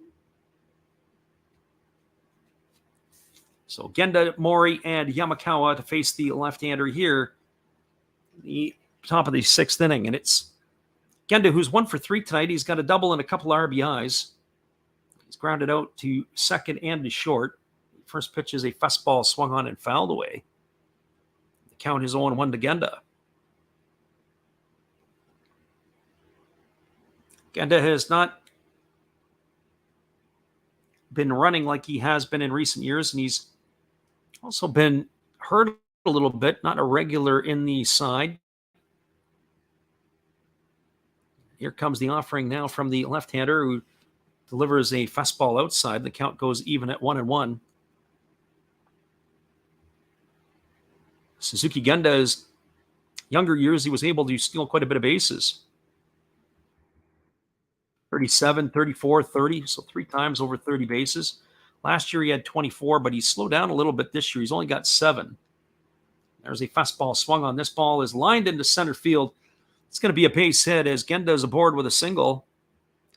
So Genda, Mori, and Yamakawa to face the left-hander here. The top of the 6th inning, and it's Genda who's 1 for 3 tonight. He's got a double and a couple RBIs. He's grounded out to second and to short. First pitch is a fastball swung on and fouled away. The count is 0-1 to Genda. Genda has not been running like he has been in recent years, and he's also been hurt a little bit, not a regular in the side. Here comes the offering now from the left-hander who delivers a fastball outside. The count goes even at 1-1. Suzuki Genda's younger years, he was able to steal quite a bit of bases. 37, 34, 30, so 3 times over 30 bases. Last year he had 24, but he slowed down a little bit this year. He's only got 7. There's a fastball swung on. This ball is lined into center field. It's going to be a base hit as Genda is aboard with a single.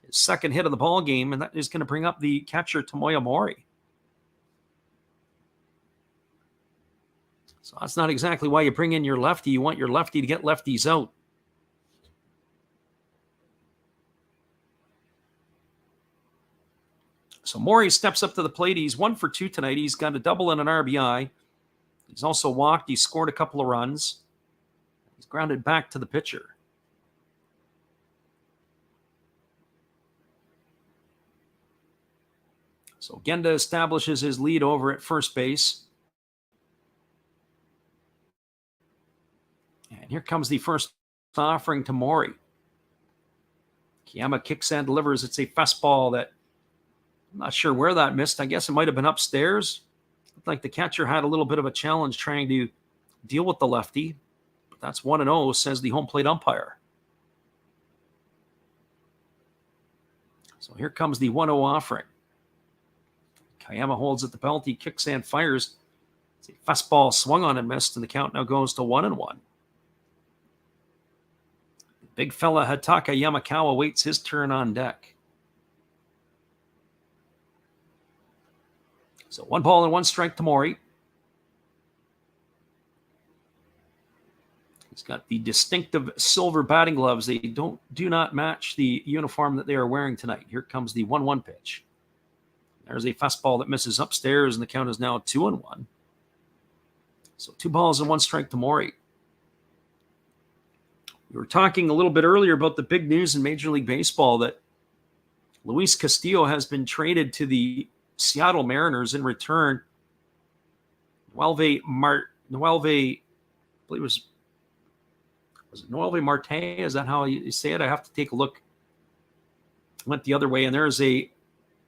his second hit of the ball game, and that is going to bring up the catcher Tomoya Mori. So that's not exactly why you bring in your lefty. You want your lefty to get lefties out. So Mori steps up to the plate. He's 1 for 2 tonight. He's got a double and an RBI. He's also walked. He's scored a couple of runs. He's grounded back to the pitcher. So Genda establishes his lead over at first base. And here comes the first offering to Mori. Kiyama kicks and delivers. It's a fastball that I'm not sure where that missed. I guess it might have been upstairs. Looked like the catcher had a little bit of a challenge trying to deal with the lefty. But that's 1-0, says the home plate umpire. So here comes the 1-0 offering. Kiyama holds at the belt. He kicks and fires. It's a fastball swung on and missed, and the count now goes to 1-1. Big fella Hataka Yamakawa waits his turn on deck. So 1 ball and 1 strike to Mori. He's got the distinctive silver batting gloves. They do not match the uniform that they are wearing tonight. Here comes the 1-1 pitch. There's a fastball that misses upstairs, and the count is now 2-1. So 2 balls and 1 strike to Mori. We were talking a little bit earlier about the big news in Major League Baseball that Luis Castillo has been traded to the Seattle Mariners. In return, Noelvi, I believe it was it Noelvi Marte? Is that how you say it? I have to take a look. Went the other way, and there's a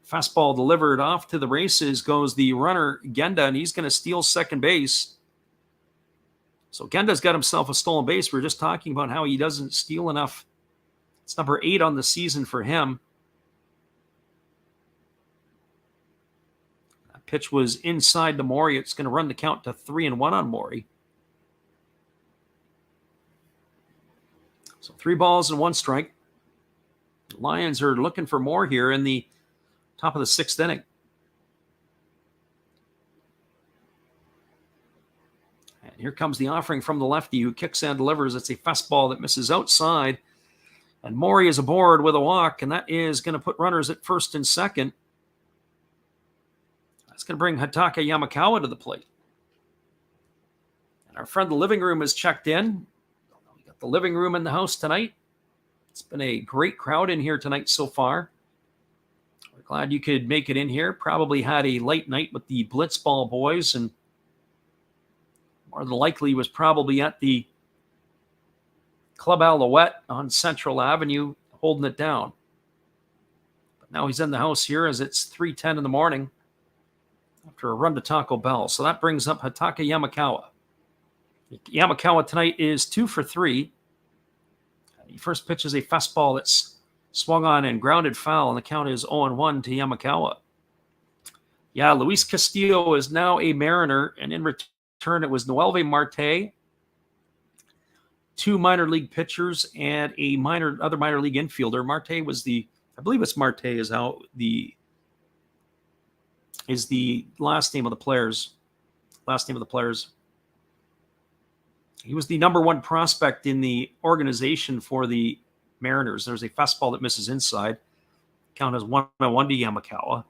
fastball delivered off to the races. Goes the runner Genda, and he's going to steal second base. So Genda's got himself a stolen base. We're just talking about how he doesn't steal enough. It's number 8 on the season for him. That pitch was inside to Mori. It's going to run the count to 3-1 on Mori. So 3 balls and 1 strike. The Lions are looking for more here in the top of the 6th inning. Here comes the offering from the lefty who kicks and delivers. It's a fastball that misses outside. And Mori is aboard with a walk, and that is going to put runners at first and second. That's going to bring Hataka Yamakawa to the plate. And our friend the living room has checked in. We got the living room in the house tonight. It's been a great crowd in here tonight so far. We're glad you could make it in here. Probably had a late night with the Blitzball boys, and more than likely was probably at the Club Alouette on Central Avenue holding it down. But now he's in the house here as it's 3:10 in the morning after a run to Taco Bell. So that brings up Hataka Yamakawa. Yamakawa tonight is 2 for 3. He first pitches a fastball that's swung on and grounded foul, and the count is 0-1 to Yamakawa. Yeah, Luis Castillo is now a Mariner, and in return, it was Noelvi Marte, 2 minor league pitchers, and a other minor league infielder. Marte was I believe it's Marte is how the last name of the players. He was the number 1 prospect in the organization for the Mariners. There's a fastball that misses inside. Count as 1-1 to Yamakawa.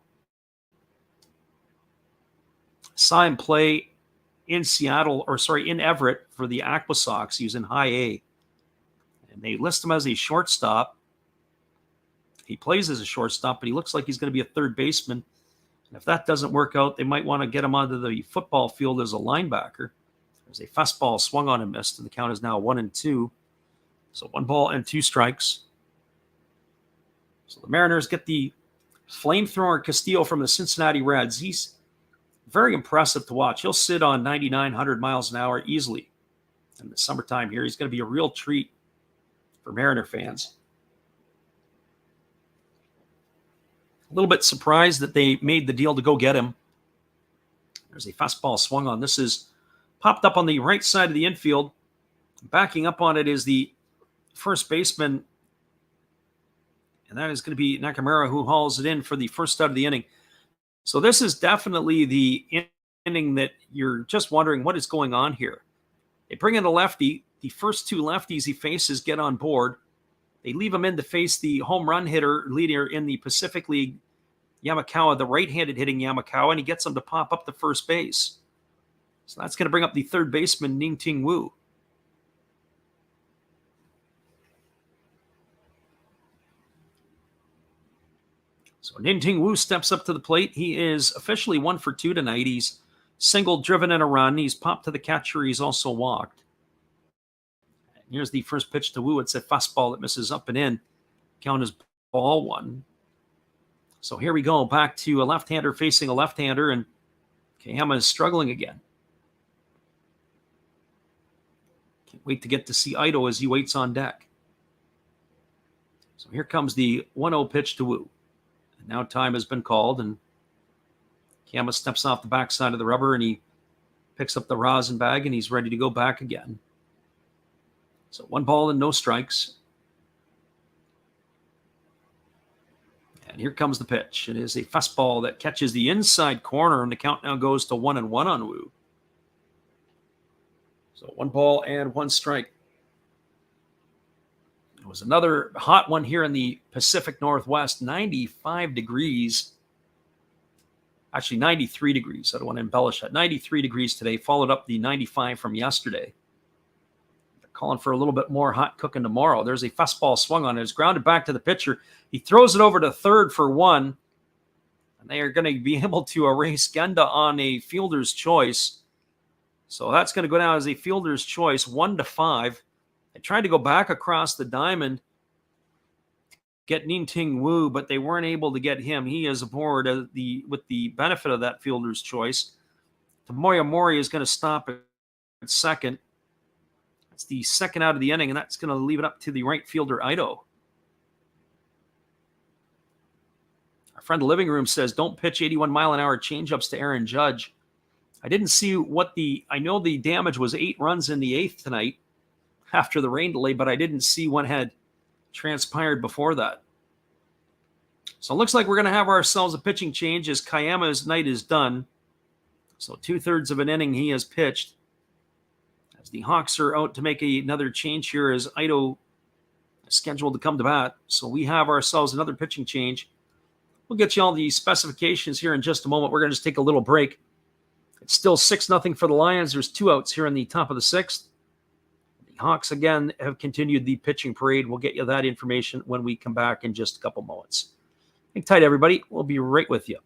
Saw him play in in Everett for the Aqua Sox. He was in high A. And they list him as a shortstop. He plays as a shortstop, but he looks like he's going to be a third baseman. And if that doesn't work out, they might want to get him onto the football field as a linebacker. There's a fastball swung on and missed, and the count is now 1-2. So 1 ball and 2 strikes. So the Mariners get the flamethrower Castillo from the Cincinnati Reds. He's very impressive to watch. He'll sit on 99, 100 miles an hour easily in the summertime here. He's going to be a real treat for Mariner fans. A little bit surprised that they made the deal to go get him. There's a fastball swung on. This is popped up on the right side of the infield. Backing up on it is the first baseman And that is going to be Nakamura who hauls it in for the first out of the inning. So this is definitely the inning that you're just wondering what is going on here. They bring in a lefty. The first two lefties he faces get on board. They leave him in to face the home run leader in the Pacific League, Yamakawa, the right-handed hitting Yamakawa, and he gets him to pop up the first base. So that's going to bring up the third baseman, Ning-Ting Wu. So Ning-Ting Wu steps up to the plate. He is officially 1 for 2 tonight. He's singled, driven, and a run. He's popped to the catcher. He's also walked. And here's the first pitch to Wu. It's a fastball that misses up and in. Count is ball 1. So here we go. Back to a left-hander facing a left-hander, and Kayama is struggling again. Can't wait to get to see Ito as he waits on deck. So here comes the 1-0 pitch to Wu. And now time has been called, and Kayama steps off the backside of the rubber, and he picks up the rosin bag, and he's ready to go back again. So 1 ball and no strikes. And here comes the pitch. It is a fastball that catches the inside corner, and the count now goes to 1-1 on Wu. So 1 ball and 1 strike. It was another hot one here in the Pacific Northwest, 95 degrees. Actually, 93 degrees. I don't want to embellish that. 93 degrees today, followed up the 95 from yesterday. They're calling for a little bit more hot cooking tomorrow. There's a fastball swung on it. It's grounded back to the pitcher. He throws it over to third for 1. And they are going to be able to erase Genda on a fielder's choice. So that's going to go down as a fielder's choice, 1-5. They tried to go back across the diamond, get Ning-Ting Wu, but they weren't able to get him. He is aboard with the benefit of that fielder's choice. Tomoya Mori is going to stop at second. That's the second out of the inning, and that's going to leave it up to the right fielder, Ito. Our friend the living room says, don't pitch 81-mile-an-hour changeups to Aaron Judge. I didn't see I know the damage was 8 runs in the 8th tonight after the rain delay, but I didn't see what had transpired before that. So it looks like we're going to have ourselves a pitching change as Kayama's night is done. So 2/3 of an inning he has pitched. As the Hawks are out to make another change here as Ito is scheduled to come to bat. So we have ourselves another pitching change. We'll get you all the specifications here in just a moment. We're going to just take a little break. It's still 6-0 for the Lions. There's 2 outs here in the top of the 6th. Hawks, again, have continued the pitching parade. We'll get you that information when we come back in just a couple moments. Hang tight, everybody. We'll be right with you.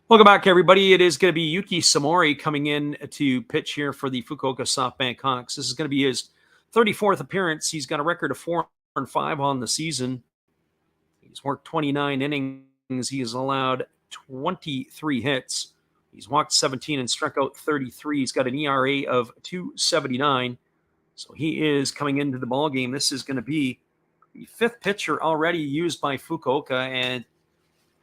Welcome back, everybody. It is going to be Yuki Samori coming in to pitch here for the Fukuoka SoftBank Hawks. This is going to be his 34th appearance. He's got a record of 4-5 on the season. He's worked 29 innings. He has allowed 23 hits. He's walked 17 and struck out 33. He's got an ERA of 2.79. So he is coming into the ballgame. This is going to be the 5th pitcher already used by Fukuoka, and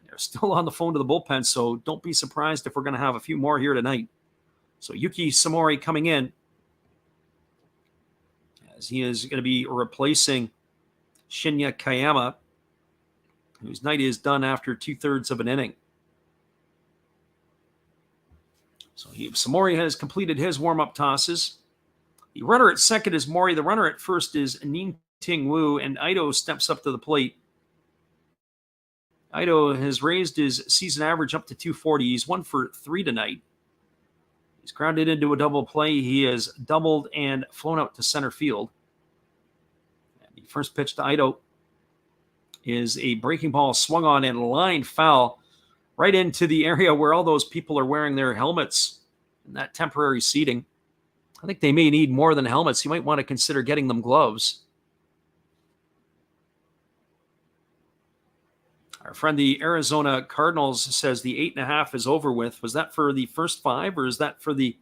they're still on the phone to the bullpen, so don't be surprised if we're going to have a few more here tonight. So Yuki Samori coming in as he is going to be replacing Shinya Kayama, whose night is done after 2/3 of an inning. So Samori has completed his warm-up tosses. The runner at second is Mori. The runner at first is Ning-Ting Wu, and Ito steps up to the plate. Ito has raised his season average up to 240. He's 1 for 3 tonight. He's grounded into a double play. He has doubled and flown out to center field. And the first pitch to Ito is a breaking ball swung on and line foul right into the area where all those people are wearing their helmets and that temporary seating. I think they may need more than helmets. You might want to consider getting them gloves. Our friend, the Arizona Cardinals, says the 8.5 is over with. Was that for the first 5 or is that for the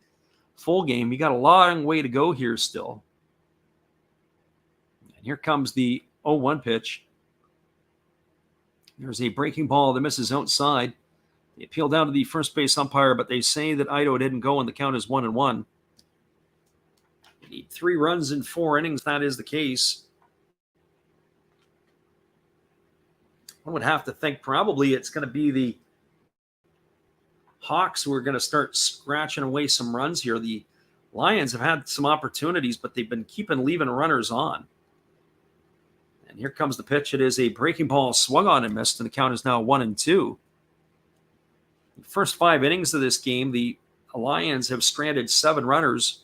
full game? You got a long way to go here still. And here comes the 0-1 pitch. There's a breaking ball that misses outside. They appeal down to the first base umpire, but they say that Ito didn't go and the count is 1-1. You need 3 runs in 4 innings. That is the case. I would have to think probably it's going to be the Hawks who are going to start scratching away some runs here. The Lions have had some opportunities, but they've been leaving runners on. And here comes the pitch. It is a breaking ball swung on and missed, and the count is now 1-2. The first 5 innings of this game, the Lions have stranded 7 runners.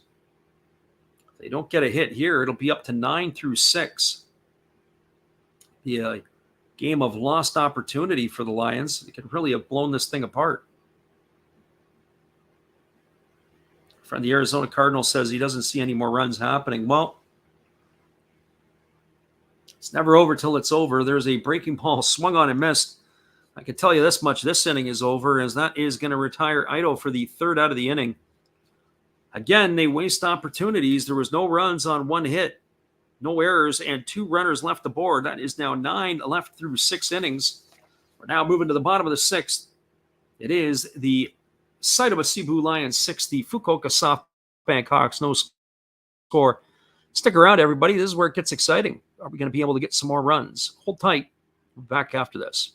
If they don't get a hit here, it'll be up to 9-6. The game of lost opportunity for the Lions. They could really have blown this thing apart. Friend, the Arizona Cardinal says he doesn't see any more runs happening. Well, it's never over till it's over. There's a breaking ball swung on and missed. I can tell you this much, this inning is over, as that is going to retire Ito for the 3rd out of the inning. Again, they waste opportunities. There was no runs on 1 hit. No errors, and 2 runners left the board. That is now 9 left through 6 innings. We're now moving to the bottom of the 6th. It is the Seibu Seibu Lions 6, the Fukuoka SoftBank Hawks, no score. Stick around, everybody. This is where it gets exciting. Are we going to be able to get some more runs? Hold tight. We'll be back after this.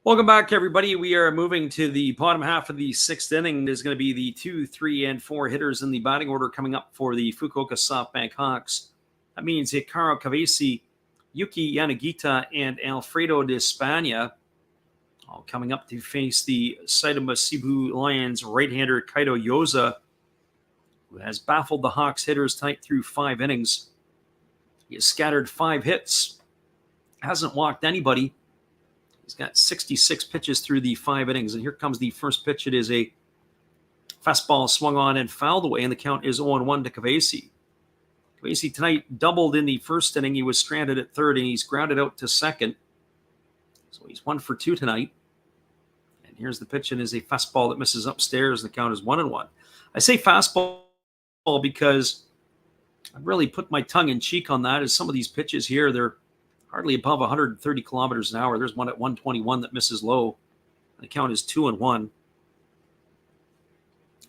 Welcome back, everybody. We are moving to the bottom half of the 6th inning. There's going to be the 2, 3, and 4 hitters in the batting order coming up for the Fukuoka SoftBank Hawks. That means Hikaru Kavesi, Yuki Yanagita, and Alfredo de Spagna all coming up to face the Seibu Seibu Lions right-hander Kaito Yoza, who has baffled the Hawks hitters tight through 5 innings. He has scattered 5 hits, hasn't walked anybody. He's got 66 pitches through the 5 innings. And here comes the first pitch. It is a fastball swung on and fouled away, and the count is 0-1 to Kavesi. Kavesi tonight doubled in the first inning. He was stranded at 3rd, and he's grounded out to 2nd. So he's 1 for 2 tonight. And here's the pitch. It is a fastball that misses upstairs, and the count is 1-1. I say fastball because I really put my tongue in cheek on that, as some of these pitches here, they're hardly above 130 kilometers an hour. There's one at 121 that misses low. The count is 2-1.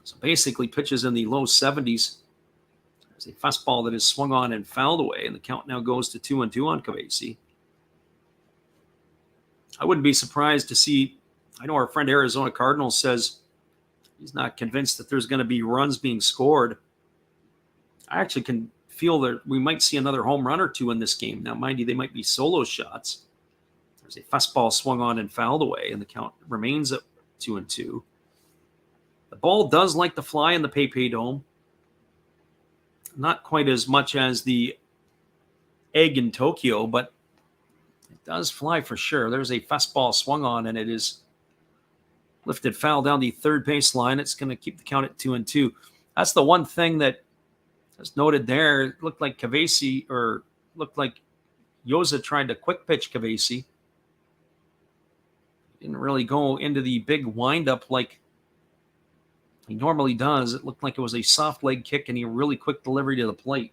So basically pitches in the low 70s. There's a fastball that is swung on and fouled away, and the count now goes to 2-2 on Kavesi. I wouldn't be surprised to see, I know our friend Arizona Cardinals says he's not convinced that there's going to be runs being scored. I actually can feel that we might see another home run or 2 in this game. Now, mind you, they might be solo shots. There's a fastball swung on and fouled away, and the count remains at 2-2. The ball does like to fly in the PayPay Dome. Not quite as much as the egg in Tokyo, but It does fly for sure. There's a fastball swung on, and it is lifted foul down the third baseline. It's going to keep the count at 2-2. That's the one thing that is noted there. It looked like Kavesi, or looked like Yoza tried to quick pitch Kavesi. Didn't really go into the big windup like he normally does. It looked like it was a soft leg kick and a really quick delivery to the plate,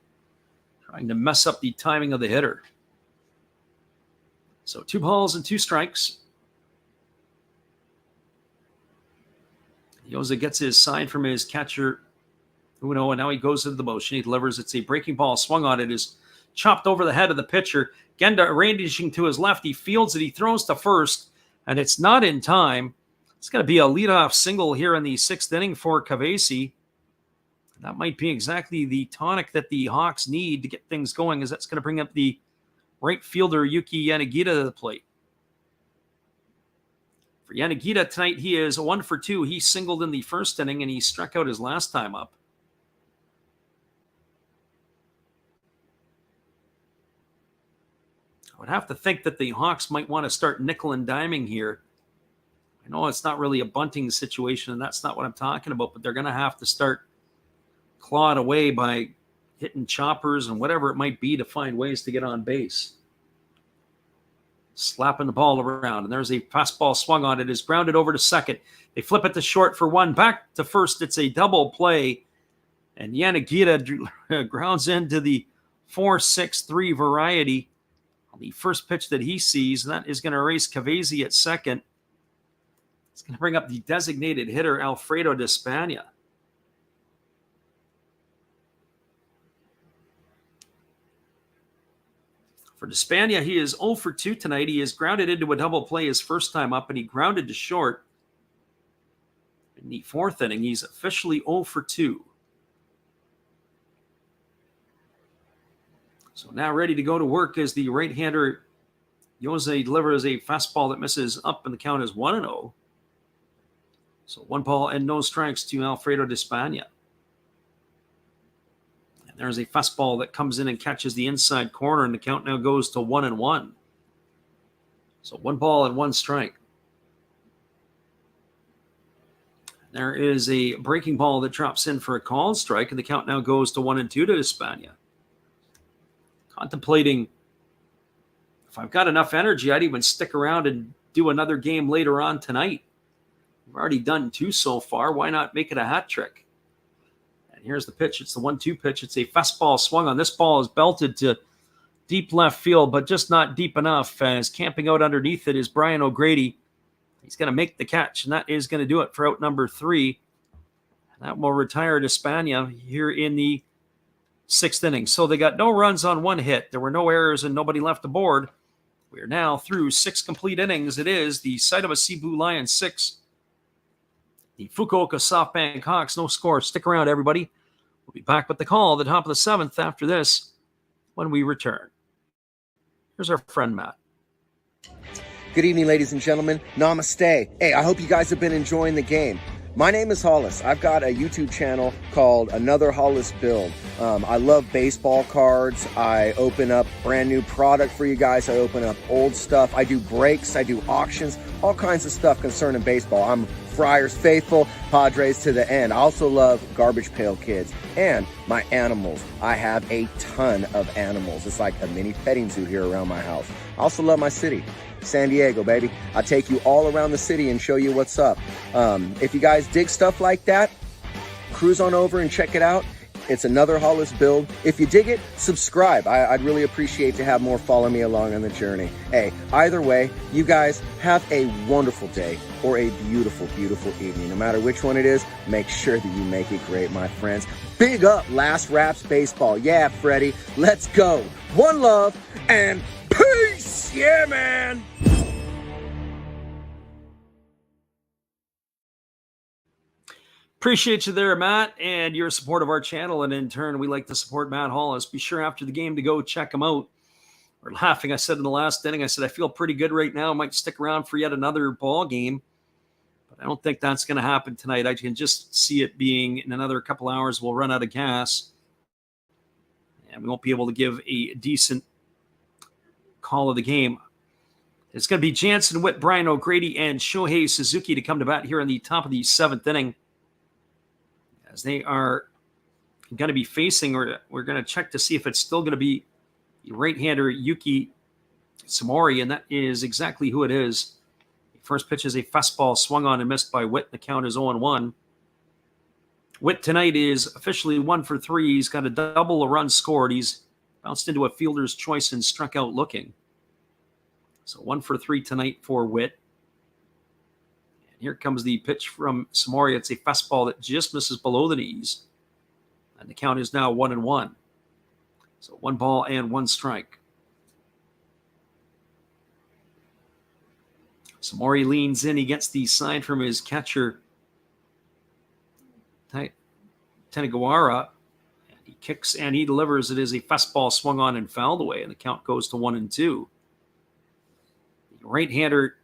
trying to mess up the timing of the hitter. So 2 balls and 2 strikes. Yoza gets his sign from his catcher, Uno, and now he goes into the motion. He delivers. It's a breaking ball swung on. It is chopped over the head of the pitcher. Genda ranging to his left. He fields it. He throws to first, and it's not in time. It's going to be a leadoff single here in the 6th inning for Kavesi. That might be exactly the tonic that the Hawks need to get things going, as that's going to bring up the right fielder Yuki Yanagita to the plate. For Yanagita tonight, he is 1 for 2. He singled in the 1st inning, and he struck out his last time up. I would have to think that the Hawks might want to start nickel and diming here. I know it's not really a bunting situation, and that's not what I'm talking about, but they're going to have to start clawing away by hitting choppers and whatever it might be to find ways to get on base. Slapping the ball around, and there's a fastball swung on. It is grounded over to second. They flip it to short for 1. Back to first. It's a double play, and Yanagita grounds into the 4-6-3 variety on the first pitch that he sees, and that is going to erase Kavesi at second. It's going to bring up the designated hitter, Alfredo Despania. For Despania, he is 0 for 2 tonight. He is grounded into a double play his first time up, and he grounded to short. In the 4th inning, he's officially 0 for 2. So now ready to go to work is the right-hander. Yoza delivers a fastball that misses up, and the count is 1-0. So 1 ball and no strikes to Alfredo Despania. And there's a fastball that comes in and catches the inside corner, and the count now goes to 1-1. So 1 ball and 1 strike. There is a breaking ball that drops in for a called strike, and the count now goes to 1-2 to Despania. Contemplating, if I've got enough energy, I'd even stick around and do another game later on tonight. We've already done 2 so far. Why not make it a hat trick? And here's the pitch. It's the 1-2 pitch. It's a fastball swung on. This ball is belted to deep left field, but just not deep enough. As camping out underneath it is Brian O'Grady. He's going to make the catch, and that is going to do it for out number 3. And that will retire Despania here in the 6th inning. So they got no runs on 1 hit. There were no errors and nobody left aboard. We are now through 6 complete innings. It is the Seibu Seibu Lions 6. The Fukuoka SoftBank Hawks, no score. Stick around, everybody. We'll be back with the call at the top of the 7th after this when we return. Here's our friend Matt. Good evening, ladies and gentlemen. Namaste. Hey, I hope you guys have been enjoying the game. My name is Hollis. I've got a YouTube channel called Another Hollis Build. I love baseball cards. I open up brand new product for you guys. I open up old stuff. I do breaks. I do auctions. All kinds of stuff concerning baseball. I'm Friars faithful, Padres to the end. I also love Garbage Pail Kids and my animals. I have a ton of animals. It's like a mini petting zoo here around my house. I also love my city. San Diego, baby. I'll take you all around the city and show you what's up. If you guys dig stuff like that, cruise on over and check it out. It's Another Hollis Build. If you dig it, subscribe. I'd really appreciate to have more follow me along on the journey. Hey, either way, you guys have a wonderful day or a beautiful, beautiful evening. No matter which one it is, make sure that you make it great, my friends. Big up Last Raps Baseball. Yeah, Freddie, let's go. One love and peace. Yeah, man. Appreciate you there, Matt, and your support of our channel. And in turn, we like to support Matt Hollis. Be sure after the game to go check him out. We're laughing. I said in the last inning, I said, I feel pretty good right now. I might stick around for yet another ball game. But I don't think that's going to happen tonight. I can just see it being in another couple hours, we'll run out of gas. And we won't be able to give a decent call of the game. It's going to be Jansen Witt, Brian O'Grady, and Shohei Suzuki to come to bat here in the top of the 7th inning, as they are going to be facing, or we're going to check to see if it's still going to be right-hander Yuki Samori, and that is exactly who it is. The first pitch is a fastball swung on and missed by Witt. The count is 0-1. Witt tonight is officially 1 for 3. He's got a double, a run scored. He's bounced into a fielder's choice and struck out looking. So 1 for 3 tonight for Witt. And here comes the pitch from Samori. It's a fastball that just misses below the knees. And the count is now 1-1. So 1 ball and 1 strike. Samori leans in. He gets the sign from his catcher, Tanegawara. He kicks and he delivers. It is a fastball swung on and fouled away, and the count goes to 1-2. Right-hander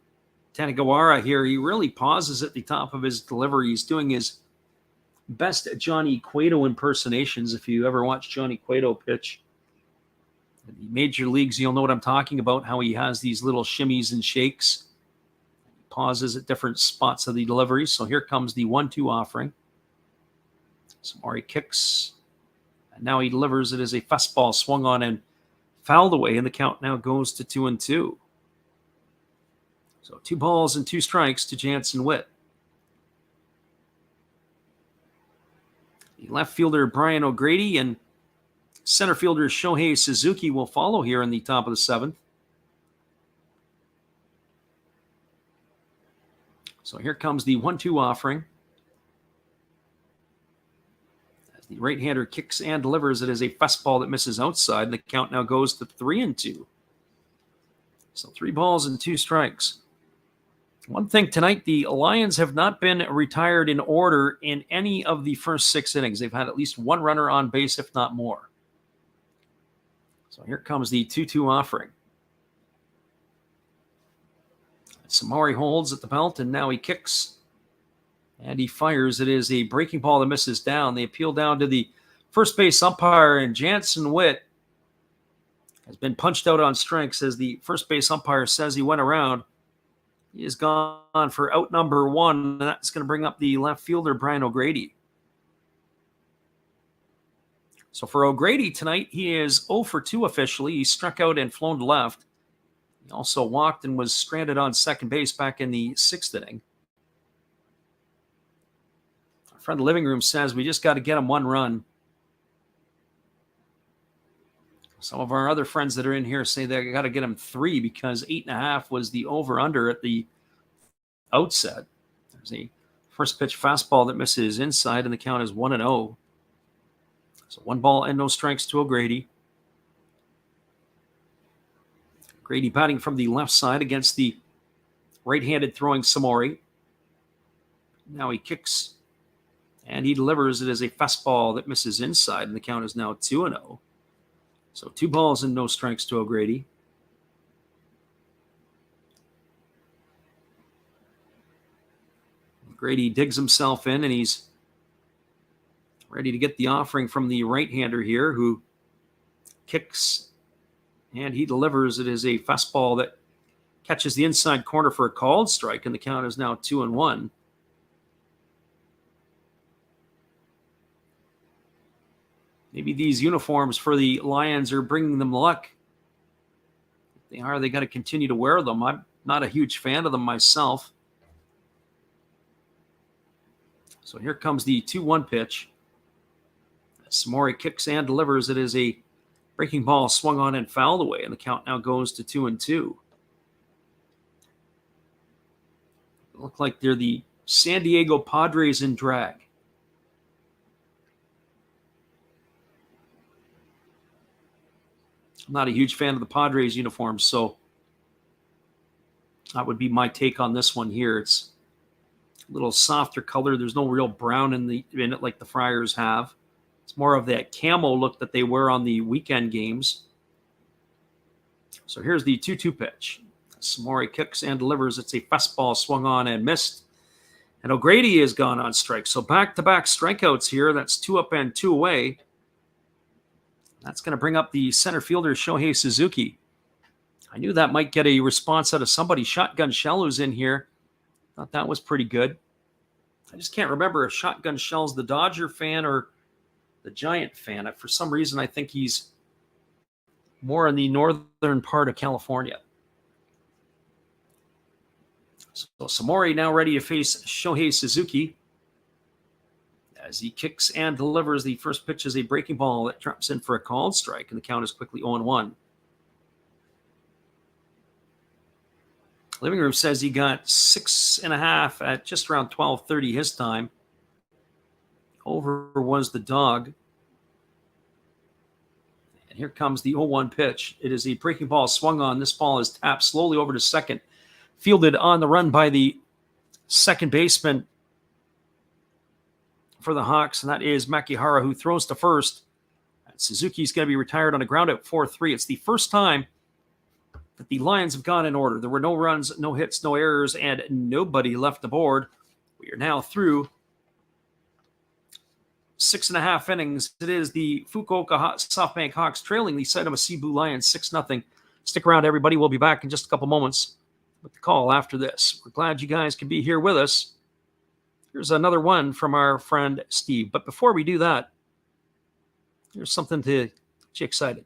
Tanegawara here, he really pauses at the top of his delivery. He's doing his best Johnny Cueto impersonations. If you ever watch Johnny Cueto pitch in the major leagues, you'll know what I'm talking about, how he has these little shimmies and shakes. He pauses at different spots of the delivery. So here comes the 1-2 offering. Samori kicks, and now he delivers. It is a fastball swung on and fouled away, and the count now goes to 2-2. So 2 balls and 2 strikes to Jansen Witt. The left fielder, Brian O'Grady, and center fielder Shohei Suzuki will follow here in the top of the 7th. So here comes the 1-2 offering. As the right-hander kicks and delivers, it is a fastball that misses outside, and the count now goes to 3-2. So 3 balls and 2 strikes. One thing tonight, the Lions have not been retired in order in any of the first 6 innings. They've had at least 1 runner on base, if not more. So here comes the 2-2 offering. Samori holds at the belt, and now he kicks. And he fires. It is a breaking ball that misses down. They appeal down to the first base umpire, and Jansen Witt has been punched out on strikes as the first base umpire says he went around. He is gone for out number 1, and that's going to bring up the left fielder, Brian O'Grady. So for O'Grady tonight, he is 0 for 2 officially. He struck out and flown to left. He also walked and was stranded on second base back in the 6th inning. Our friend in the living room says we just got to get him 1 run. Some of our other friends that are in here say they got to get him 3 because 8.5 was the over-under at the outset. There's a first pitch fastball that misses inside, and the count is 1-0. So 1 ball and no strikes to O'Grady. Grady batting from the left side against the right-handed throwing Samori. Now he kicks and he delivers. It is a fastball that misses inside, and the count is now 2-0. So 2 balls and no strikes to O'Grady. O'Grady digs himself in, and he's ready to get the offering from the right-hander here, who kicks, and he delivers. It is a fastball that catches the inside corner for a called strike, and the count is now 2-1. Maybe these uniforms for the Lions are bringing them luck. If they are, they got to continue to wear them. I'm not a huge fan of them myself. So here comes the 2-1 pitch. Samori kicks and delivers. It is a breaking ball swung on and fouled away, and the count now goes to 2-2. Look like they're the San Diego Padres in drag. I'm not a huge fan of the Padres uniforms, so that would be my take on this one here. It's a little softer color. There's no real brown in it like the Friars have. It's more of that camo look that they wear on the weekend games. So here's the 2-2 pitch. Samori kicks and delivers. It's a fastball swung on and missed. And O'Grady is gone on strike. So back-to-back strikeouts here. That's 2 up and 2 away. That's going to bring up the center fielder, Shohei Suzuki. I knew that might get a response out of somebody. Shotgun Shell's in here. Thought that was pretty good. I just can't remember if Shotgun Shell's the Dodger fan or the Giant fan. For some reason, I think he's more in the northern part of California. So Samori now ready to face Shohei Suzuki as he kicks and delivers. The first pitch is a breaking ball that drops in for a called strike, and the count is quickly 0-1. Living Room says he got 6.5 at just around 12:30 his time. Over was the dog. And here comes the 0-1 pitch. It is a breaking ball swung on. This ball is tapped slowly over to second. Fielded on the run by the second baseman for the Hawks, and that is Makihara, who throws to first. And Suzuki's going to be retired on a ground out 4-3. It's the first time that the Lions have gone in order. There were no runs, no hits, no errors, and nobody left the board. We are now through 6.5 innings. It is the Fukuoka SoftBank Hawks trailing the Seibu Seibu Lions 6-0. Stick around, everybody. We'll be back in just a couple moments with the call after this. We're glad you guys can be here with us. Here's another one from our friend Steve. But before we do that, here's something to get you excited.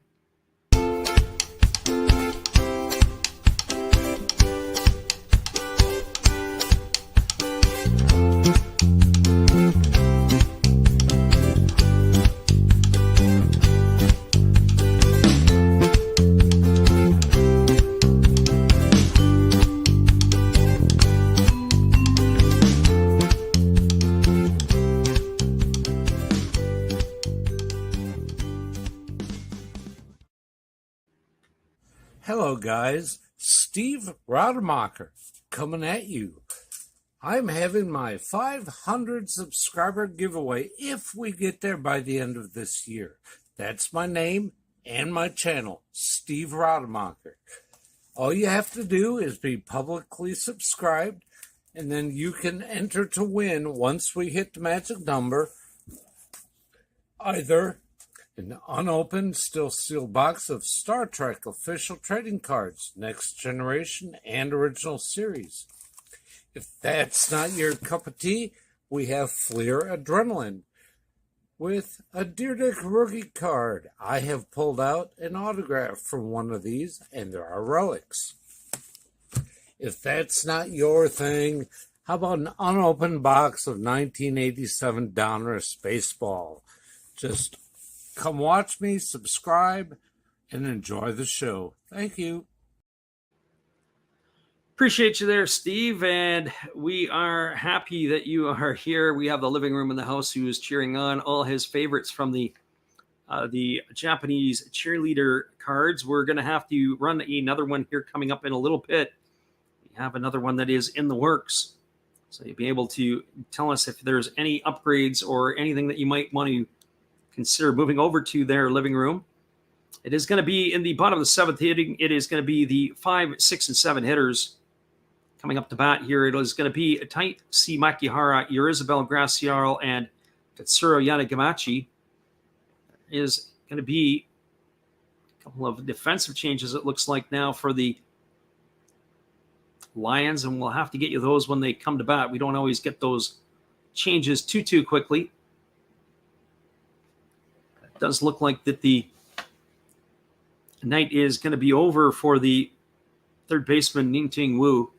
Hello, guys. Steve Rademacher coming at you. I'm having my 500 subscriber giveaway if we get there by the end of this year. That's my name and my channel, Steve Rademacher. All you have to do is be publicly subscribed, and then you can enter to win once we hit the magic number, either an unopened, still sealed box of Star Trek official trading cards, Next Generation and Original Series. If that's not your cup of tea, we have Fleer Adrenaline with a Deer Dick rookie card. I have pulled out an autograph from one of these, and there are relics. If that's not your thing, how about an unopened box of 1987 Donruss Baseball? Just come watch me, subscribe, and enjoy the show. Thank you. Appreciate you there, Steve, and we are happy that you are here. We have the living room in the house who is cheering on all his favorites from the Japanese cheerleader cards. We're going to have to run another one here coming up in a little bit. We have another one that is in the works, so you'll be able to tell us if there's any upgrades or anything that you might want to consider moving over to their living room. It is going to be in the bottom of the seventh hitting. It is going to be the 5, 6, and 7 hitters coming up to bat here. It is going to be Tai C. Makihara, Yorizabel Gracial, and Katsuro Yanagamachi. Is going to be a couple of defensive changes, it looks like, now for the Lions, and we'll have to get you those when they come to bat. We don't always get those changes too quickly. It does look like that the night is going to be over for the third baseman, Ning-Ting Wu.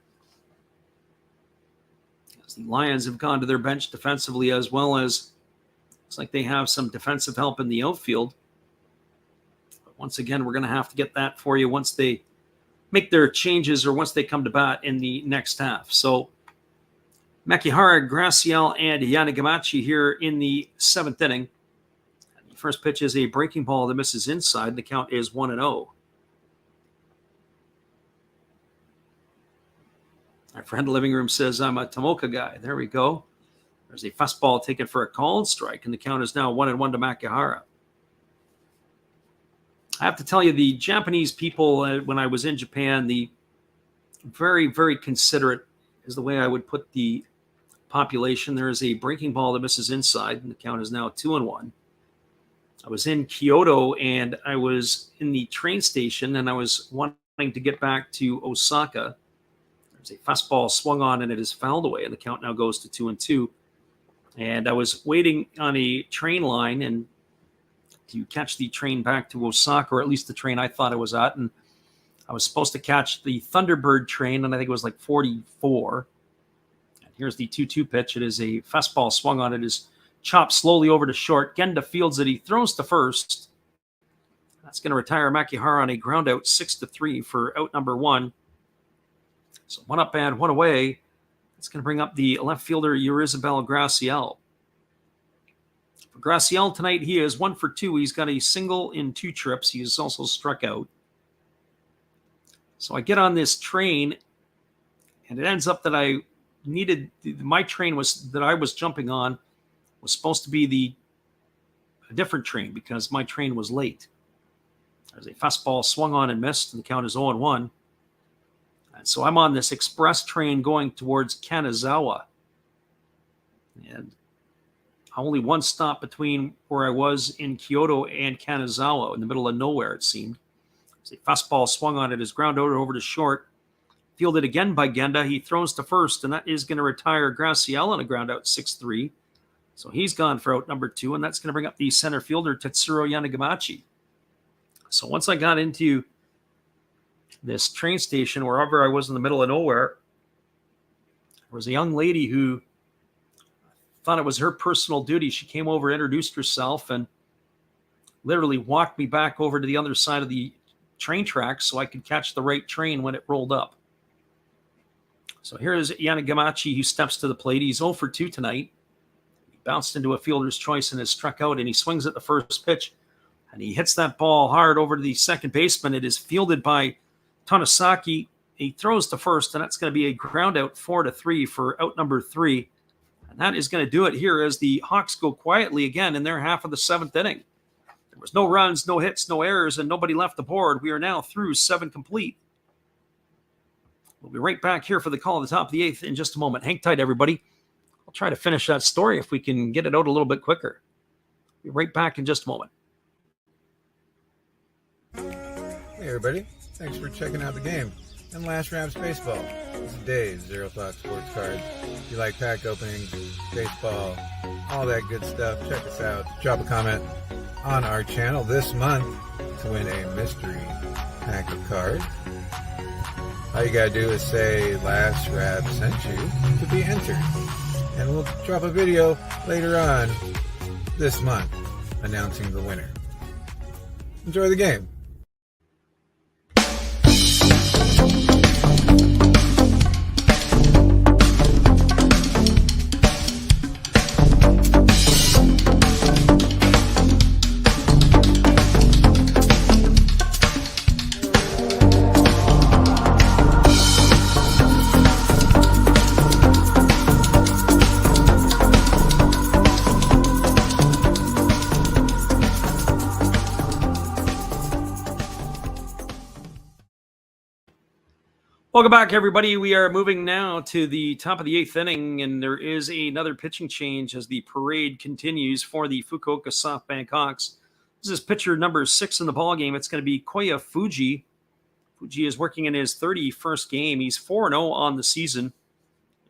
As the Lions have gone to their bench defensively, as well as looks like they have some defensive help in the outfield. But once again, we're going to have to get that for you once they make their changes or once they come to bat in the next half. So Makihara, Gracial, and Yanagamachi here in the seventh inning. The first pitch is a breaking ball that misses inside. The count is 1-0. Our friend living room says I'm a Tomoka guy. There we go. There's a fastball taken for a called strike, and the count is now 1-1 to Makihara. I have to tell you, the Japanese people, when I was in Japan, the very, very considerate is the way I would put the population. There is a breaking ball that misses inside, and the count is now 2-1. I was in Kyoto, and I was in the train station, and I was wanting to get back to Osaka. There's a fastball swung on and it is fouled away, and the count now goes to 2-2. And I was waiting on a train line and to catch the train back to Osaka, or at least the train I thought I was at. And I was supposed to catch the Thunderbird train, and I think it was like 44. And here's the 2-2 pitch. It is a fastball swung on. It is chopped slowly over to short. Genda fields it. He throws to first. That's going to retire Makihara on a ground out 6-3 for out number 1. So 1 up and 1 away. It's going to bring up the left fielder, Eurizabel Graciel. For Graciel tonight, he is 1 for 2. He's got a single in 2 trips. He is also struck out. So I get on this train, and it ends up that I needed my train that I was jumping on was supposed to be a different train because my train was late. There's a fastball swung on and missed, and the count is 0-1. And so I'm on this express train going towards Kanazawa. And only one stop between where I was in Kyoto and Kanazawa, in the middle of nowhere, it seemed. There's a fastball swung on it, is ground out over to short. Fielded again by Genda. He throws to first, and that is going to retire Graciel on a ground out 6-3. So he's gone for out number 2, and that's going to bring up the center fielder, Tetsuro Yanagamachi. So once I got into this train station, wherever I was in the middle of nowhere, there was a young lady who thought it was her personal duty. She came over, introduced herself, and literally walked me back over to the other side of the train tracks so I could catch the right train when it rolled up. So here is Yanagamachi, who steps to the plate. He's 0 for 2 tonight. He bounced into a fielder's choice and is struck out, and he swings at the first pitch, and he hits that ball hard over to the second baseman. It is fielded by Tanasaki. He throws to first, and that's going to be a ground out 4-3 for out number 3. And that is going to do it here as the Hawks go quietly again in their half of the 7th inning. There was no runs, no hits, no errors, and nobody left the board. We are now through 7 complete. We'll be right back here for the call at the top of the 8th in just a moment. Hang tight, everybody. I'll try to finish that story if we can get it out a little bit quicker. Be right back in just a moment. Hey everybody, thanks for checking out the game and Last Raps Baseball. This is Dave, Zero Thought Sports Cards. If you like pack openings, baseball, all that good stuff, check us out. Drop a comment on our channel this month to win a mystery pack of cards. All you gotta do is say Last Rap sent you to be entered. And we'll drop a video later on this month announcing the winner. Enjoy the game. Welcome back, everybody. We are moving now to the top of the 8th inning, and there is another pitching change as the parade continues for the Fukuoka SoftBank Hawks. This is pitcher number 6 in the ballgame. It's going to be Koya Fuji. Fuji is working in his 31st game. He's 4-0 on the season.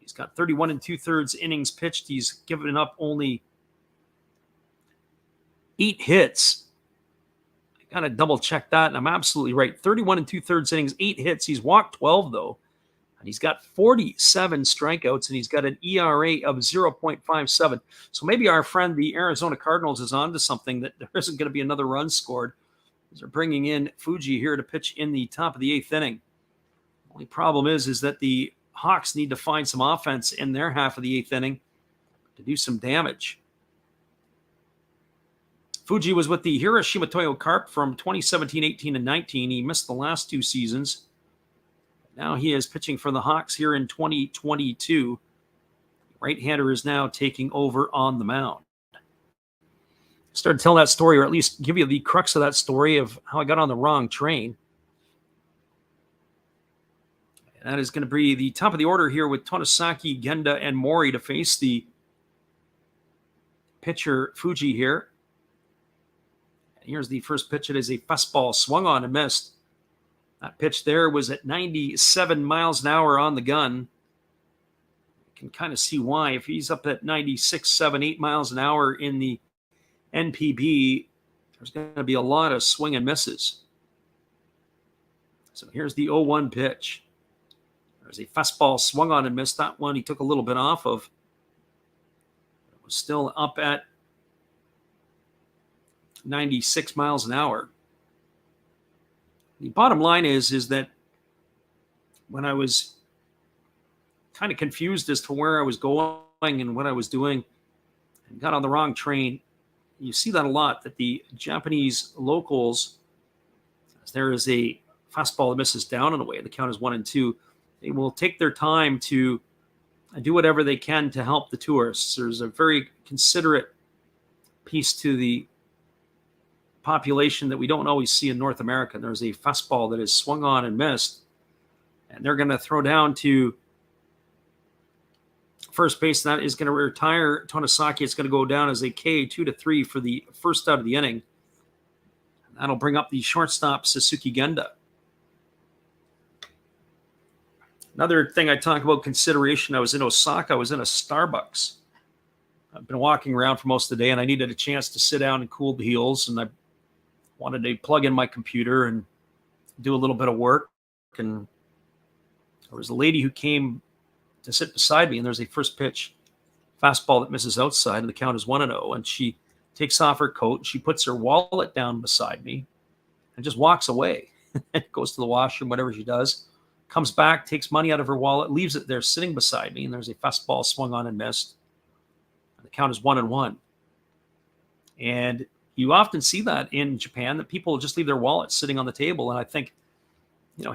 He's got 31 2/3 innings pitched. He's given up only 8 hits. Got to double check that, and I'm absolutely right. 31 2/3 innings, 8 hits. He's walked 12, though. And he's got 47 strikeouts, and he's got an ERA of 0.57. So maybe our friend, the Arizona Cardinals, is on to something, that there isn't going to be another run scored. They're bringing in Fuji here to pitch in the top of the 8th inning. The only problem is that the Hawks need to find some offense in their half of the 8th inning to do some damage. Fuji was with the Hiroshima Toyo Carp from 2017, 18, and 19. He missed the last 2 seasons. Now he is pitching for the Hawks here in 2022. Right-hander is now taking over on the mound. Started to tell that story, or at least give you the crux of that story of how I got on the wrong train. And that is going to be the top of the order here with Tanasaki, Genda, and Mori to face the pitcher Fuji here. Here's the first pitch. It is a fastball swung on and missed. That pitch there was at 97 miles an hour on the gun. You can kind of see why. If he's up at 96, 7, 8 miles an hour in the NPB, there's going to be a lot of swing and misses. So here's the 0-1 pitch. There's a fastball swung on and missed. That one he took a little bit off of. It was still up at 96 miles an hour. The bottom line is that when I was kind of confused as to where I was going and what I was doing and got on the wrong train, you see that a lot, that the Japanese locals, as there is a fastball that misses down and away, the count is 1-2, they will take their time to do whatever they can to help the tourists. There's a very considerate piece to the population that we don't always see in North America. There's a fastball that is swung on and missed, and they're going to throw down to first base, and that is going to retire Tonosaki. It's going to go down as a K 2-3 for the first out of the inning. And that'll bring up the shortstop, Suzuki Genda. Another thing I talk about consideration, I was in Osaka. I was in a Starbucks. I've been walking around for most of the day, and I needed a chance to sit down and cool the heels, and I wanted to plug in my computer and do a little bit of work. And there was a lady who came to sit beside me, and there's a first pitch fastball that misses outside, and the count is 1-0. And she takes off her coat, and she puts her wallet down beside me and just walks away. Goes to the washroom, whatever she does, comes back, takes money out of her wallet, leaves it there sitting beside me, and there's a fastball swung on and missed. And the count is 1-1. And you often see that in Japan, that people just leave their wallets sitting on the table. And I think,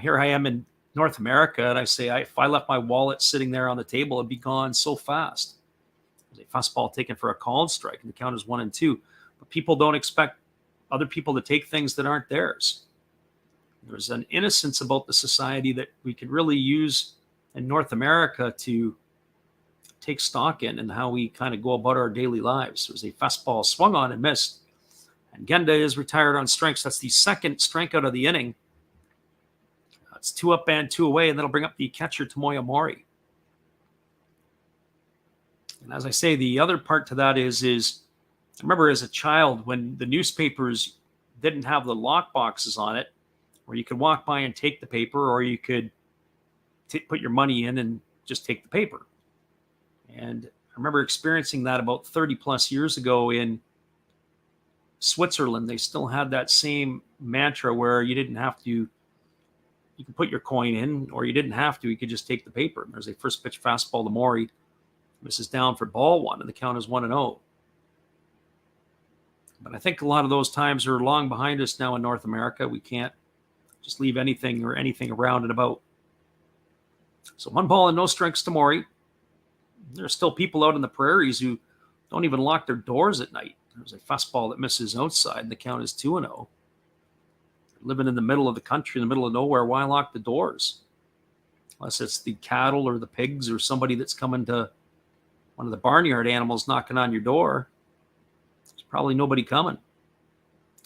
here I am in North America, and I say, if I left my wallet sitting there on the table, it'd be gone so fast. There's a fastball taken for a called strike, and the count is 1-2. But people don't expect other people to take things that aren't theirs. There's an innocence about the society that we could really use in North America to take stock in, and how we kind of go about our daily lives. There's a fastball swung on and missed, and Genda is retired on strikes. That's the second strikeout of the inning. It's 2 up and 2 away, and that'll bring up the catcher, Tomoya Mori. And as I say, the other part to that is I remember as a child when the newspapers didn't have the lock boxes on it, where you could walk by and take the paper, or you could put your money in and just take the paper. And I remember experiencing that about 30 plus years ago in Switzerland. They still had that same mantra where you didn't have to, you could put your coin in, or you didn't have to, you could just take the paper. And there's a first pitch fastball to Mori. Misses down for ball 1, and the count is 1-0. But I think a lot of those times are long behind us now in North America. We can't just leave anything around and about. So 1 ball and no strikes to Mori. There's still people out in the prairies who don't even lock their doors at night. There's a fastball that misses outside, and the count is 2-0. Living in the middle of the country, in the middle of nowhere, why lock the doors? Unless it's the cattle or the pigs or somebody that's coming to one of the barnyard animals knocking on your door. There's probably nobody coming.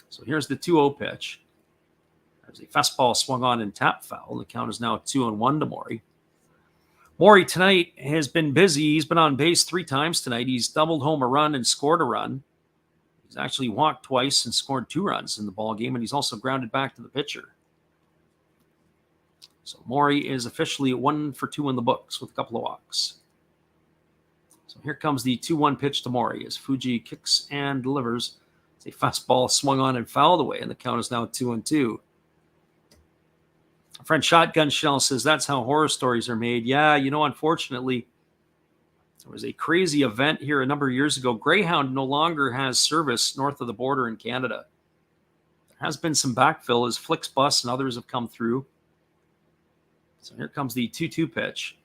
So here's the 2-0 pitch. There's a fastball swung on and tap foul. The count is now 2-1 to Mori. Mori tonight has been busy. He's been on base 3 times tonight. He's doubled home a run and scored a run. He's actually walked twice and scored 2 runs in the ball game, and he's also grounded back to the pitcher. So Mori is officially 1 for 2 in the books with a couple of walks. So here comes the 2-1 pitch to Mori as Fuji kicks and delivers. It's a fastball swung on and fouled away, and the count is now 2-2. A friend Shotgun Shell says that's how horror stories are made. Yeah, unfortunately, there was a crazy event here a number of years ago. Greyhound no longer has service north of the border in Canada. There has been some backfill as Flixbus and others have come through. So here comes the 2-2 pitch.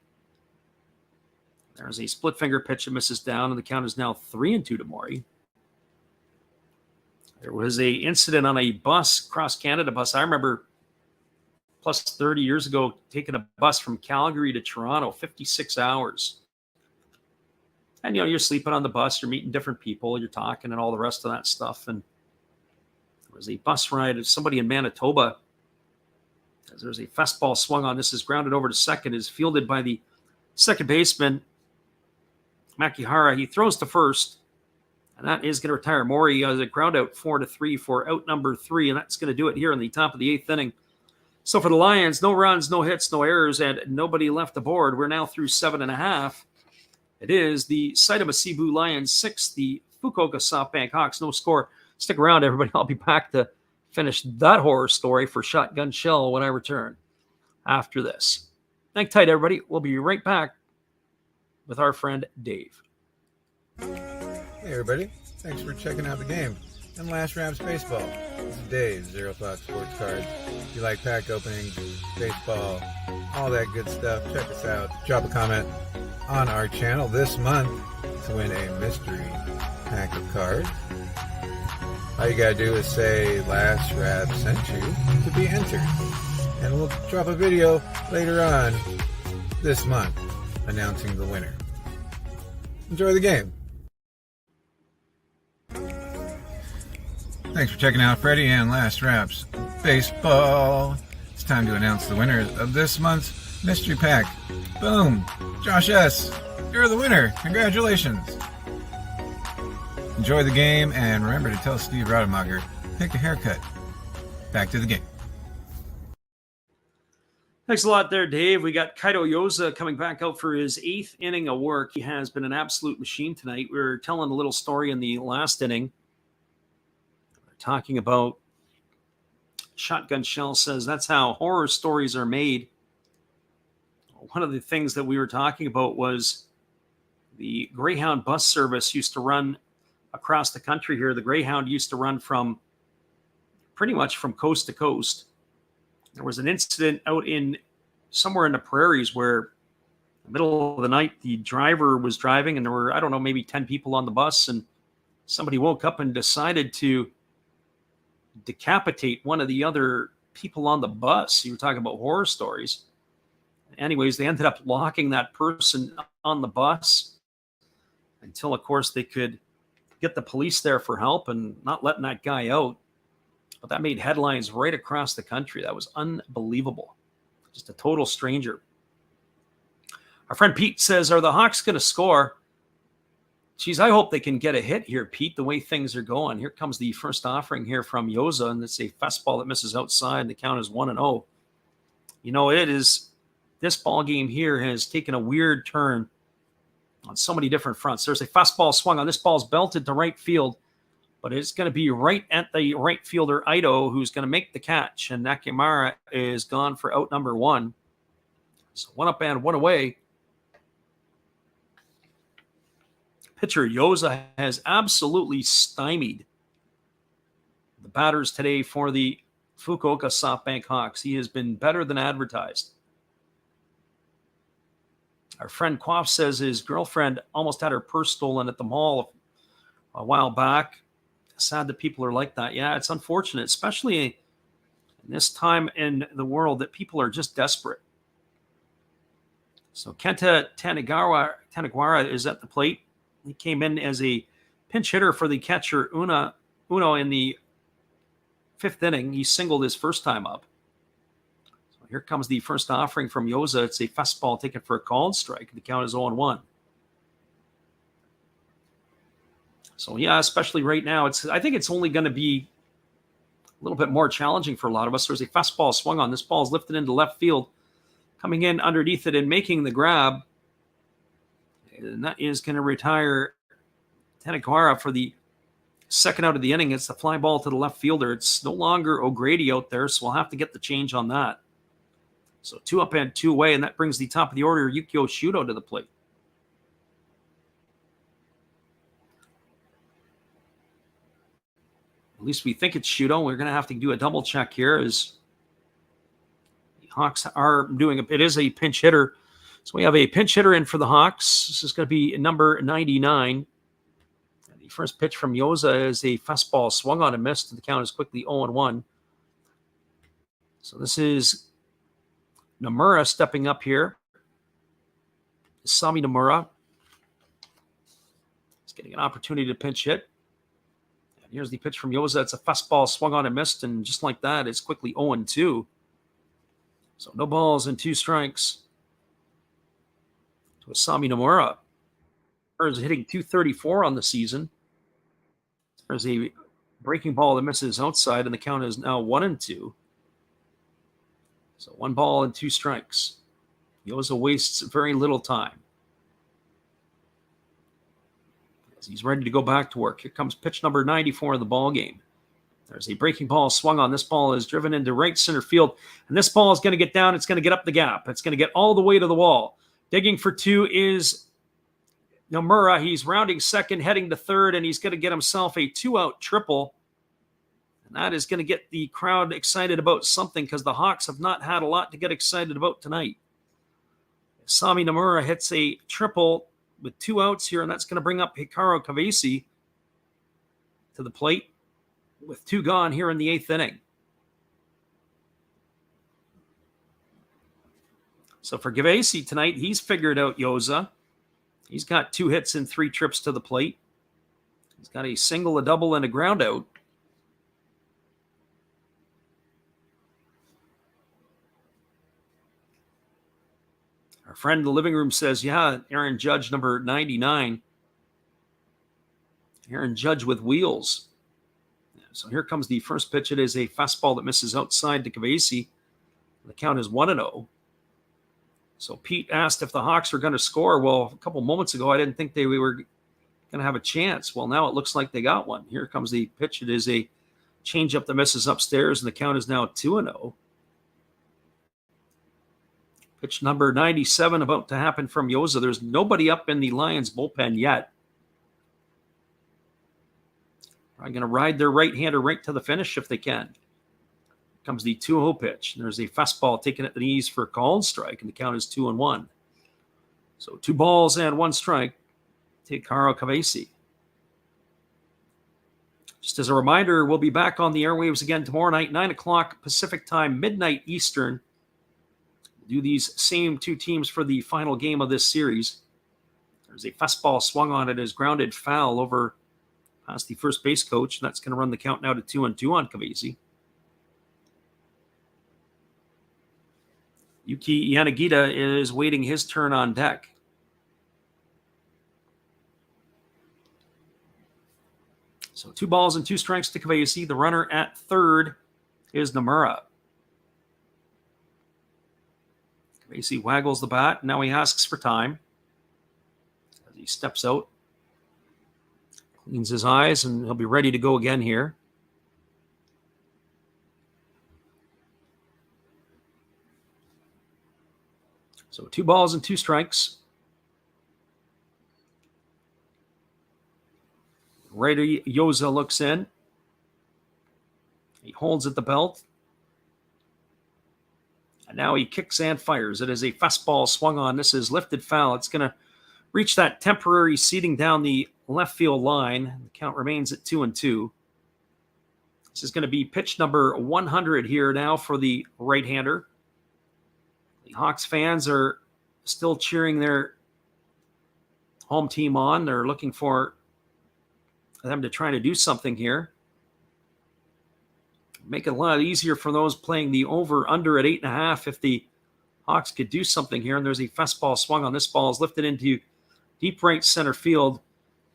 There's a split finger pitch that misses down, and the count is now 3-2 to Mori. There was a incident on a bus, cross-Canada bus. I remember plus 30 years ago taking a bus from Calgary to Toronto, 56 hours. And, you're sleeping on the bus, you're meeting different people, you're talking and all the rest of that stuff. And there was a bus ride of somebody in Manitoba As there's a fastball swung on. This is grounded over to second, is fielded by the second baseman, Makihara. He throws to first, and that is going to retire Mori as a ground out 4-3 for out number 3, and that's going to do it here in the top of the 8th inning. So for the Lions, no runs, no hits, no errors, and nobody left aboard. We're now through 7.5. It is the Saitama Seibu Lions 6, the Fukuoka SoftBank Hawks. No score. Stick around, everybody. I'll be back to finish that horror story for Shotgun Shell when I return after this. Hang tight, everybody. We'll be right back with our friend Dave. Hey, everybody. Thanks for checking out the game and Last Raps Baseball. This is Dave, Zero Thought Sports Cards. If you like pack openings, baseball, all that good stuff, check us out. Drop a comment on our channel this month to win a mystery pack of cards. All you gotta do is say Last Rap sent you to be entered. And we'll drop a video later on this month announcing the winner. Enjoy the game. Thanks for checking out Freddie and Last Raps Baseball. It's time to announce the winner of this month's mystery pack. Boom! Josh S., you're the winner. Congratulations. Enjoy the game, and remember to tell Steve Rademacher, pick a haircut. Back to the game. Thanks a lot there, Dave. We got Kaito Yoza coming back out for his 8th inning of work. He has been an absolute machine tonight. We were telling a little story in the last inning. We're talking about Shotgun Shell says that's how horror stories are made. One of the things that we were talking about was the Greyhound bus service used to run across the country here. The Greyhound used to run from pretty much from coast to coast. There was an incident out in somewhere in the prairies where in the middle of the night, the driver was driving and there were, I don't know, maybe 10 people on the bus, and somebody woke up and decided to decapitate one of the other people on the bus. You were talking about horror stories. Anyways, they ended up locking that person on the bus until, of course, they could get the police there for help and not letting that guy out. But that made headlines right across the country. That was unbelievable. Just a total stranger. Our friend Pete says, are the Hawks going to score? Geez, I hope they can get a hit here, Pete, the way things are going. Here comes the first offering here from Yoza, and it's a fastball that misses outside, and the count is 1-0. You know, this ball game here has taken a weird turn on so many different fronts. There's a fastball swung on. This ball's belted to right field, but it's going to be right at the right fielder, Ito, who's going to make the catch, and Nakamura is gone for out number 1. So 1 up and 1 away. Pitcher Yoza has absolutely stymied the batters today for the Fukuoka SoftBank Hawks. He has been better than advertised. Our friend Quaff says his girlfriend almost had her purse stolen at the mall a while back. Sad that people are like that. Yeah, it's unfortunate, especially in this time in the world that people are just desperate. So Kenta Taniguara is at the plate. He came in as a pinch hitter for the catcher Uno in the 5th inning. He singled his first time up. So here comes the first offering from Yoza. It's a fastball taken for a called strike. The count is 0-1. So yeah, especially right now, I think it's only going to be a little bit more challenging for a lot of us. There's a fastball swung on. This ball is lifted into left field, coming in underneath it and making the grab. And that is going to retire Taniguara for the second out of the inning. It's the fly ball to the left fielder. It's no longer O'Grady out there, so we'll have to get the change on that. So 2 up and 2 away, and that brings the top of the order, Yukio Shudo, to the plate. At least we think it's Shudo. We're going to have to do a double check here as the Hawks are doing it is a pinch hitter. So we have a pinch hitter in for the Hawks. This is going to be number 99. And the first pitch from Yoza is a fastball swung on and missed. The count is quickly 0-1. So this is Nomura stepping up here. Sami Nomura is getting an opportunity to pinch hit. And here's the pitch from Yoza. It's a fastball swung on and missed. And just like that, it's quickly 0-2. So no balls and 2 strikes to Asami Nomura. Is hitting .234 on the season. There's a breaking ball that misses outside, and the count is now 1-2. So 1 ball and 2 strikes. Yoza wastes very little time as he's ready to go back to work. Here comes pitch number 94 of the ball game. There's a breaking ball swung on. This ball is driven into right center field, and this ball is going to get down. It's going to get up the gap. It's going to get all the way to the wall. Digging for 2 is Nomura. He's rounding second, heading to third, and he's going to get himself a 2-out triple. And that is going to get the crowd excited about something because the Hawks have not had a lot to get excited about tonight. Asami Nomura hits a triple with 2 outs here, and that's going to bring up Hikaru Kavesi to the plate with 2 gone here in the 8th inning. So for Kavesi tonight, he's figured out Yoza. He's got 2 hits and 3 trips to the plate. He's got a single, a double, and a ground out. Our friend in the living room says, yeah, Aaron Judge, number 99. Aaron Judge with wheels. So here comes the first pitch. It is a fastball that misses outside to Kavesi. The count is 1-0. So Pete asked if the Hawks were going to score. Well, a couple moments ago, I didn't think we were going to have a chance. Well, now it looks like they got one. Here comes the pitch. It is a changeup that misses upstairs, and the count is now 2-0. Pitch number 97 about to happen from Yoza. There's nobody up in the Lions bullpen yet. Probably going to ride their right-hander right to the finish if they can. Comes the 2-0 pitch. And there's a fastball taken at the knees for a called strike, and the count is 2-1. So 2 balls and 1 strike to Hikaru Kavesi. Just as a reminder, we'll be back on the airwaves again tomorrow night, 9 o'clock Pacific time, midnight Eastern. We'll do these same 2 teams for the final game of this series. There's a fastball swung on it as grounded foul over past the first base coach, and that's going to run the count now to 2-2 on Kavesi. Yuki Yanagita is waiting his turn on deck. So 2 balls and 2 strikes to Kavesi. The runner at third is Nomura. Kavesi waggles the bat. Now he asks for time as he steps out. Cleans his eyes, and he'll be ready to go again here. So 2 balls and 2 strikes. Righty Yoza looks in. He holds at the belt. And now he kicks and fires. It is a fastball swung on. This is lifted foul. It's going to reach that temporary seating down the left field line. The count remains at 2-2. This is going to be pitch number 100 here now for the right-hander. The Hawks fans are still cheering their home team on. They're looking for them to try to do something here. Make it a lot easier for those playing the over-under at 8.5 if the Hawks could do something here. And there's a fastball swung on. This ball is lifted into deep right center field.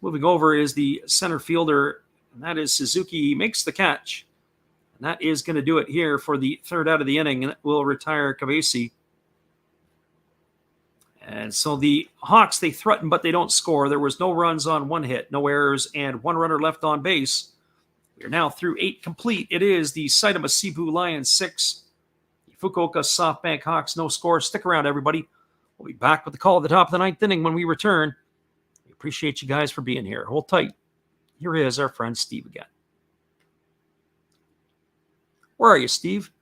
Moving over is the center fielder, and that is Suzuki. He makes the catch. And that is going to do it here for the 3rd out of the inning, and it will retire Kavesi. And so the Hawks, they threaten, but they don't score. There was no runs on 1 hit, no errors, and 1 runner left on base. We are now through 8 complete. It is the Saitama Seibu Lions 6, the Fukuoka SoftBank Hawks no score. Stick around, everybody. We'll be back with the call at the top of the 9th inning when we return. We appreciate you guys for being here. Hold tight. Here is our friend Steve again. Where are you, Steve?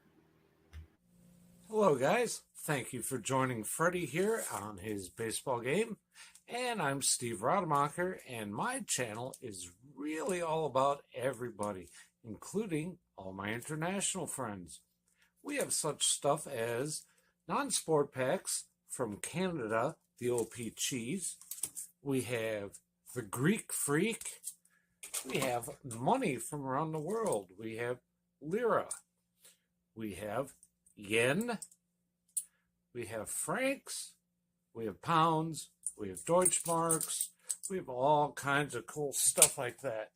Hello, guys. Thank you for joining Freddie here on his baseball game. And I'm Steve Rademacher, and my channel is really all about everybody, including all my international friends. We have such stuff as non-sport packs from Canada, the OP Cheese. We have the Greek Freak. We have money from around the world. We have lira. We have yen. We have francs, we have pounds, we have Deutschmarks, we have all kinds of cool stuff like that.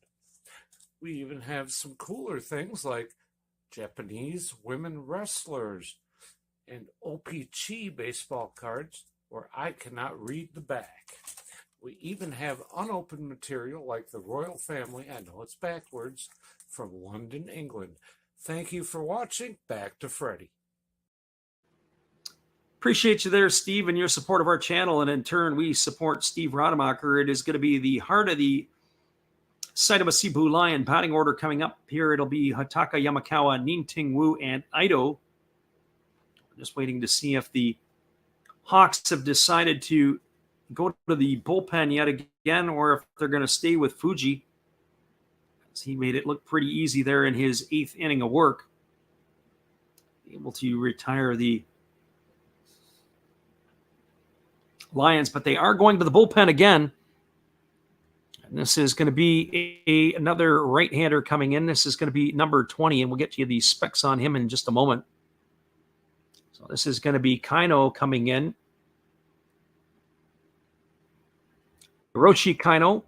We even have some cooler things like Japanese women wrestlers and OP-Chi baseball cards where I cannot read the back. We even have unopened material like the royal family, I know it's backwards, from London, England. Thank you for watching. Back to Freddie. Appreciate you there, Steve, and your support of our channel. And in turn, we support Steve Rademacher. It is going to be the heart of the Seibu Seibu Lion batting order coming up here. It'll be Hataka, Yamakawa, Ning-Ting Wu, and Ito. Just waiting to see if the Hawks have decided to go to the bullpen yet again, or if they're going to stay with Fuji. He made it look pretty easy there in his 8th inning of work. Able to retire the Lions, but they are going to the bullpen again. And this is going to be another right-hander coming in. This is going to be number 20, and we'll get to you the specs on him in just a moment. So this is going to be Kaino coming in. Hiroshi Kaino.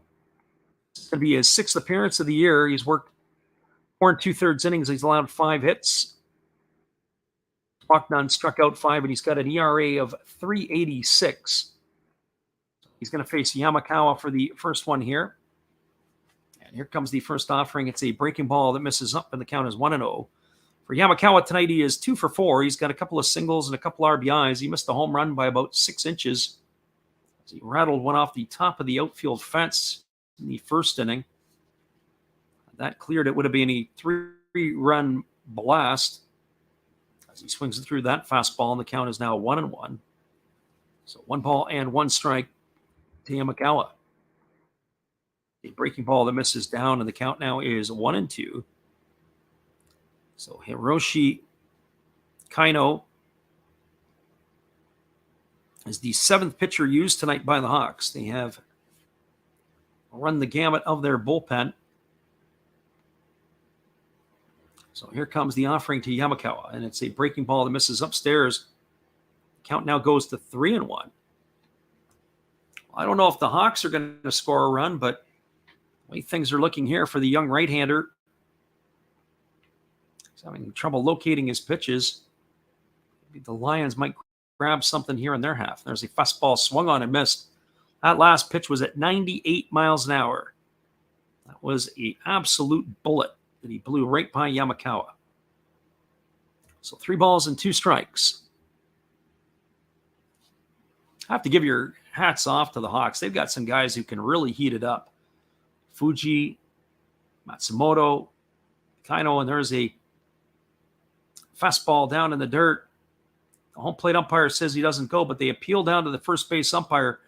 It's going to be his 6th appearance of the year. He's worked 4 2/3 innings. He's allowed 5 hits. Walked none, struck out 5, and he's got an ERA of 3.86. He's going to face Yamakawa for the first one here. And here comes the first offering. It's a breaking ball that misses up, and the count is 1-0. For Yamakawa tonight, he is 2 for 4. He's got a couple of singles and a couple RBIs. He missed a home run by about 6 inches. He rattled one off the top of the outfield fence in the first inning. That cleared it. Would have been a 3-run blast as he swings it through that fastball, and the count is now 1-1. So 1 ball and 1 strike to Yamakawa. A breaking ball that misses down, and the count now is 1-2. So Hiroshi Kaino is the 7th pitcher used tonight by the Hawks. They have run the gamut of their bullpen. So here comes the offering to Yamakawa, and it's a breaking ball that misses upstairs. Count now goes to 3-1. I don't know if the Hawks are going to score a run, but the way things are looking here for the young right-hander, he's having trouble locating his pitches. Maybe the Lions might grab something here in their half. There's a fastball swung on and missed. That last pitch was at 98 miles an hour. That was an absolute bullet that he blew right by Yamakawa. So 3 balls and 2 strikes. I have to give your hats off to the Hawks. They've got some guys who can really heat it up. Fuji, Matsumoto, Kaino, and there's a fastball down in the dirt. The home plate umpire says he doesn't go, but they appeal down to the first base umpire,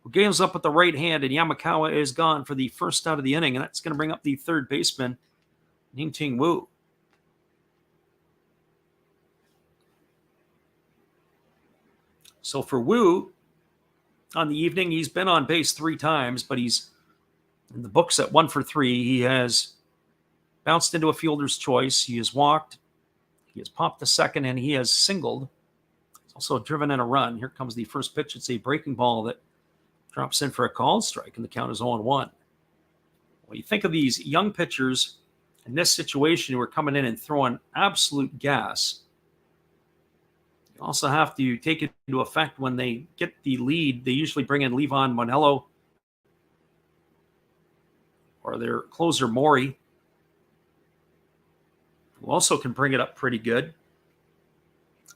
who games up with the right hand, and Yamakawa is gone for the first out of the inning, and that's going to bring up the third baseman, Ning-Ting Wu. So for Wu, on the evening, he's been on base 3 times, but he's in the books at 1 for 3. He has bounced into a fielder's choice. He has walked. He has popped the second, and he has singled. He's also driven in a run. Here comes the first pitch. It's a breaking ball that drops in for a called strike, and the count is 0-1. When you think of these young pitchers in this situation who are coming in and throwing absolute gas, you also have to take it into effect when they get the lead. They usually bring in Levon Monello or their closer Maury, who also can bring it up pretty good.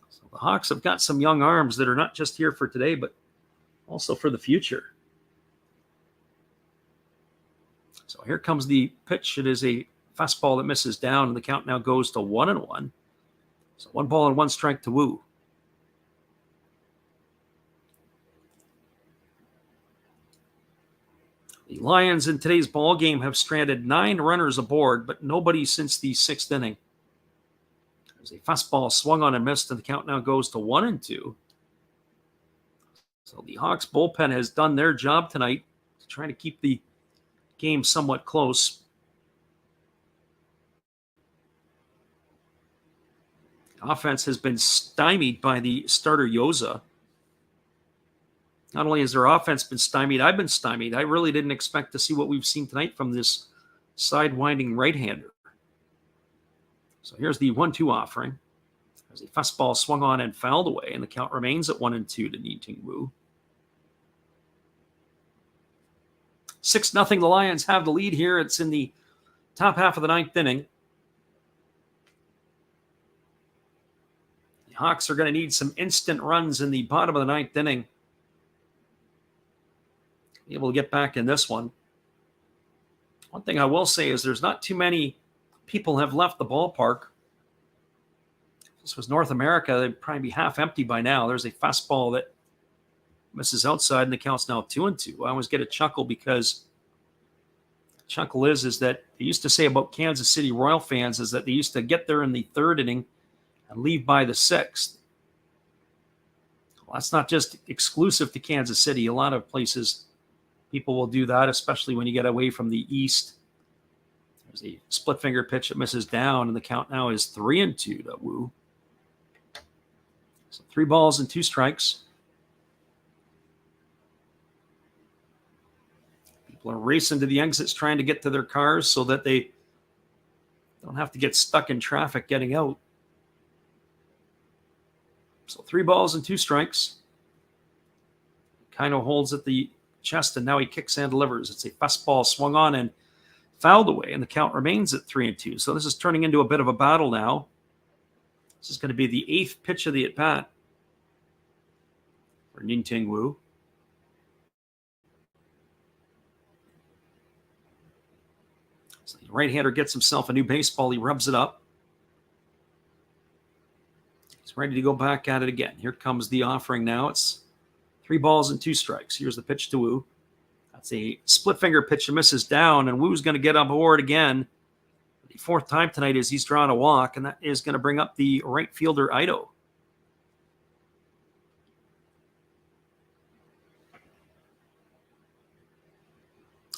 So the Hawks have got some young arms that are not just here for today, but also for the future. So here comes the pitch. It is a fastball that misses down, and the count now goes to 1-1. So 1 ball and 1 strike to Wu. The Lions in today's ball game have stranded 9 runners aboard, but nobody since the 6th inning. There's a fastball swung on and missed, and the count now goes to 1-2. So the Hawks bullpen has done their job tonight, trying to keep the game somewhat close. Offense has been stymied by the starter Yoza. Not only has their offense been stymied, I've been stymied. I really didn't expect to see what we've seen tonight from this sidewinding right-hander. So here's the 1-2 offering. As a fastball swung on and fouled away, and the count remains at 1-2 to Nitingwu. 6-0, the Lions have the lead here. It's in the top half of the 9th inning. The Hawks are going to need some instant runs in the bottom of the 9th inning. Be able to get back in this one. One thing I will say is there's not too many people have left the ballpark. If this was North America, they'd probably be half empty by now. There's a fastball that misses outside, and the count's now 2-2. I always get a chuckle because the chuckle is that they used to say about Kansas City Royal fans is that they used to get there in the 3rd inning and leave by the 6th. Well, that's not just exclusive to Kansas City. A lot of places people will do that, especially when you get away from the East. There's a split finger pitch that misses down, and the count now is 3-2 to Wu. So 3 balls and 2 strikes. People are racing to the exits trying to get to their cars so that they don't have to get stuck in traffic getting out. So 3 balls and 2 strikes. Kind of holds at the chest, and now he kicks and delivers. It's a fastball swung on and fouled away, and the count remains at 3-2. So this is turning into a bit of a battle now. This is going to be the 8th pitch of the at-bat for Nitingwu. So the right-hander gets himself a new baseball. He rubs it up. He's ready to go back at it again. Here comes the offering now. It's 3 balls and 2 strikes. Here's the pitch to Wu. That's a split finger pitch that misses down, and Wu's going to get on board again. The 4th time tonight as he's drawn a walk, and that is going to bring up the right fielder Ito.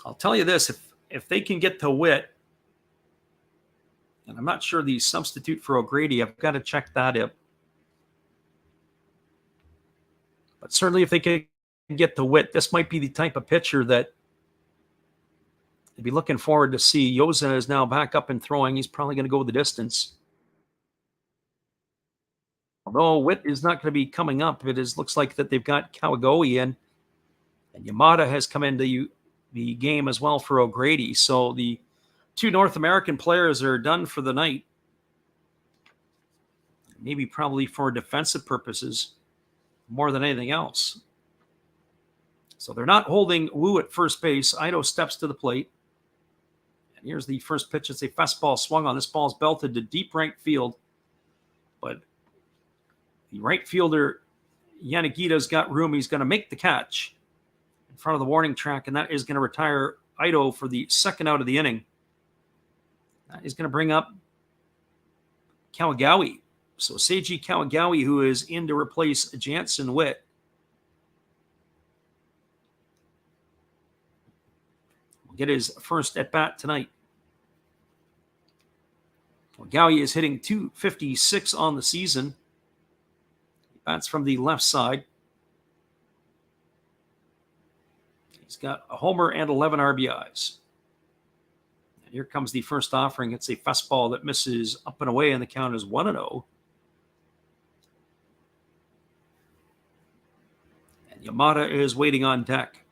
I'll tell you this, if they can get to Witt, and I'm not sure the substitute for O'Grady, I've got to check that up. But certainly if they can get to Witt, this might be the type of pitcher that they'd be looking forward to see. Yoza is now back up and throwing. He's probably going to go the distance. Although Witt is not going to be coming up, looks like that they've got Kawagoe in, and Yamada has come into the game as well for O'Grady. So the 2 North American players are done for the night. Maybe probably for defensive purposes more than anything else. So they're not holding Wu at first base. Ito steps to the plate. And here's the first pitch. It's a fastball swung on. This ball's belted to deep right field. But the right fielder, Yanagita's got room. He's going to make the catch in front of the warning track, and that is going to retire Ito for the 2nd out of the inning. That is going to bring up Kawagoe. So Seiji Kawagoe, who is in to replace Jansen Witt. Will get his first at-bat tonight. Kawagoe is hitting .256 on the season. He bats from the left side. He's got a homer and 11 RBIs. And here comes the first offering. It's a fastball that misses up and away, and the count is 1-0. Yamada is waiting on deck.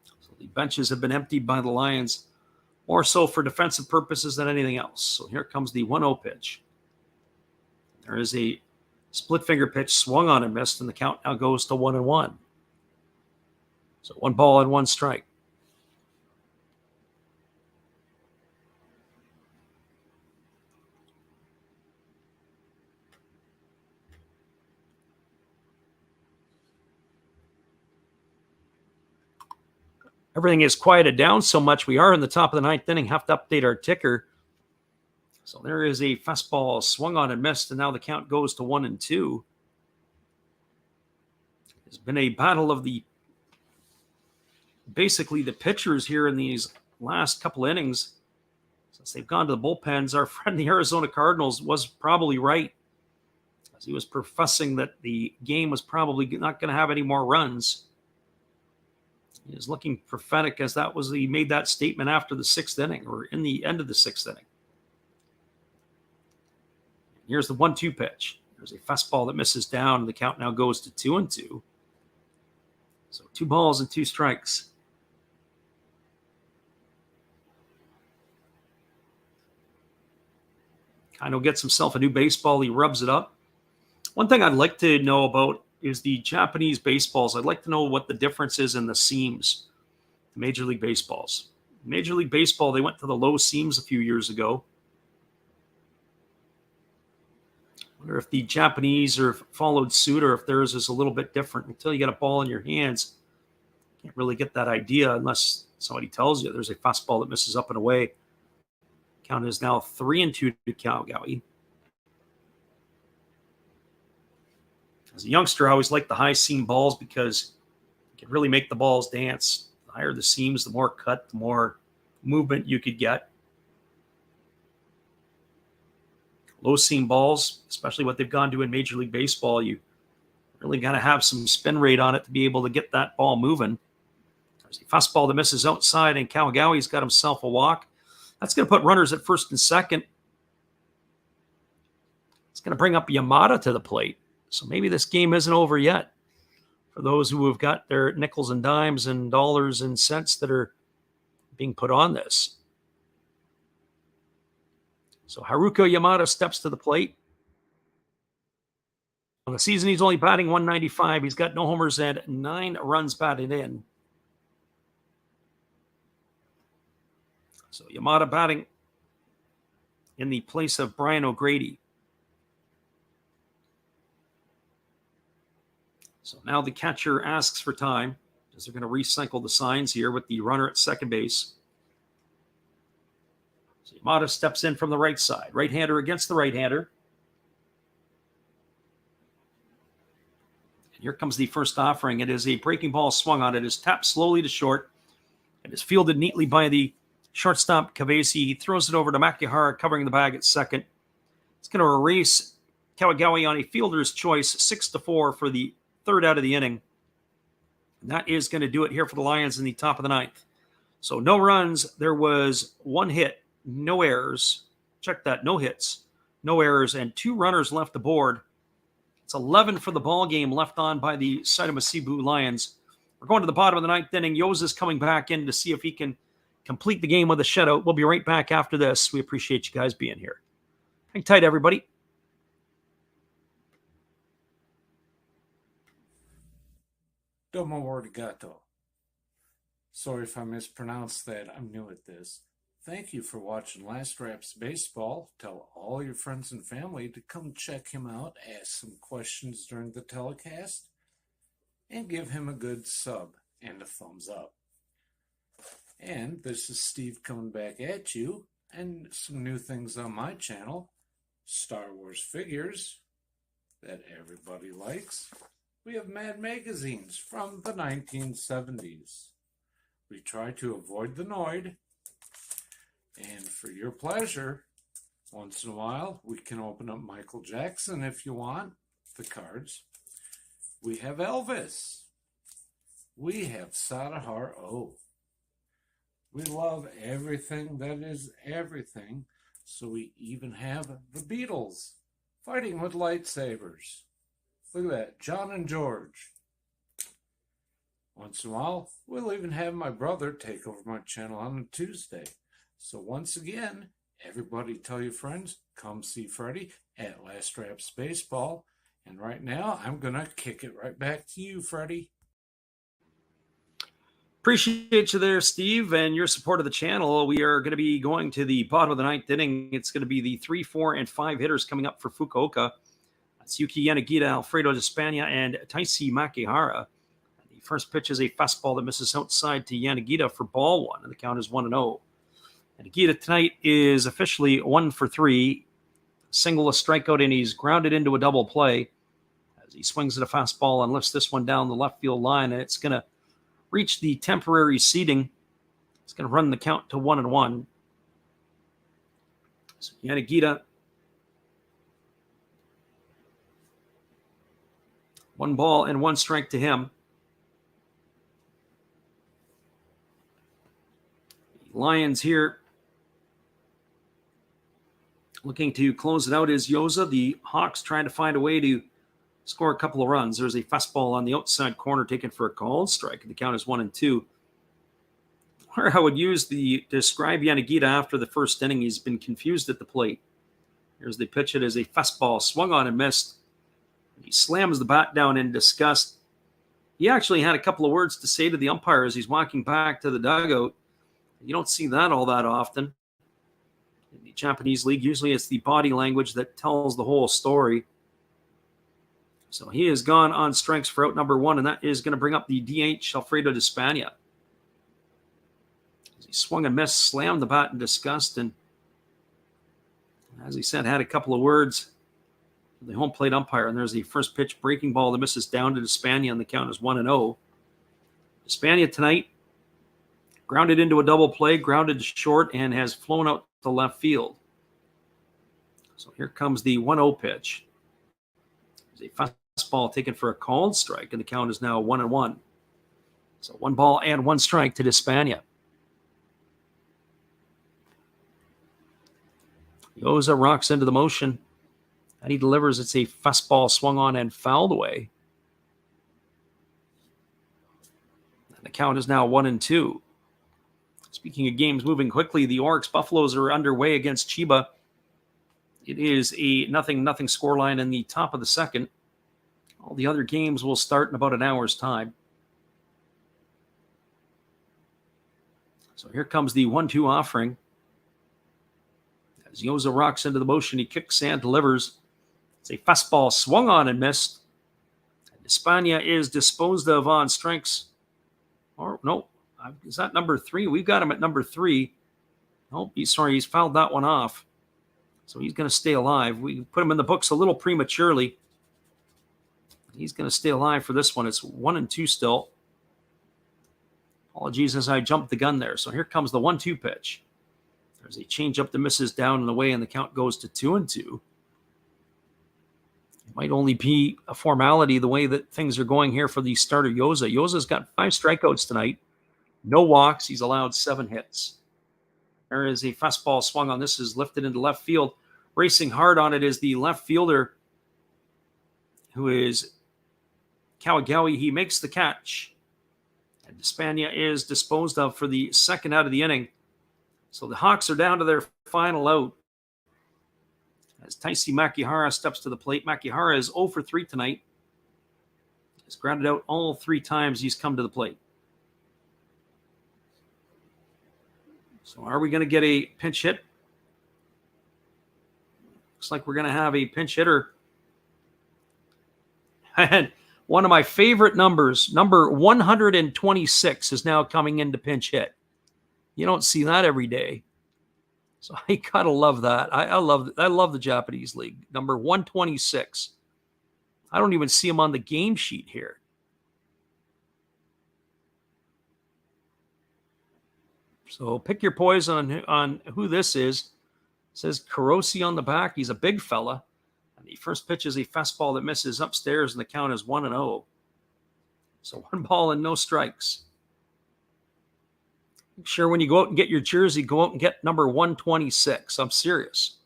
So the benches have been emptied by the Lions, more so for defensive purposes than anything else. So here comes the 1-0 pitch. There is a split finger pitch swung on and missed, and the count now goes to 1-1. So 1 ball and 1 strike. Everything is quieted down so much. We are in the top of the 9th inning. Have to update our ticker. So there is a fastball swung on and missed, and now the count goes to 1-2. It's been a battle of basically the pitchers here in these last couple innings. Since they've gone to the bullpens, our friend the Arizona Cardinals was probably right, as he was professing that the game was probably not going to have any more runs. He is looking prophetic, as he made that statement after the 6th inning, or in the end of the 6th inning. Here's the 1-2 pitch. There's a fastball that misses down, and the count now goes to 2-2. So 2 balls and 2 strikes. Kino gets himself a new baseball. He rubs it up. One thing I'd like to know about is the Japanese baseballs. I'd like to know what the difference is in the seams. Major League Baseballs. Major League Baseball, they went to the low seams a few years ago. I wonder if the Japanese are followed suit, or if theirs is a little bit different. Until you get a ball in your hands, you can't really get that idea unless somebody tells you. There's a fastball that misses up and away. Count is now 3-2 to Kawagawa. As a youngster, I always liked the high seam balls because you could really make the balls dance. The higher the seams, the more cut, the more movement you could get. Low seam balls, especially what they've gone to in Major League Baseball, you really got to have some spin rate on it to be able to get that ball moving. There's a fastball that misses outside, and Kawagawa's got himself a walk. That's going to put runners at first and second. It's going to bring up Yamada to the plate. So maybe this game isn't over yet for those who have got their nickels and dimes and dollars and cents that are being put on this. So Haruka Yamada steps to the plate. On the season, he's only batting .195. He's got no homers and 9 runs batted in. So Yamada batting in the place of Brian O'Grady. So now the catcher asks for time, as they're going to recycle the signs here with the runner at second base. So Yamada steps in from the right side. Right-hander against the right-hander. And here comes the first offering. It is a breaking ball swung on. It is tapped slowly to short. It is fielded neatly by the shortstop Kavesi. He throws it over to Makihara, covering the bag at second. It's going to erase Kawagawa on a fielder's choice, 6-4 for the 3rd out of the inning. And that is going to do it here for the Lions in the top of the 9th. So no runs. There was 1 hit, no errors. Check that, no hits, no errors, and 2 runners left aboard. It's 11 for the ball game left on by the Saitama Seibu Lions. We're going to the bottom of the 9th inning. Yoza's coming back in to see if he can complete the game with a shutout. We'll be right back after this. We appreciate you guys being here. Hang tight, everybody. Domo arigato. Sorry if I mispronounced that. I'm new at this. Thank you for watching Last Raps Baseball. Tell all your friends and family to come check him out, ask some questions during the telecast, and give him a good sub and a thumbs up. And this is Steve coming back at you, and some new things on my channel. Star Wars figures that everybody likes. We have Mad magazines from the 1970s. We try to avoid the Noid. And for your pleasure, once in a while, we can open up Michael Jackson if you want, the cards. We have Elvis. We have Sadahar O. We love everything that is everything, so we even have the Beatles fighting with lightsabers. Look at that, John and George. Once in a while, we'll even have my brother take over my channel on a Tuesday. So once again, everybody tell your friends, come see Freddie at Last Raps Baseball. And right now, I'm going to kick it right back to you, Freddie. Appreciate you there, Steve, and your support of the channel. We are going to be going to the bottom of the 9th inning. It's going to be the 3, 4, and 5 hitters coming up for Fukuoka. That's Yuki Yanagita, Alfredo Despania, and Taisi Makihara. The first pitch is a fastball that misses outside to Yanagita for ball 1, and the count is 1-0. Yanagita tonight is officially 1 for 3. Single, a strikeout, and he's grounded into a double play as he swings at a fastball and lifts this one down the left field line, and it's going to reach the temporary seating. It's going to run the count to 1-1. So Yanagita, 1 ball and 1 strike to him. The Lions here looking to close it out is Yoza. The Hawks trying to find a way to score a couple of runs. There's a fastball on the outside corner taken for a called strike. The count is 1-2. Where I would use to describe Yanagita after the first inning, he's been confused at the plate. Here's the pitch. It is a fastball swung on and missed. He slams the bat down in disgust. He actually had a couple of words to say to the umpire as he's walking back to the dugout. You don't see that all that often. In the Japanese league, usually it's the body language that tells the whole story. So he has gone on strikes for out number 1, and that is going to bring up the DH, Alfredo Despania. He swung and missed, slammed the bat in disgust, and as he said, had a couple of words with the home plate umpire. And there's the first pitch breaking ball that misses down to Despania, and the count is 1-0. Despania tonight grounded into a double play, grounded to short, and has flown out to left field. So here comes the 1-0 pitch. There's a fastball taken for a called strike, and the count is now 1-1. So 1 ball and 1 strike to Despania. Yoza rocks into the motion, and he delivers. It's a fastball swung on and fouled away. And the count is now 1-2. Speaking of games moving quickly, the Oryx Buffaloes are underway against Chiba. It is a 0-0 scoreline in the top of the second. All the other games will start in about an hour's time. So here comes the 1-2 offering. As Yoza rocks into the motion, he kicks and delivers. It's a fastball swung on and missed. Despania is disposed of on strikes. Or no, is that number 3? We've got him at number 3. Oh, he's fouled that one off. So he's going to stay alive. We put him in the books a little prematurely. He's going to stay alive for this one. It's 1-2 still. Apologies as I jumped the gun there. So here comes the 1-2 pitch. There's a changeup that misses down and away, and the count goes to 2-2. It might only be a formality the way that things are going here for the starter Yoza. Yoza's got 5 strikeouts tonight. No walks. He's allowed 7 hits. There is a fastball swung on. This is lifted into left field. Racing hard on it is the left fielder, who is Kawagawa. He makes the catch. And Despania is disposed of for the second out of the inning. So the Hawks are down to their final out. As Taisi Makihara steps to the plate. Makihara is 0 for 3 tonight. He's grounded out all 3 times he's come to the plate. So are we going to get a pinch hit? Looks like we're going to have a pinch hitter. And one of my favorite numbers, number 126, is now coming into pinch hit. You don't see that every day. So I gotta love that. I love the Japanese league. Number 126. I don't even see him on the game sheet here. So pick your poison on who this is. It says Kurosi on the back. He's a big fella. And the first pitch is a fastball that misses upstairs, and the count is 1-0. So 1 ball and no strikes. Make sure when you go out and get your jersey, go out and get number 126. I'm serious.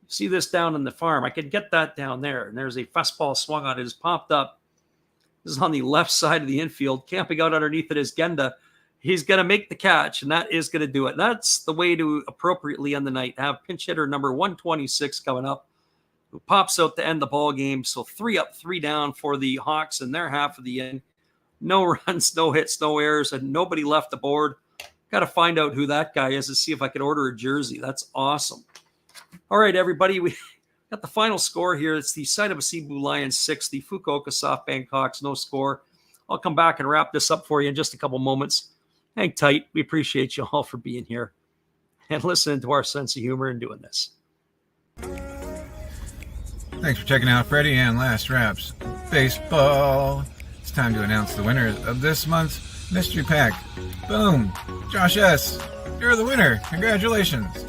You see this down in the farm. I could get that down there. And there's a fastball swung on. It has popped up. This is on the left side of the infield. Camping out underneath it is Genda. He's going to make the catch, and that is going to do it. That's the way to appropriately end the night. Have pinch hitter number 126 coming up, who pops out to end the ball game. So 3 up, 3 down for the Hawks in their half of the inning. No runs, no hits, no errors, and nobody left the board. Got to find out who that guy is to see if I could order a jersey. That's awesome. All right, everybody, we got the final score here. It's the Seibu Seibu Lions 6, the Fukuoka SoftBank Hawks, no score. I'll come back and wrap this up for you in just a couple moments. Hang tight. We appreciate you all for being here and listening to our sense of humor and doing this. Thanks for checking out Freddie and Last Raps Baseball. It's time to announce the winners of this month's mystery pack. Boom! Josh S., you're the winner. Congratulations.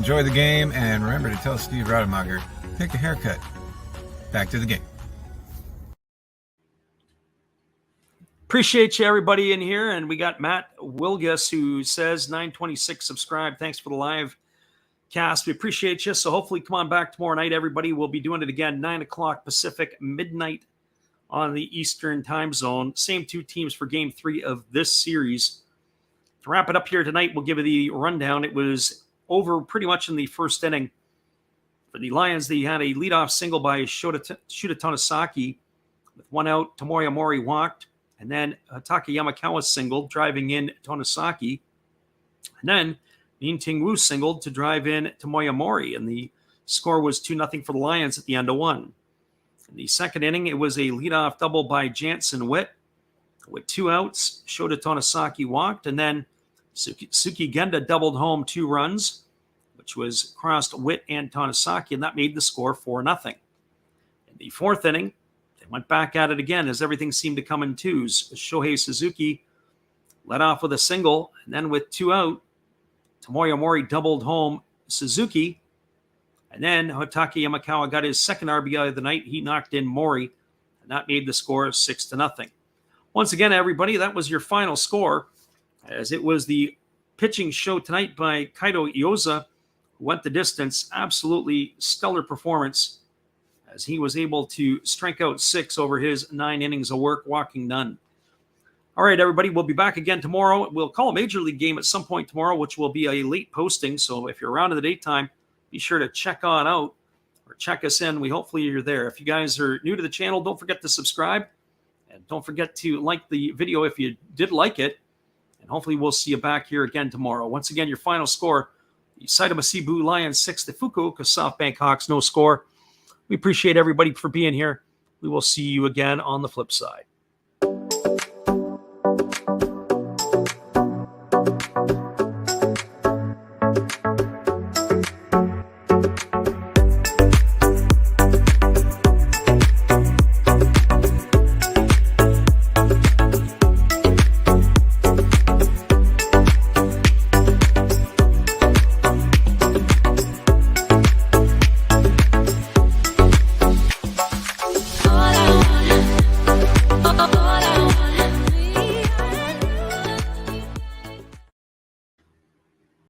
Enjoy the game, and remember to tell Steve Rademacher, take a haircut. Back to the game. Appreciate you, everybody in here. And we got Matt Wilgus, who says 926 subscribe. Thanks for the live cast. We appreciate you. So hopefully come on back tomorrow night, everybody. We'll be doing it again, 9 o'clock Pacific, midnight on the Eastern time zone. Same two teams for game 3 of this series. To wrap it up here tonight, we'll give you the rundown. It was over pretty much in the first inning. For the Lions, they had a leadoff single by Shuta Tonosaki. With one out, Tomoya Mori walked. And then Hatake Yamakawa singled, driving in Tonosaki. And then Ning Wu singled to drive in Tomoya Mori. And the score was 2-0 for the Lions at the end of 1. In the second inning, it was a leadoff double by Jansen Witt. With 2 outs, Shota Tonosaki walked. And then Suki Genda doubled home 2 runs, which was crossed Witt and Tonosaki, and that made the score 4-0. In the fourth inning, they went back at it again as everything seemed to come in twos. Shohei Suzuki led off with a single, and then with 2 out, Tomoya Mori doubled home Suzuki, and then Hatake Yamakawa got his second RBI of the night. He knocked in Mori, and that made the score 6-0. Once again, everybody, that was your final score, as it was the pitching show tonight by Kaito Ioza, who went the distance. Absolutely stellar performance, as he was able to strike out 6 over his 9 innings of work, walking none. All right, everybody, we'll be back again tomorrow. We'll call a Major League game at some point tomorrow, which will be a late posting. So if you're around in the daytime, be sure to check on out or check us in. Hopefully you're there. If you guys are new to the channel, don't forget to subscribe. And don't forget to like the video if you did like it. And hopefully we'll see you back here again tomorrow. Once again, your final score, the Saitama Seibu Lions 6, the Fukuoka SoftBank Hawks, no score. We appreciate everybody for being here. We will see you again on the flip side.